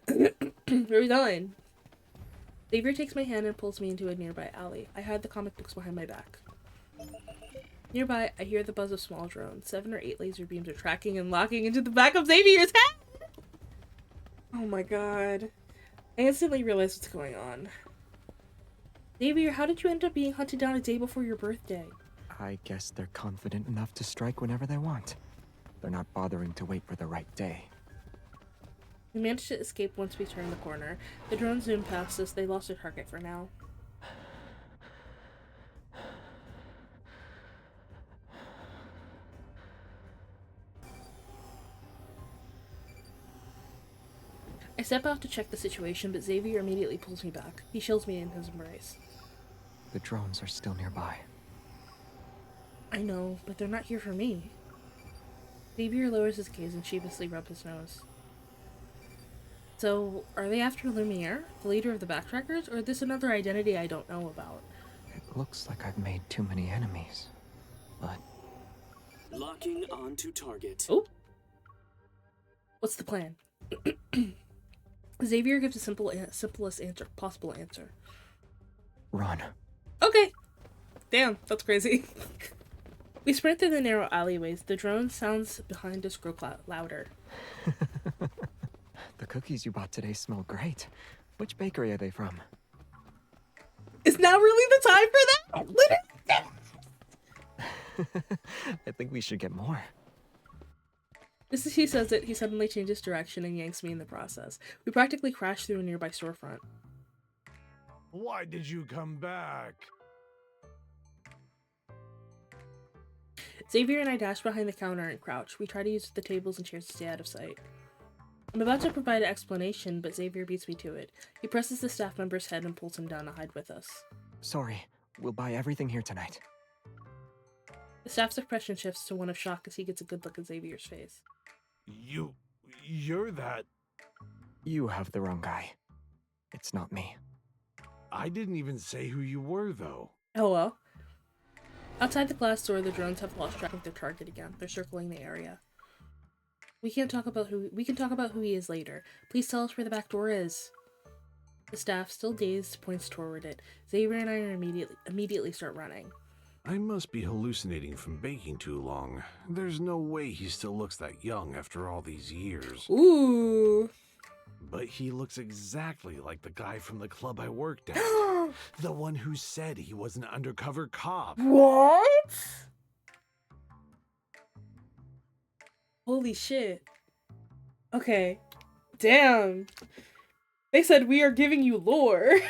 Where are we going? Xavier takes my hand and pulls me into a nearby alley. I hide the comic books behind my back. Nearby, I hear the buzz of small drones. 7 or 8 laser beams are tracking and locking into the back of Xavier's head! Oh my god. I instantly realize what's going on. Xavier, how did you end up being hunted down a day before your birthday? I guess they're confident enough to strike whenever they want. They're not bothering to wait for the right day. We managed to escape once we turned the corner. The drones zoomed past us. They lost their target for now. I step out to check the situation, but Xavier immediately pulls me back. He shields me in his embrace. The drones are still nearby. I know, but they're not here for me. Xavier lowers his gaze and sheepishly rubs his nose. So, are they after Lumiere, the leader of the Backtrackers, or is this another identity I don't know about? It looks like I've made too many enemies, but... Locking onto target. Oh? What's the plan? Xavier gives a simplest possible answer. Run. Okay. Damn, that's crazy. We sprint through the narrow alleyways. The drone sounds behind us grow louder. The cookies you bought today smell great. Which bakery are they from? Is now really the time for that? I think we should get more. Just as he says it, he suddenly changes direction and yanks me in the process. We practically crash through a nearby storefront. Why did you come back? Xavier and I dash behind the counter and crouch. We try to use the tables and chairs to stay out of sight. I'm about to provide an explanation, but Xavier beats me to it. He presses the staff member's head and pulls him down to hide with us. Sorry, we'll buy everything here tonight. The staff's expression shifts to one of shock as he gets a good look at Xavier's face. You're that... You have the wrong guy. It's not me. I didn't even say who you were, though. Oh well. Outside the glass door, the drones have lost track of their target again. They're circling the area. We can talk about who he is later. Please tell us where the back door is. The staff, still dazed, points toward it. Xavier and I are immediately start running. I must be hallucinating from baking too long. There's no way he still looks that young after all these years. Ooh. But he looks exactly like the guy from the club I worked at. The one who said he was an undercover cop. What? Holy shit. Okay. Damn. They said we are giving you lore.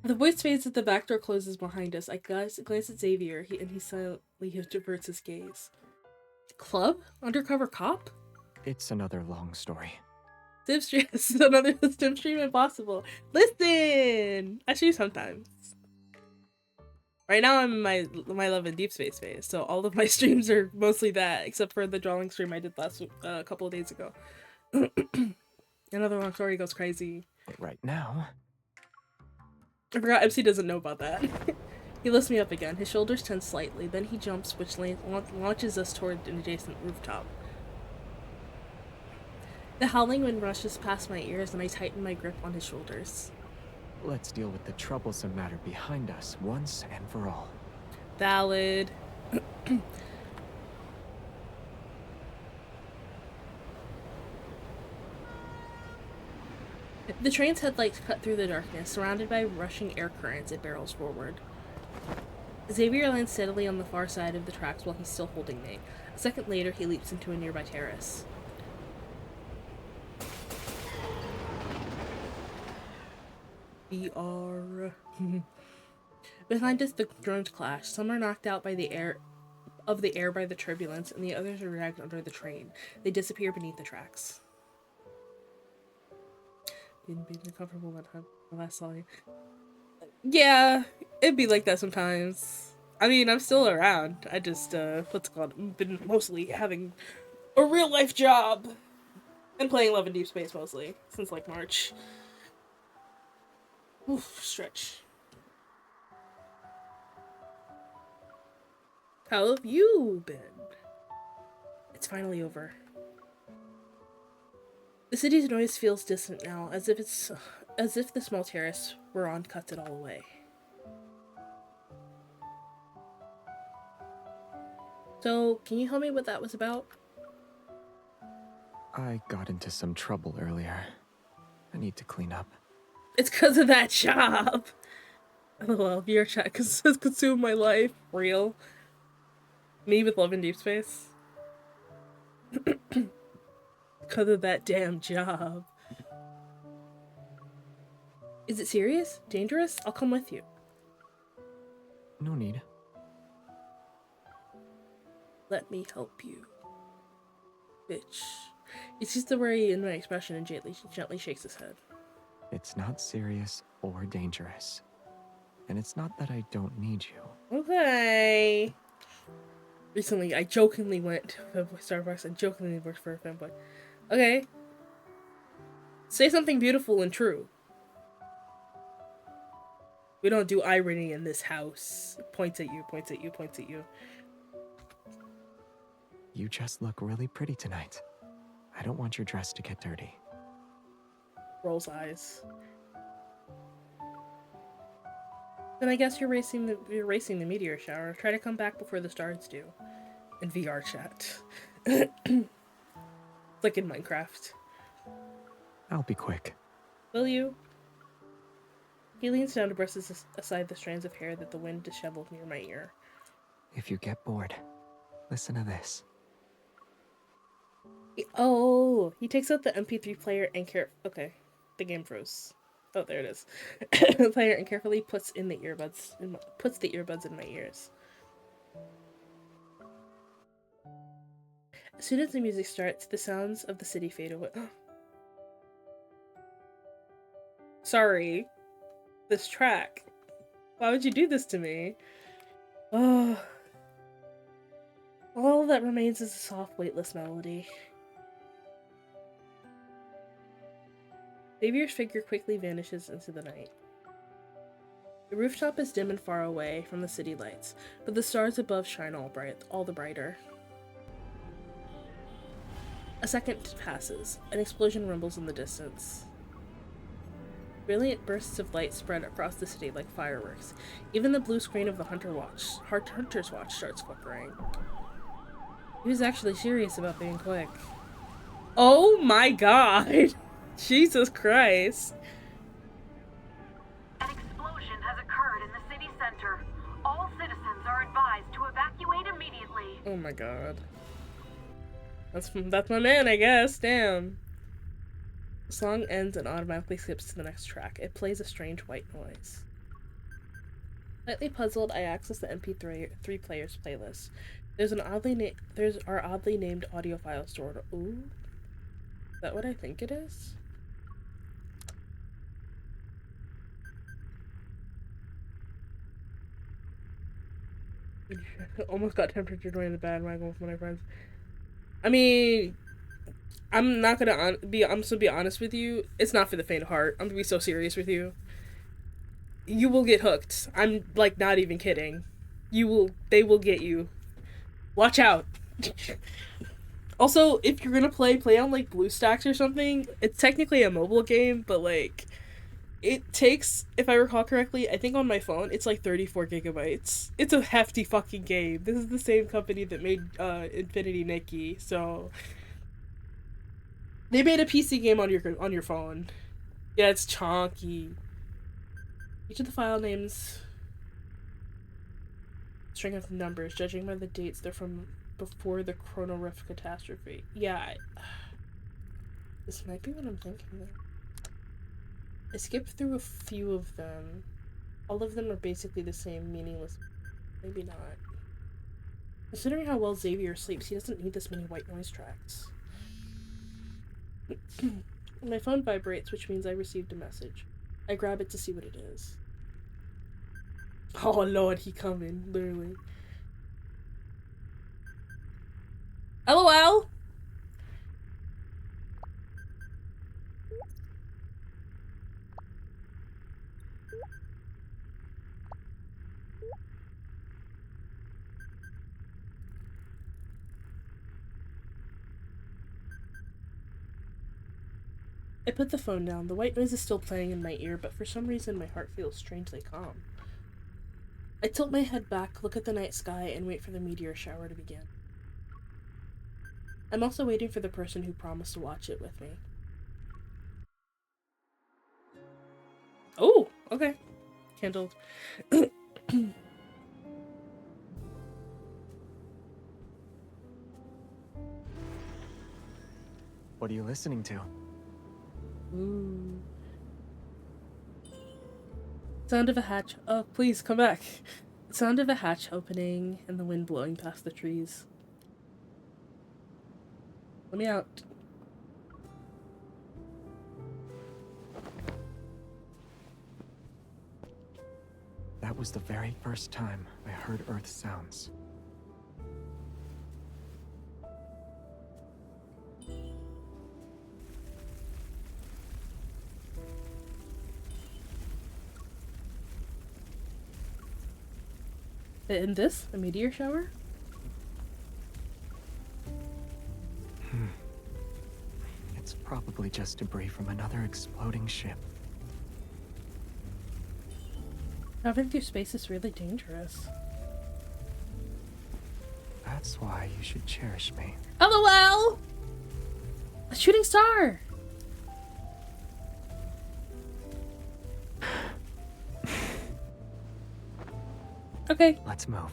The voice fades as the back door closes behind us. I glance at Xavier, and he silently diverts his gaze. Club? Undercover cop? It's another long story. Stimstream is another Stimstream impossible. Listen! Actually, sometimes. Right now I'm in my Love and Deep Space phase, so all of my streams are mostly that, except for the drawing stream I did last a couple of days ago. Another long story goes crazy. Right now... I forgot MC doesn't know about that. He lifts me up again. His shoulders tense slightly, then he jumps, which launches us toward an adjacent rooftop. The howling wind rushes past my ears, and I tighten my grip on his shoulders. Let's deal with the troublesome matter behind us once and for all. Valid. The train's headlights cut through the darkness. Surrounded by rushing air currents, it barrels forward. Xavier lands steadily on the far side of the tracks while he's still holding me. A second later, he leaps into a nearby terrace. VR. Behind us, the drones clash. Some are knocked out by the air by the turbulence, and the others are dragged under the train. They disappear beneath the tracks. Being uncomfortable when I last saw you. Yeah, it'd be like that sometimes. I mean, I'm still around. I just, what's it called? Been mostly having a real life job and playing Love and Deep Space mostly since like March. Oof, stretch. How have you been? It's finally over. The city's noise feels distant now, as if the small terrace we're on cuts it all away. So, can you tell me what that was about? I got into some trouble earlier. I need to clean up. It's because of that job! LOL, VR chat has consumed my life. Real. Me with Love and Deep Space. Because of that damn job. Is it serious? Dangerous? I'll come with you. No need. Let me help you. Bitch. He sees the worry in my expression and gently shakes his head. It's not serious or dangerous. And it's not that I don't need you. Okay. Recently, I jokingly went to Fanboy Starbucks and jokingly worked for a fanboy. Okay. Say something beautiful and true. We don't do irony in this house. Points at you, points at you, points at you. You just look really pretty tonight. I don't want your dress to get dirty. Rolls eyes. Then I guess you're racing the meteor shower. Try to come back before the stars do. In VR chat. It's like in Minecraft. I'll be quick. Will you? He leans down to brush aside the strands of hair that the wind disheveled near my ear. If you get bored, listen to this. He takes out the MP3 player and okay, the game froze. Oh, there it is. The player and carefully puts the earbuds in my ears. As soon as the music starts, the sounds of the city fade away. Sorry. This track. Why would you do this to me? Oh. All that remains is a soft, weightless melody. Xavier's figure quickly vanishes into the night. The rooftop is dim and far away from the city lights, but the stars above shine all the brighter. A second passes. An explosion rumbles in the distance. Brilliant bursts of light spread across the city like fireworks. Even the blue screen of the Hunter's Watch starts flickering. He was actually serious about being quick. Oh my god! Jesus Christ. An explosion has occurred in the city center. All citizens are advised to evacuate immediately. Oh my god. That's my man, I guess. Damn. The song ends and automatically skips to the next track. It plays a strange white noise. Slightly puzzled, I access the MP3 player's playlist. There's our oddly named audio file stored. Ooh. Is that what I think it is? Almost got tempted to join the bandwagon with my friends. I mean, I'm gonna be honest with you. It's not for the faint of heart. I'm gonna be so serious with you. You will get hooked. I'm like not even kidding. They will get you. Watch out. Also, if you're gonna play on like BlueStacks or something, it's technically a mobile game, but like it takes, if I recall correctly, I think on my phone, it's like 34 gigabytes. It's a hefty fucking game. This is the same company that made Infinity Nikki, so they made a PC game on your phone. Yeah, it's chonky. Each of the file names string of numbers, judging by the dates they're from before the Chrono Rift catastrophe. Yeah, this might be what I'm thinking of. I skipped through a few of them. All of them are basically the same, meaningless. Maybe not. Considering how well Xavier sleeps, he doesn't need this many white noise tracks. My phone vibrates, which means I received a message. I grab it to see what it is. Oh lord, he coming, literally. LOL! I put the phone down. The white noise is still playing in my ear, but for some reason my heart feels strangely calm. I tilt my head back, look at the night sky, and wait for the meteor shower to begin. I'm also waiting for the person who promised to watch it with me. Oh, okay. Kindled. What are you listening to? Ooh. Sound of a hatch. Oh, please come back. Sound of a hatch opening and the wind blowing past the trees. Let me out. That was the very first time I heard Earth sounds. In this? A meteor shower? It's probably just debris from another exploding ship. Traveling through space is really dangerous. That's why you should cherish me. LOL! A shooting star! Okay. Let's move.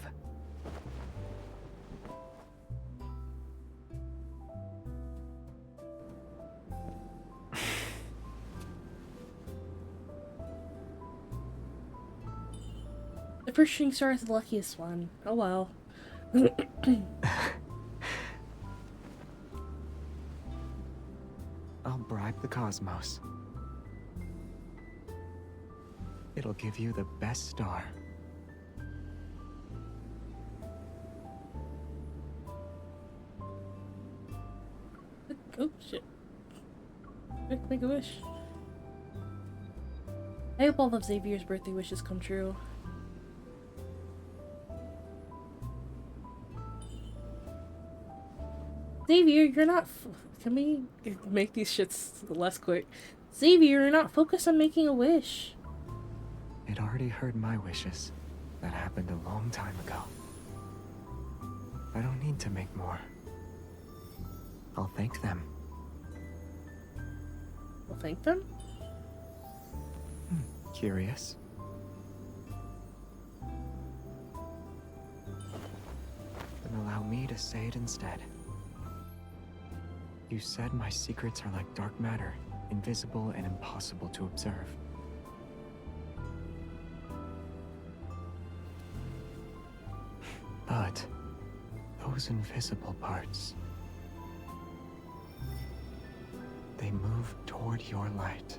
The first shooting star is the luckiest one. Oh well. I'll bribe the cosmos. It'll give you the best star. Oh shit. Quick, make a wish. I hope all of Xavier's birthday wishes come true. Xavier, you're not can we make these shits less quick? Xavier, you're not focused on making a wish. It already heard my wishes. That happened a long time ago. I don't need to make more. I'll thank them. We'll thank them? Curious? Then allow me to say it instead. You said my secrets are like dark matter, invisible and impossible to observe. But those invisible parts, they move toward your light.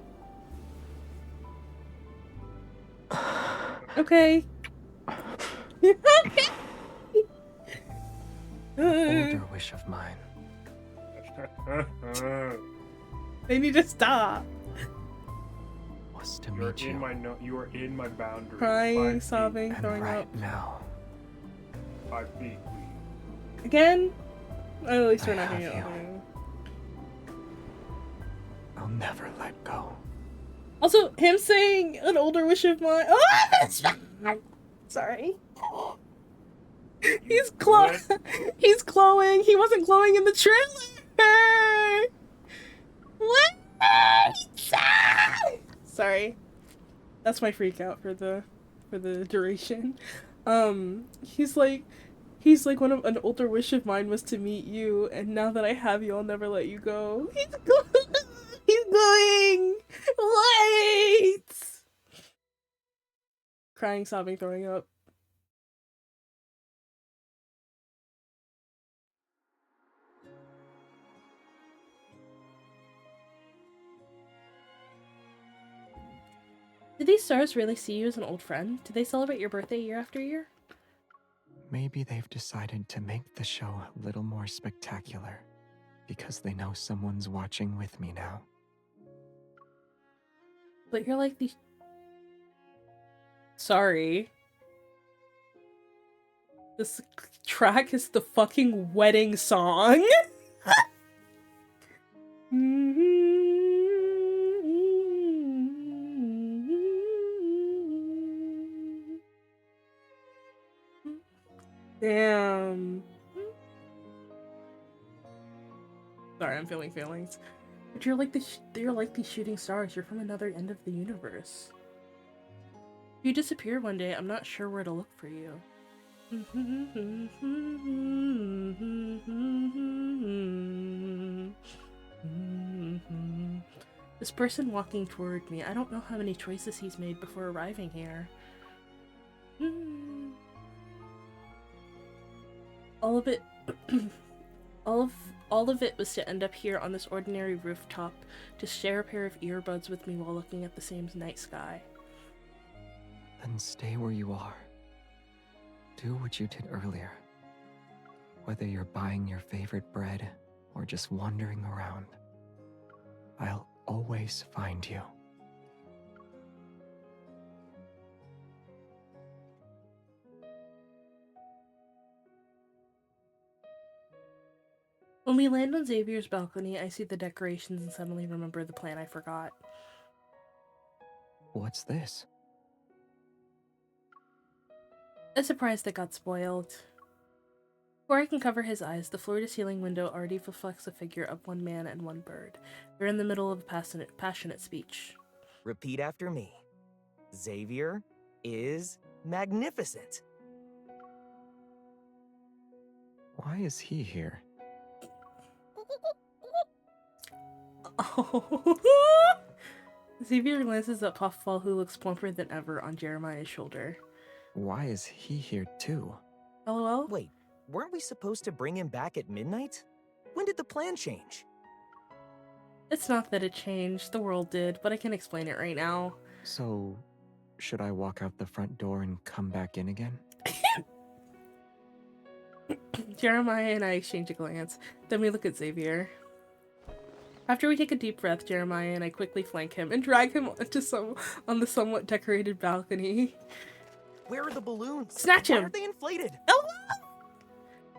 Okay. Okay. Older wish of mine. They need to stop. Was to You're meet you. in my you are in my boundary. Crying, 5 feet. sobbing, And throwing right up. now, 5 feet, please. Again? At least we're I not have hanging out. you. I'll never let go. Also, him saying an older wish of mine. Oh, that's fine. Sorry. He's What? He's glowing. He wasn't glowing in the trailer. What? Sorry. That's my freak out for the duration. He's like an older wish of mine was to meet you, and now that I have you, I'll never let you go. He's going. He's going. Wait. Crying, sobbing, throwing up. Did these stars really see you as an old friend? Do they celebrate your birthday year after year? Maybe they've decided to make the show a little more spectacular because they know someone's watching with me now. But you're like the... Sorry. This track is the fucking wedding song. Damn. Sorry, I'm feeling feelings. But you're like you're like these shooting stars. You're from another end of the universe. If you disappear one day, I'm not sure where to look for you. This person walking toward me, I don't know how many choices he's made before arriving here. All of it all of it was to end up here on this ordinary rooftop to share a pair of earbuds with me while looking at the same night sky. Then stay where you are. Do what you did earlier. Whether you're buying your favorite bread or just wandering around, I'll always find you. When we land on Xavier's balcony, I see the decorations and suddenly remember the plan I forgot. What's this? A surprise that got spoiled. Before I can cover his eyes, the floor-to-ceiling window already reflects a figure of one man and one bird. They're in the middle of a passionate speech. Repeat after me. Xavier is magnificent. Why is he here? Xavier glances at Puffball, who looks plumper than ever, on Jeremiah's shoulder. Why is he here too? LOL? Wait, weren't we supposed to bring him back at midnight? When did the plan change? It's not that it changed, the world did, but I can explain it right now. So, should I walk out the front door and come back in again? Jeremiah and I exchange a glance, then we look at Xavier. After we take a deep breath, Jeremiah and I quickly flank him and drag him on the somewhat decorated balcony. Where are the balloons? Snatch him! Why are they inflated? Oh!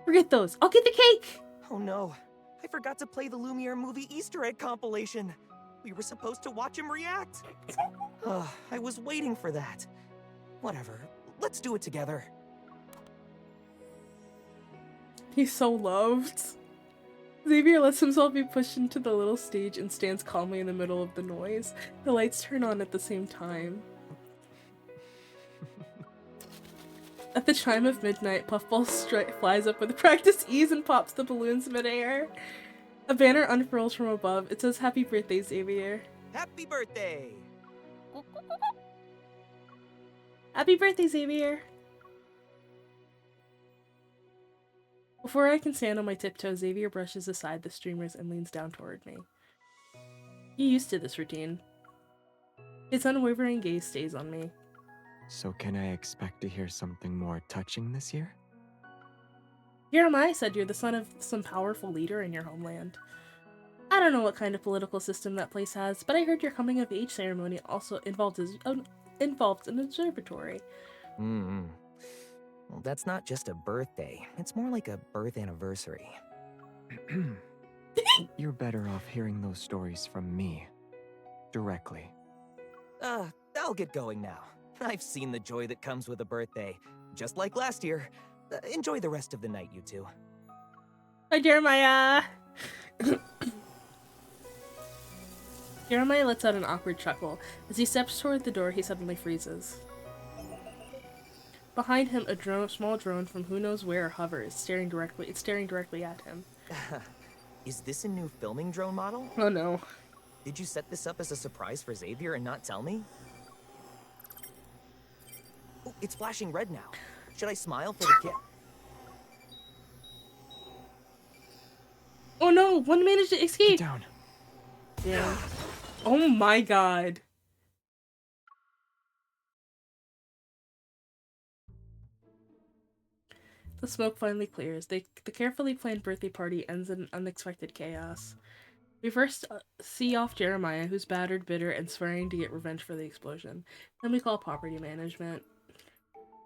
Forget those. I'll get the cake! Oh no, I forgot to play the Lumiere movie Easter egg compilation. We were supposed to watch him react. I was waiting for that. Whatever, let's do it together. He's so loved. Xavier lets himself be pushed into the little stage and stands calmly in the middle of the noise. The lights turn on at the same time. At the chime of midnight, Puffball flies up with practiced ease and pops the balloons midair. A banner unfurls from above. It says, "Happy birthday, Xavier." Happy birthday! Happy birthday, Xavier! Before I can stand on my tiptoes, Xavier brushes aside the streamers and leans down toward me. He used to this routine. His unwavering gaze stays on me. So can I expect to hear something more touching this year? Jeremiah said you're the son of some powerful leader in your homeland. I don't know what kind of political system that place has, but I heard your coming of age ceremony also involved an observatory. Well, that's not just a birthday. It's more like a birth anniversary. You're better off hearing those stories from me. Directly. I'll get going now. I've seen the joy that comes with a birthday. Just like last year. Enjoy the rest of the night, you two. Hi, Jeremiah! Jeremiah lets out an awkward chuckle. As he steps toward the door, he suddenly freezes. Behind him, a small drone from who knows where hovers, staring directly at him. Is this a new filming drone model? Oh no. Did you set this up as a surprise for Xavier and not tell me? Oh, it's flashing red now. Should I smile for the kid? Oh no! One managed to escape! Get down. Yeah. Oh my god. The smoke finally clears. The carefully planned birthday party ends in unexpected chaos. We first see off Jeremiah, who's battered, bitter, and swearing to get revenge for the explosion. Then we call property management.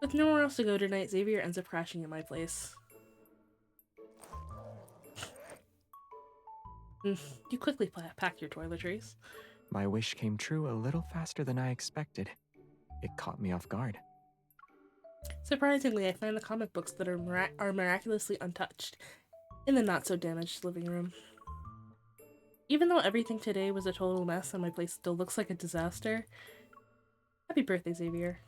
With nowhere else to go tonight, Xavier ends up crashing at my place. You quickly pack your toiletries. My wish came true a little faster than I expected. It caught me off guard. Surprisingly, I find the comic books that are miraculously untouched in the not-so-damaged living room. Even though everything today was a total mess and my place still looks like a disaster, happy birthday, Xavier.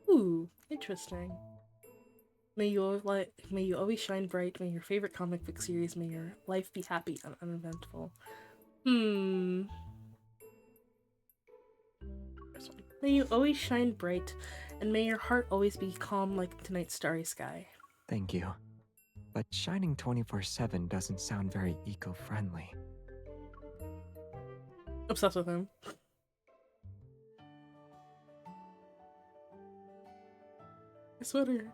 Ooh, interesting. May you always shine bright. May your favorite comic book series. May your life be happy and uneventful. May you always shine bright, and may your heart always be calm like tonight's starry sky. Thank you. But shining 24/7 doesn't sound very eco-friendly. Obsessed with him. Sweater.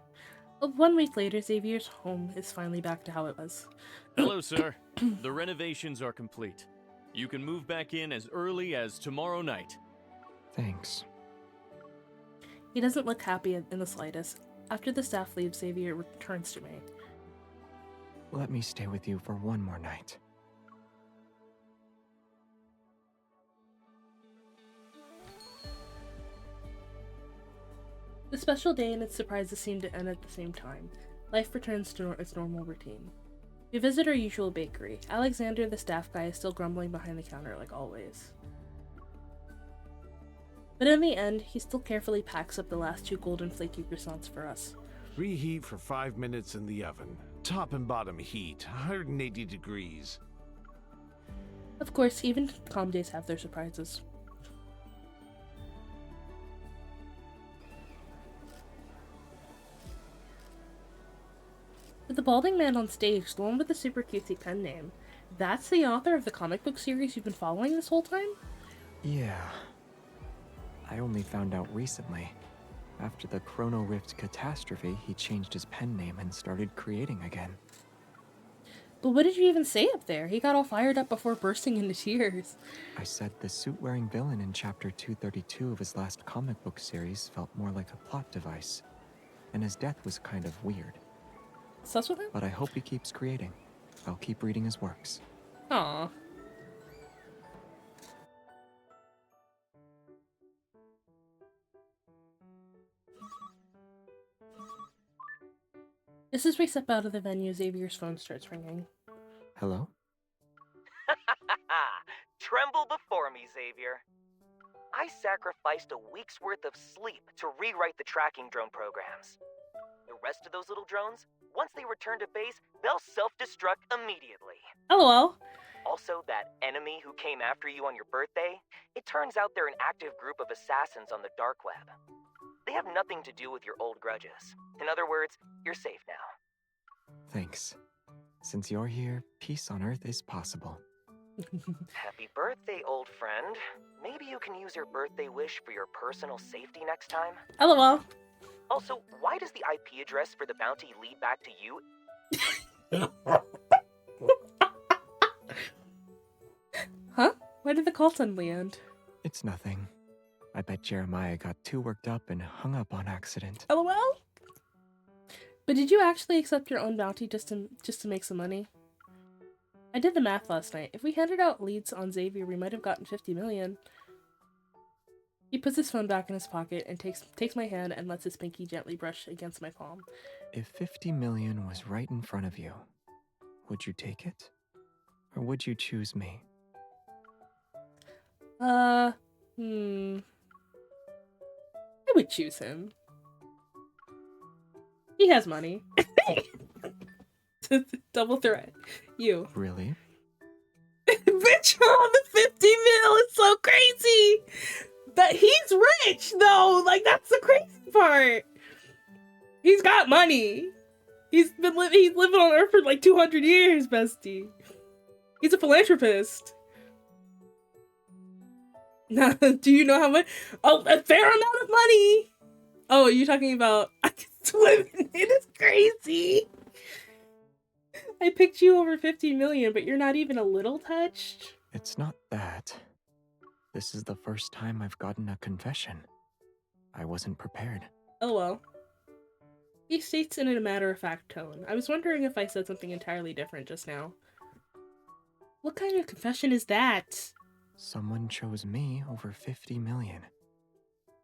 1 week later, Xavier's home is finally back to how it was. Hello, sir. The renovations are complete. You can move back in as early as tomorrow night. Thanks. He doesn't look happy in the slightest. After the staff leaves, Xavier returns to me. Let me stay with you for one more night. The special day and its surprises seem to end at the same time. Life returns to its normal routine. We visit our usual bakery. Alexander, the staff guy, is still grumbling behind the counter like always. But in the end, he still carefully packs up the last 2 golden flaky croissants for us. Reheat for 5 minutes in the oven. Top and bottom heat, 180 degrees. Of course, even calm days have their surprises. But the balding man on stage, the one with the super cutesy pen name, that's the author of the comic book series you've been following this whole time? Yeah. I only found out recently. After the Chrono Rift catastrophe, he changed his pen name and started creating again. But what did you even say up there? He got all fired up before bursting into tears. I said the suit-wearing villain in chapter 232 of his last comic book series felt more like a plot device, and his death was kind of weird. Sus with him? But I hope he keeps creating. I'll keep reading his works. Aww. Just as we step out of the venue, Xavier's phone starts ringing. Hello? Tremble before me, Xavier. I sacrificed a week's worth of sleep to rewrite the tracking drone programs. The rest of those little drones, once they return to base, they'll self-destruct immediately. LOL. Also, that enemy who came after you on your birthday, it turns out they're an active group of assassins on the dark web. They have nothing to do with your old grudges. In other words, you're safe now. Thanks. Since you're here, peace on Earth is possible. Happy birthday, old friend. Maybe you can use your birthday wish for your personal safety next time? LOL. Also, why does the IP address for the bounty lead back to you? Huh? Why did the call suddenly end? It's nothing. I bet Jeremiah got too worked up and hung up on accident. LOL? But did you actually accept your own bounty just to make some money? I did the math last night. If we handed out leads on Xavier, we might have gotten 50 million. He puts his phone back in his pocket and takes my hand and lets his pinky gently brush against my palm. If 50 million was right in front of you, would you take it? Or would you choose me? I would choose him. He has money. Double threat. You. Really? Bitch, on the 50 mil is so crazy! But he's rich, though! Like, that's the crazy part! He's got money! He's living on Earth for like 200 years, bestie. He's a philanthropist. Now, do you know how much? Oh, a fair amount of money! Oh, you're talking about... I can swim in it, is crazy! I picked you over 50 million, but you're not even a little touched? It's not that. This is the first time I've gotten a confession. I wasn't prepared. Oh well. He states in a matter-of-fact tone. I was wondering if I said something entirely different just now. What kind of confession is that? Someone chose me over 50 million.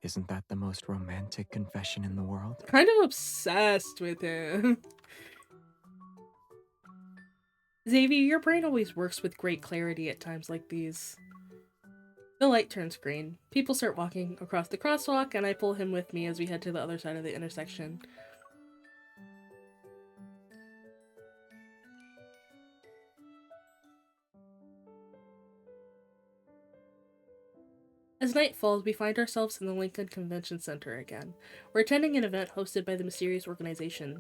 Isn't that the most romantic confession in the world? Kind of obsessed with him. Xavier, your brain always works with great clarity at times like these. The light turns green. People start walking across the crosswalk, and I pull him with me as we head to the other side of the intersection. As night falls, we find ourselves in the Lincoln Convention Center again. We're attending an event hosted by the mysterious organization.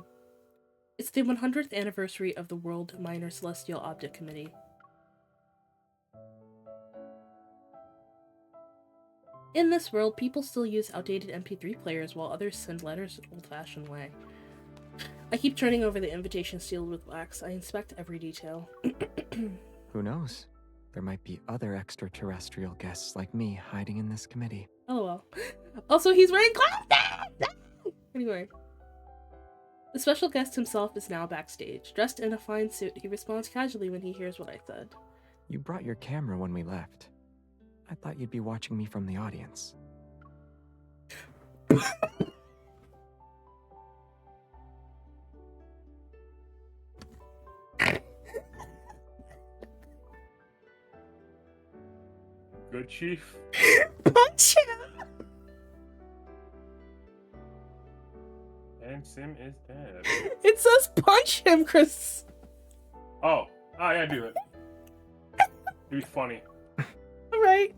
It's the 100th anniversary of the World Minor Celestial Object Committee. In this world, people still use outdated MP3 players while others send letters the old-fashioned way. I keep turning over the invitation sealed with wax. I inspect every detail. Who knows? There might be other extraterrestrial guests like me hiding in this committee. LOL. Also, he's wearing glasses! Anyway. The special guest himself is now backstage. Dressed in a fine suit, he responds casually when he hears what I said. You brought your camera when we left. I thought you'd be watching me from the audience. Good chief. Punch him! And Sim is dead. It says punch him, Chris. Oh. Oh, yeah, do it. It'd be funny. Alright.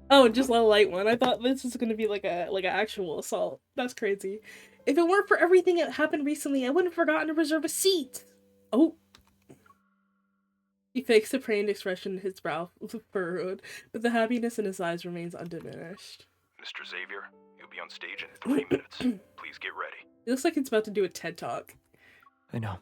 Oh, just a light one. I thought this was gonna be like an actual assault. That's crazy. If it weren't for everything that happened recently, I wouldn't have forgotten to reserve a seat. Oh. He fakes a pained expression, his brow furrowed, but the happiness in his eyes remains undiminished. Mr. Xavier, you'll be on stage in 3 minutes. Please get ready. He looks like he's about to do a TED Talk. I know.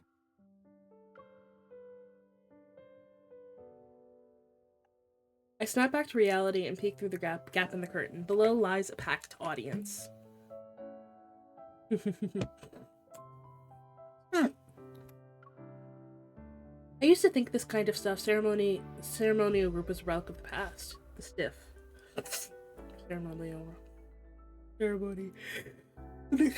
I snap back to reality and peek through the gap in the curtain. Below lies a packed audience. I used to think this kind of stuff, ceremonial group was a relic of the past. The stiff. Ceremony. But it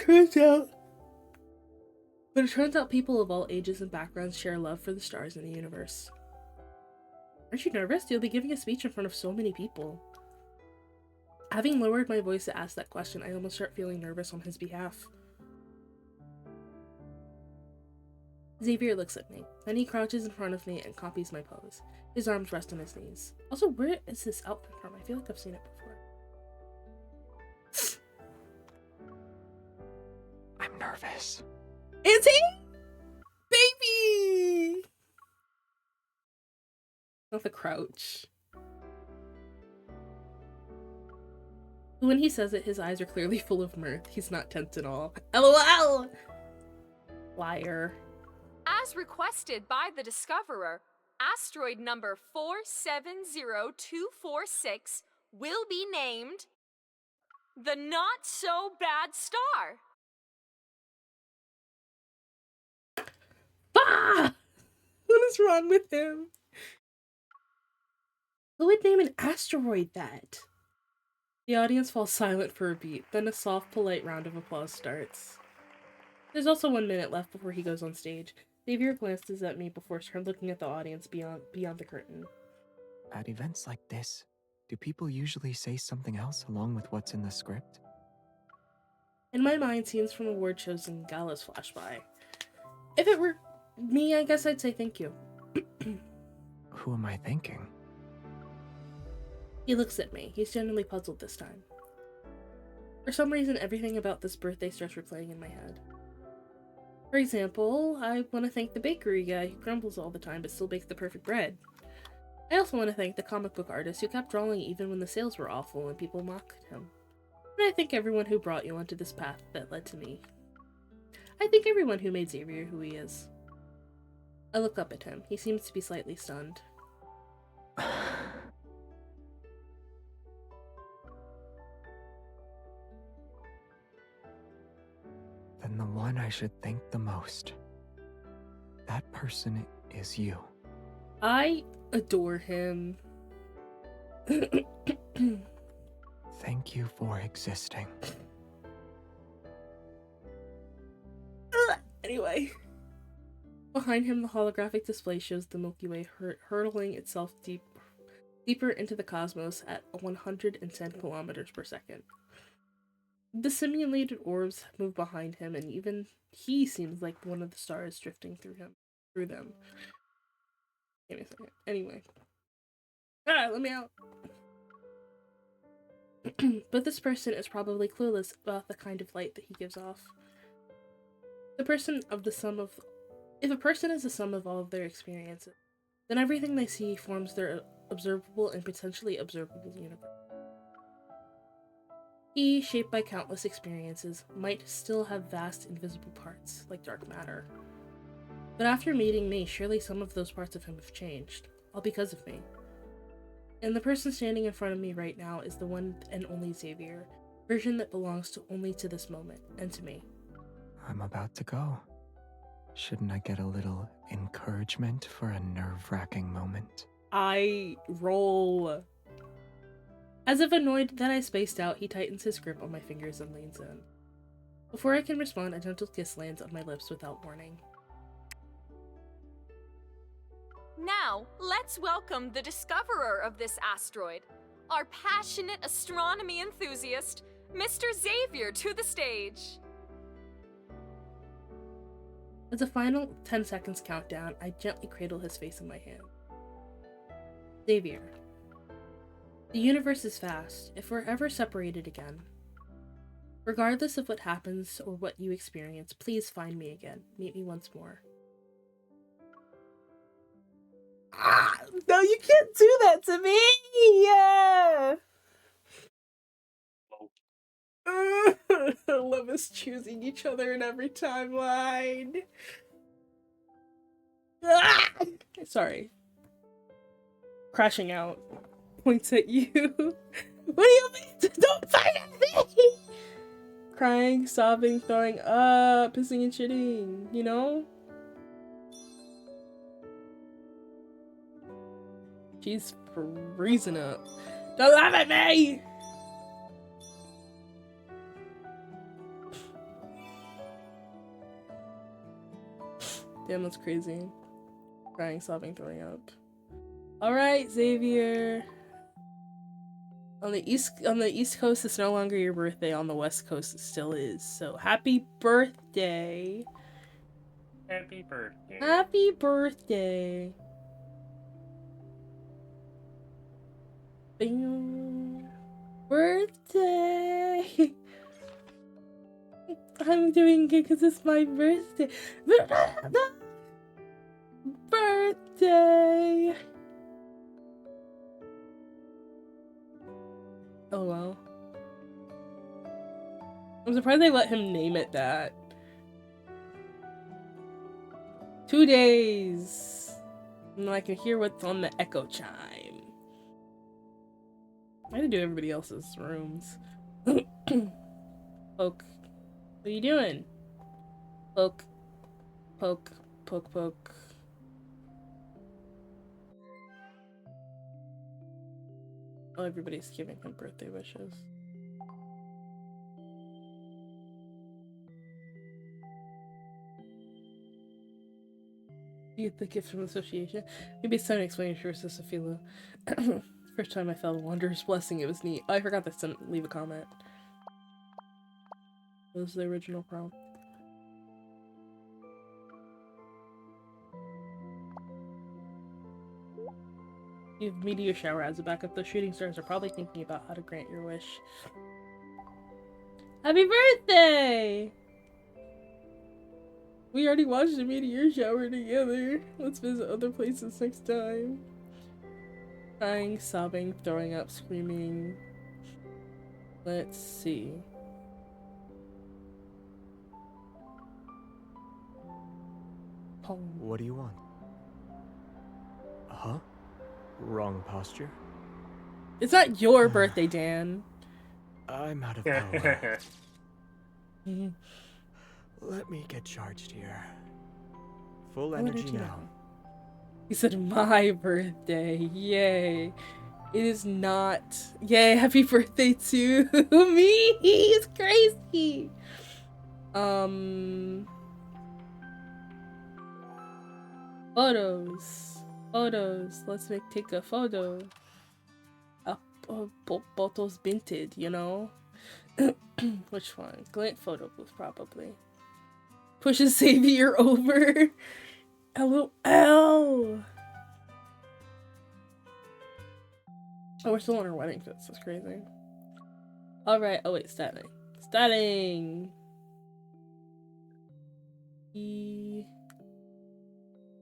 turns out people of all ages and backgrounds share love for the stars in the universe. Aren't you nervous? You'll be giving a speech in front of so many people. Having lowered my voice to ask that question, I almost start feeling nervous on his behalf. Xavier looks at me. Then he crouches in front of me and copies my pose. His arms rest on his knees. Also, where is this outfit from? I feel like I've seen it before. I'm nervous. Is he? Baby! Not the crouch. When he says it, his eyes are clearly full of mirth. He's not tense at all. LOL! Liar. As requested by the Discoverer, asteroid number 470246 will be named the Not So Bad Star. Bah! What is wrong with him? Who would name an asteroid that? The audience falls silent for a beat, then a soft, polite round of applause starts. There's also 1 minute left before he goes on stage. Xavier glances at me before looking at the audience beyond the curtain. At events like this, do people usually say something else along with what's in the script? In my mind, scenes from award shows and galas flash by. If it were me, I guess I'd say thank you. Who am I thanking? He looks at me. He's genuinely puzzled this time. For some reason, everything about this birthday starts replaying in my head. For example, I want to thank the bakery guy who grumbles all the time but still bakes the perfect bread. I also want to thank the comic book artist who kept drawing even when the sales were awful and people mocked him. And I thank everyone who brought you onto this path that led to me. I thank everyone who made Xavier who he is. I look up at him. He seems to be slightly stunned. Then the one I should thank the most. That person is you. I adore him. Thank you for existing. Anyway. Behind him, the holographic display shows the Milky Way hurtling itself deeper into the cosmos at 110 kilometers per second. The simulated orbs move behind him, and even he seems like one of the stars drifting through them. Give me a second. Anyway. Let me out. But this person is probably clueless about the kind of light that he gives off. If a person is the sum of all of their experiences, then everything they see forms their observable and potentially observable universe. He, shaped by countless experiences, might still have vast invisible parts, like dark matter. But after meeting me, surely some of those parts of him have changed, all because of me. And the person standing in front of me right now is the one and only Xavier, version that belongs only to this moment, and to me. I'm about to go. Shouldn't I get a little encouragement for a nerve-wracking moment? I roll. As if annoyed that I spaced out, he tightens his grip on my fingers and leans in. Before I can respond, a gentle kiss lands on my lips without warning. Now, let's welcome the discoverer of this asteroid, our passionate astronomy enthusiast, Mr. Xavier, to the stage. As a final 10 seconds countdown, I gently cradle his face in my hand. Xavier. The universe is vast. If we're ever separated again, Regardless of what happens or what you experience, please find me again. Meet me once more. Ah, no, you can't do that to me! Yeah! Love is choosing each other in every timeline. Ah! Sorry. Crashing out. Points at you. What do you mean? Don't fight at me! Crying, sobbing, throwing up, pissing and shitting, you know? She's freezing up. Don't laugh at me! Damn, that's crazy. Crying, sobbing, throwing up. Alright, Xavier. On the East Coast, it's no longer your birthday. On the West Coast, it still is. So, happy birthday. Happy birthday. Happy birthday. Bing. Birthday. I'm doing it because it's my birthday. Birthday. Oh wow. I'm surprised they let him name it that. 2 days. And I can hear what's on the echo chime. I didn't do everybody else's rooms. Poke. What are you doing? Poke. Poke. Poke. Poke. Oh, everybody's giving him birthday wishes. You get the gift from the association. Maybe it's time to explain your to Sophia. First time I felt a Wanderer's blessing, it was neat. Oh, I forgot to leave a comment. What was the original prompt? Give meteor shower as a backup. The shooting stars are probably thinking about how to grant your wish. Happy birthday! We already watched the meteor shower together. Let's visit other places next time. Crying, sobbing, throwing up, screaming. Let's see. Oh. What do you want? Huh? Wrong posture? It's not your birthday, Dan. I'm out of power. Let me get charged here. Full energy now. He said my birthday. Yay. It is not. Yay, happy birthday to me. It's crazy. Photos. Let's take a photo. Photos binted, you know? Which one? Glint photo booth, probably. Pushes Xavier over. LOL. Oh, we're still on our wedding fits. That's crazy. Alright. Oh, wait. Statting.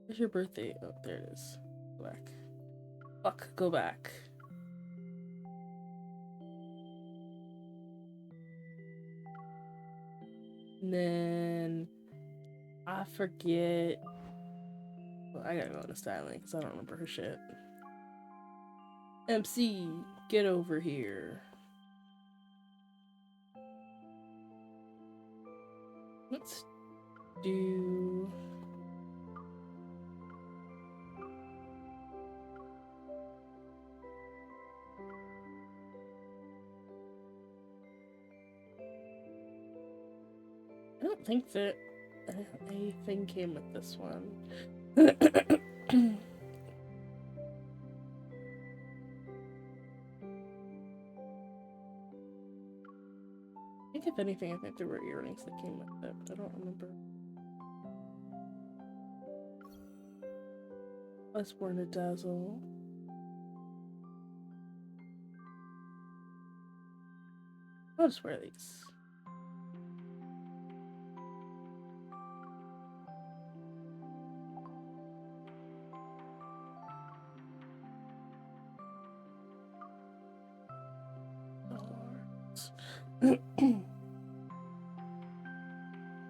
Where's your birthday? Oh, there it is. Go back. Fuck. Go back. And then I forget. Well, I gotta go into styling because I don't remember her shit. MC, get over here. Let's do. I don't think that anything came with this one. I think if anything, I think there were earrings that came with it, but I don't remember. Let's born a dazzle. I'll just wear these.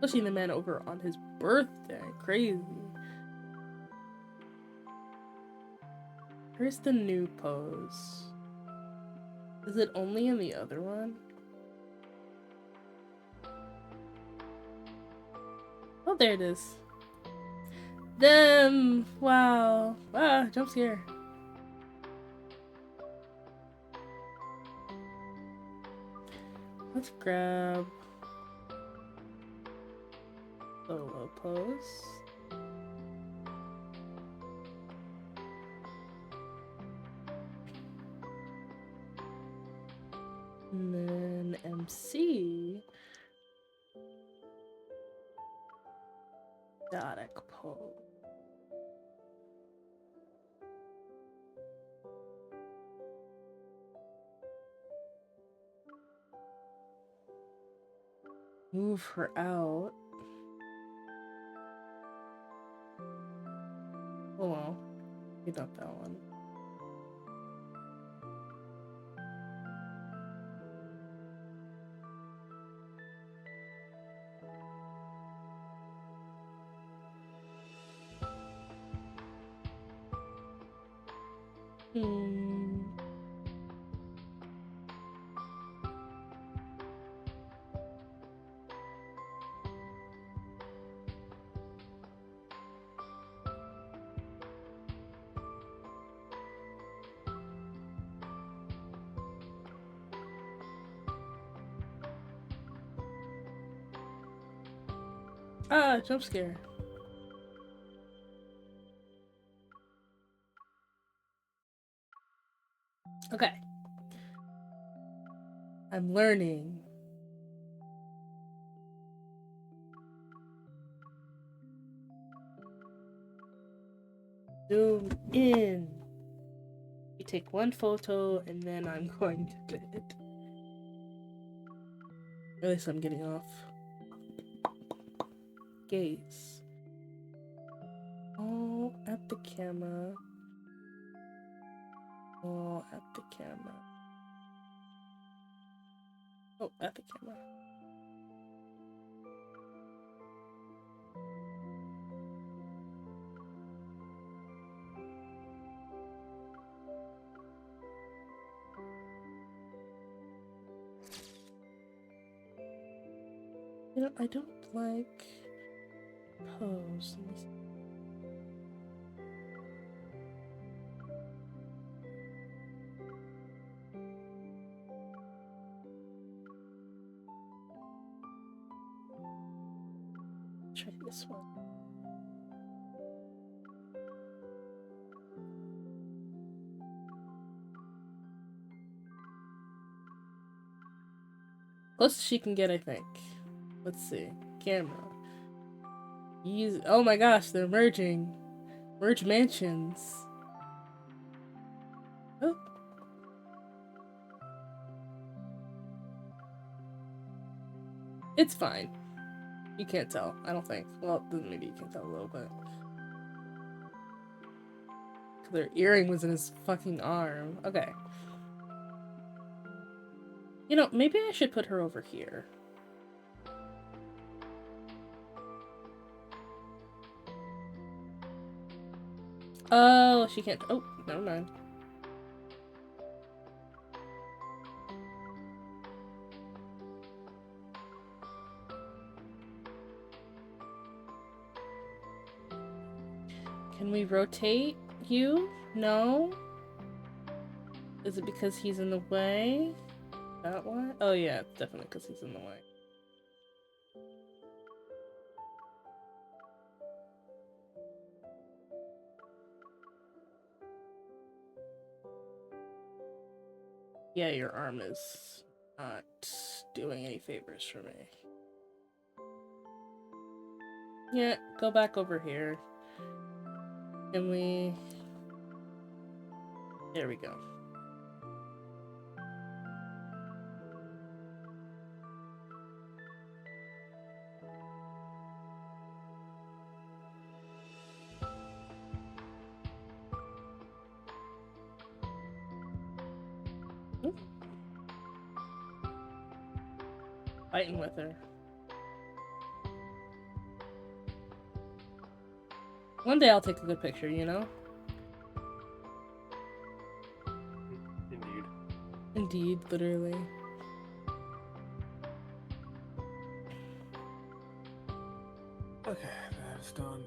Pushing the man over on his birthday. Crazy. Where's the new pose? Is it only in the other one? Oh, there it is. Them! Wow. Ah, jump scare. Let's grab solo pose. And then MC. Static pose. Move her out. Oh well. Maybe not that one. Ah, jump scare. Okay. I'm learning. Zoom in. You take one photo and then I'm going to bed. At least I'm getting off. Gaze. Oh, at the camera. Oh, at the camera. Oh, at the camera. You know, I don't like pose. Let me see. Try this one. Close as she can get, I think. Let's see. Camera. Easy. Oh my gosh, they're merging. Merge mansions. Oh. It's fine. You can't tell, I don't think. Well, maybe you can tell a little bit. Their earring was in his fucking arm. Okay. You know, maybe I should put her over here. Oh, she can't. Oh, never mind. Can we rotate you? No? Is it because he's in the way? That one? Oh yeah, it's definitely because he's in the way. Yeah, your arm is not doing any favors for me. Yeah, go back over here. Can we... There we go. fighting with her. One day I'll take a good picture, you know? Indeed. Indeed, literally. Okay, that's done.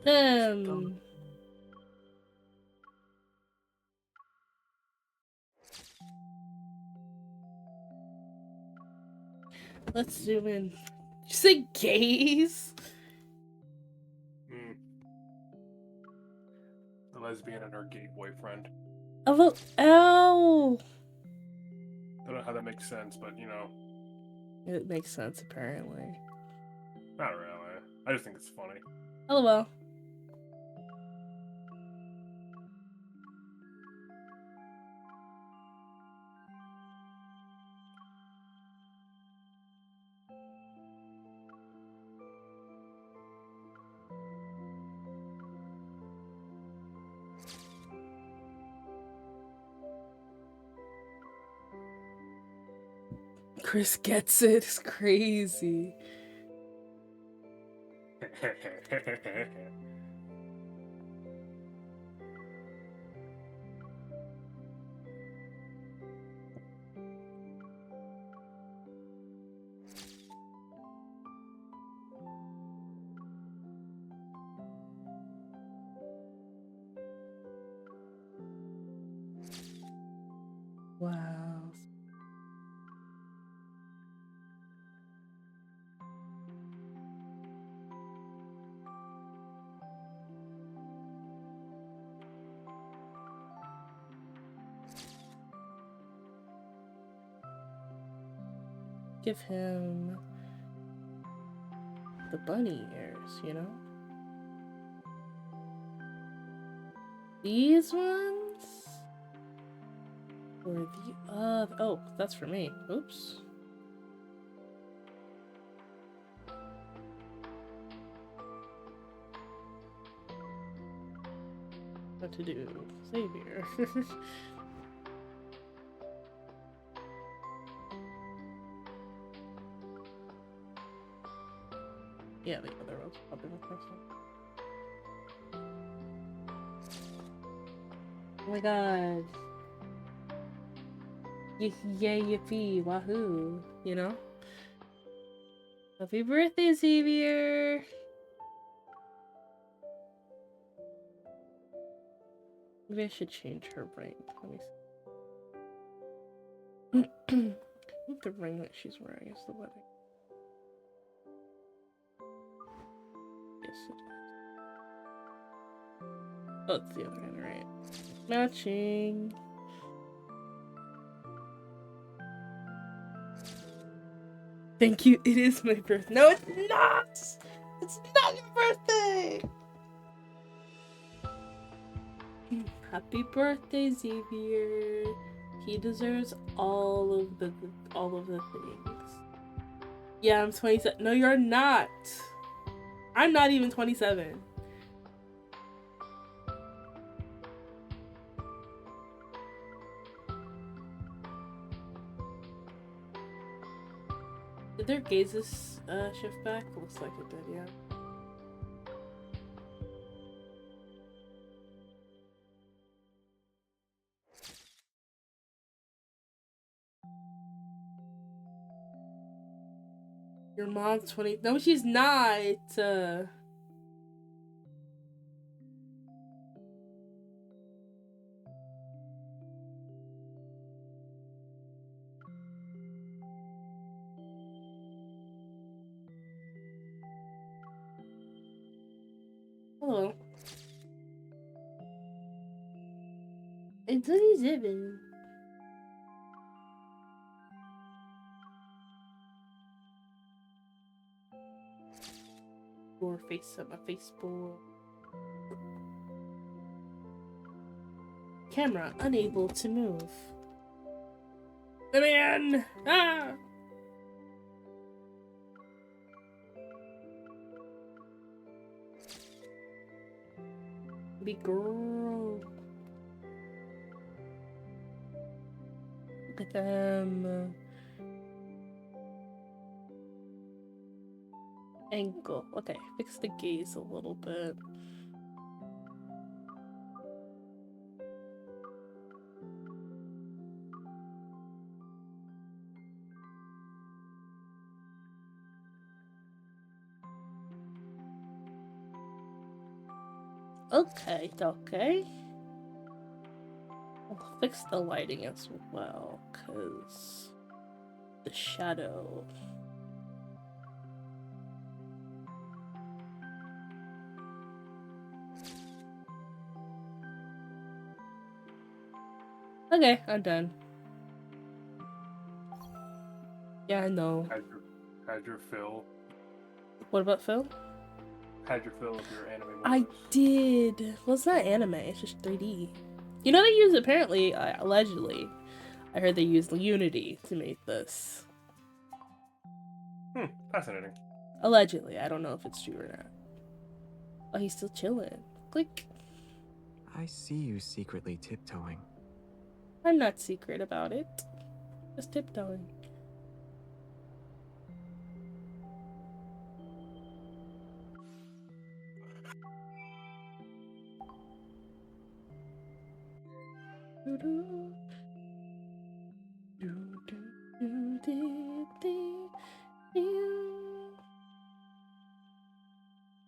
Let's zoom in. Did you say gays? The lesbian and her gay boyfriend. Oh, ow! I don't know how that makes sense, but you know. It makes sense, apparently. Not really. I just think it's funny. LOL. Chris gets it. It's crazy. Wow. Give him the bunny ears, you know? These ones? Or the other? Oh, that's for me. Oops. What to do? Xavier. Yeah, the other one's probably the first one. Oh my god. Yay, yippee, wahoo, you know? Happy birthday, Xavier! Maybe I should change her ring. Let me see. I think the ring that she's wearing is the wedding. Yes, it is. Oh, it's the other hand, right? Matching. Thank you. It is my birthday. No, it's not! It's not your birthday! Happy birthday, Xavier. He deserves all of the things. Yeah, I'm 27. No, you're not. I'm not even 27. Did their gazes shift back? Looks like it did, yeah. Your mom's 20. No, she's not. Hello. I'm 27. Or face up my Facebook. Camera unable to move. Let me in! Ah! Big girl. Look at them. Angle. Okay, fix the gaze a little bit. Okay, okay. I'll fix the lighting as well, because the shadow. Okay, I'm done. Yeah, I know. Had your fill. What about Phil? Had your fill of your anime I moments. did. Well, it's not anime, it's just 3D. You know, they use, apparently, allegedly, I heard they used Unity to make this. Fascinating. Allegedly, I don't know if it's true or not. Oh, he's still chilling. Click. I see you secretly tiptoeing. I'm not secret about it. Just tiptoeing.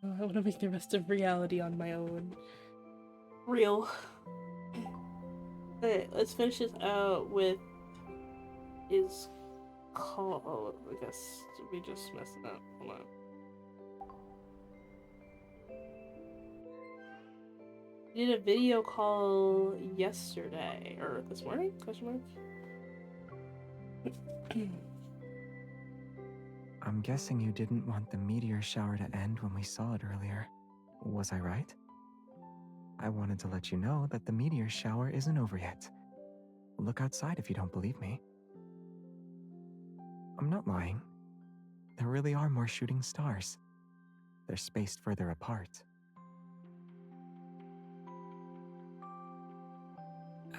Oh, I want to make the rest of reality on my own. Real. Okay, let's finish this out with is called. I guess we just messed it up. Hold on. We did a video call yesterday or this morning? Question mark. I'm guessing you didn't want the meteor shower to end when we saw it earlier. Was I right? I wanted to let you know that the meteor shower isn't over yet. Look outside if you don't believe me. I'm not lying. There really are more shooting stars. They're spaced further apart.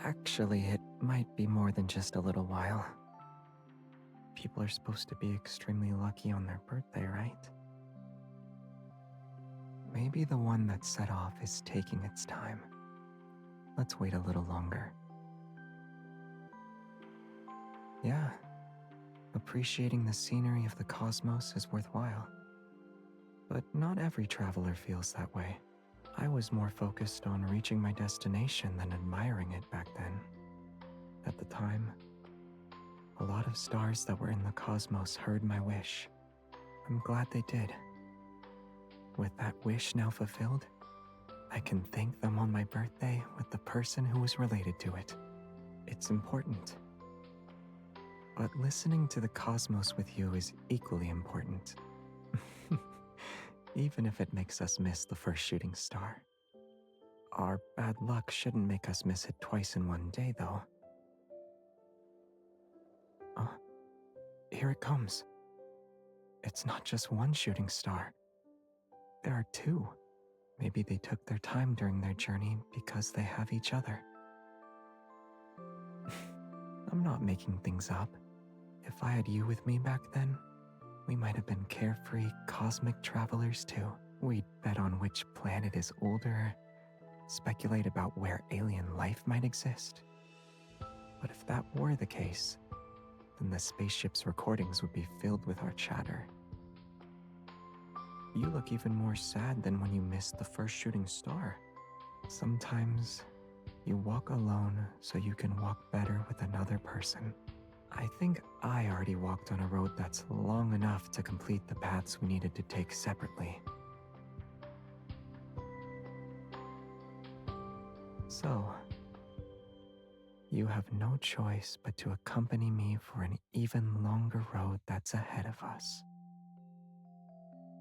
Actually, it might be more than just a little while. People are supposed to be extremely lucky on their birthday, right? Maybe the one that set off is taking its time. Let's wait a little longer. Yeah, appreciating the scenery of the cosmos is worthwhile. But not every traveler feels that way. I was more focused on reaching my destination than admiring it back then. At the time, a lot of stars that were in the cosmos heard my wish. I'm glad they did. With that wish now fulfilled, I can thank them on my birthday with the person who was related to it. It's important. But listening to the cosmos with you is equally important. Even if it makes us miss the first shooting star. Our bad luck shouldn't make us miss it twice in one day, though. Oh, here it comes. It's not just one shooting star. There are two. Maybe they took their time during their journey because they have each other. I'm not making things up. If I had you with me back then, we might have been carefree cosmic travelers too. We'd bet on which planet is older, speculate about where alien life might exist. But if that were the case, then the spaceship's recordings would be filled with our chatter. You look even more sad than when you missed the first shooting star. Sometimes you walk alone so you can walk better with another person. I think I already walked on a road that's long enough to complete the paths we needed to take separately. So, you have no choice but to accompany me for an even longer road that's ahead of us.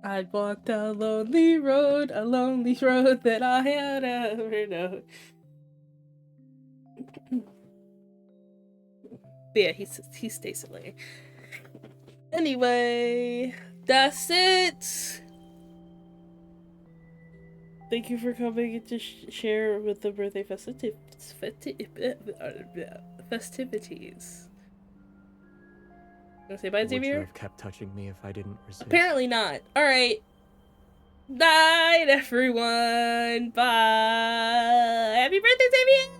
I'd walked a lonely road that I had ever known. But yeah, he stays away. Anyway, that's it. Thank you for coming to share with the birthday festivities. Gonna say bye, Would you Xavier? have kept touching me if I didn't resist? Apparently not. Alright. Night, everyone. Bye. Happy birthday, Xavier!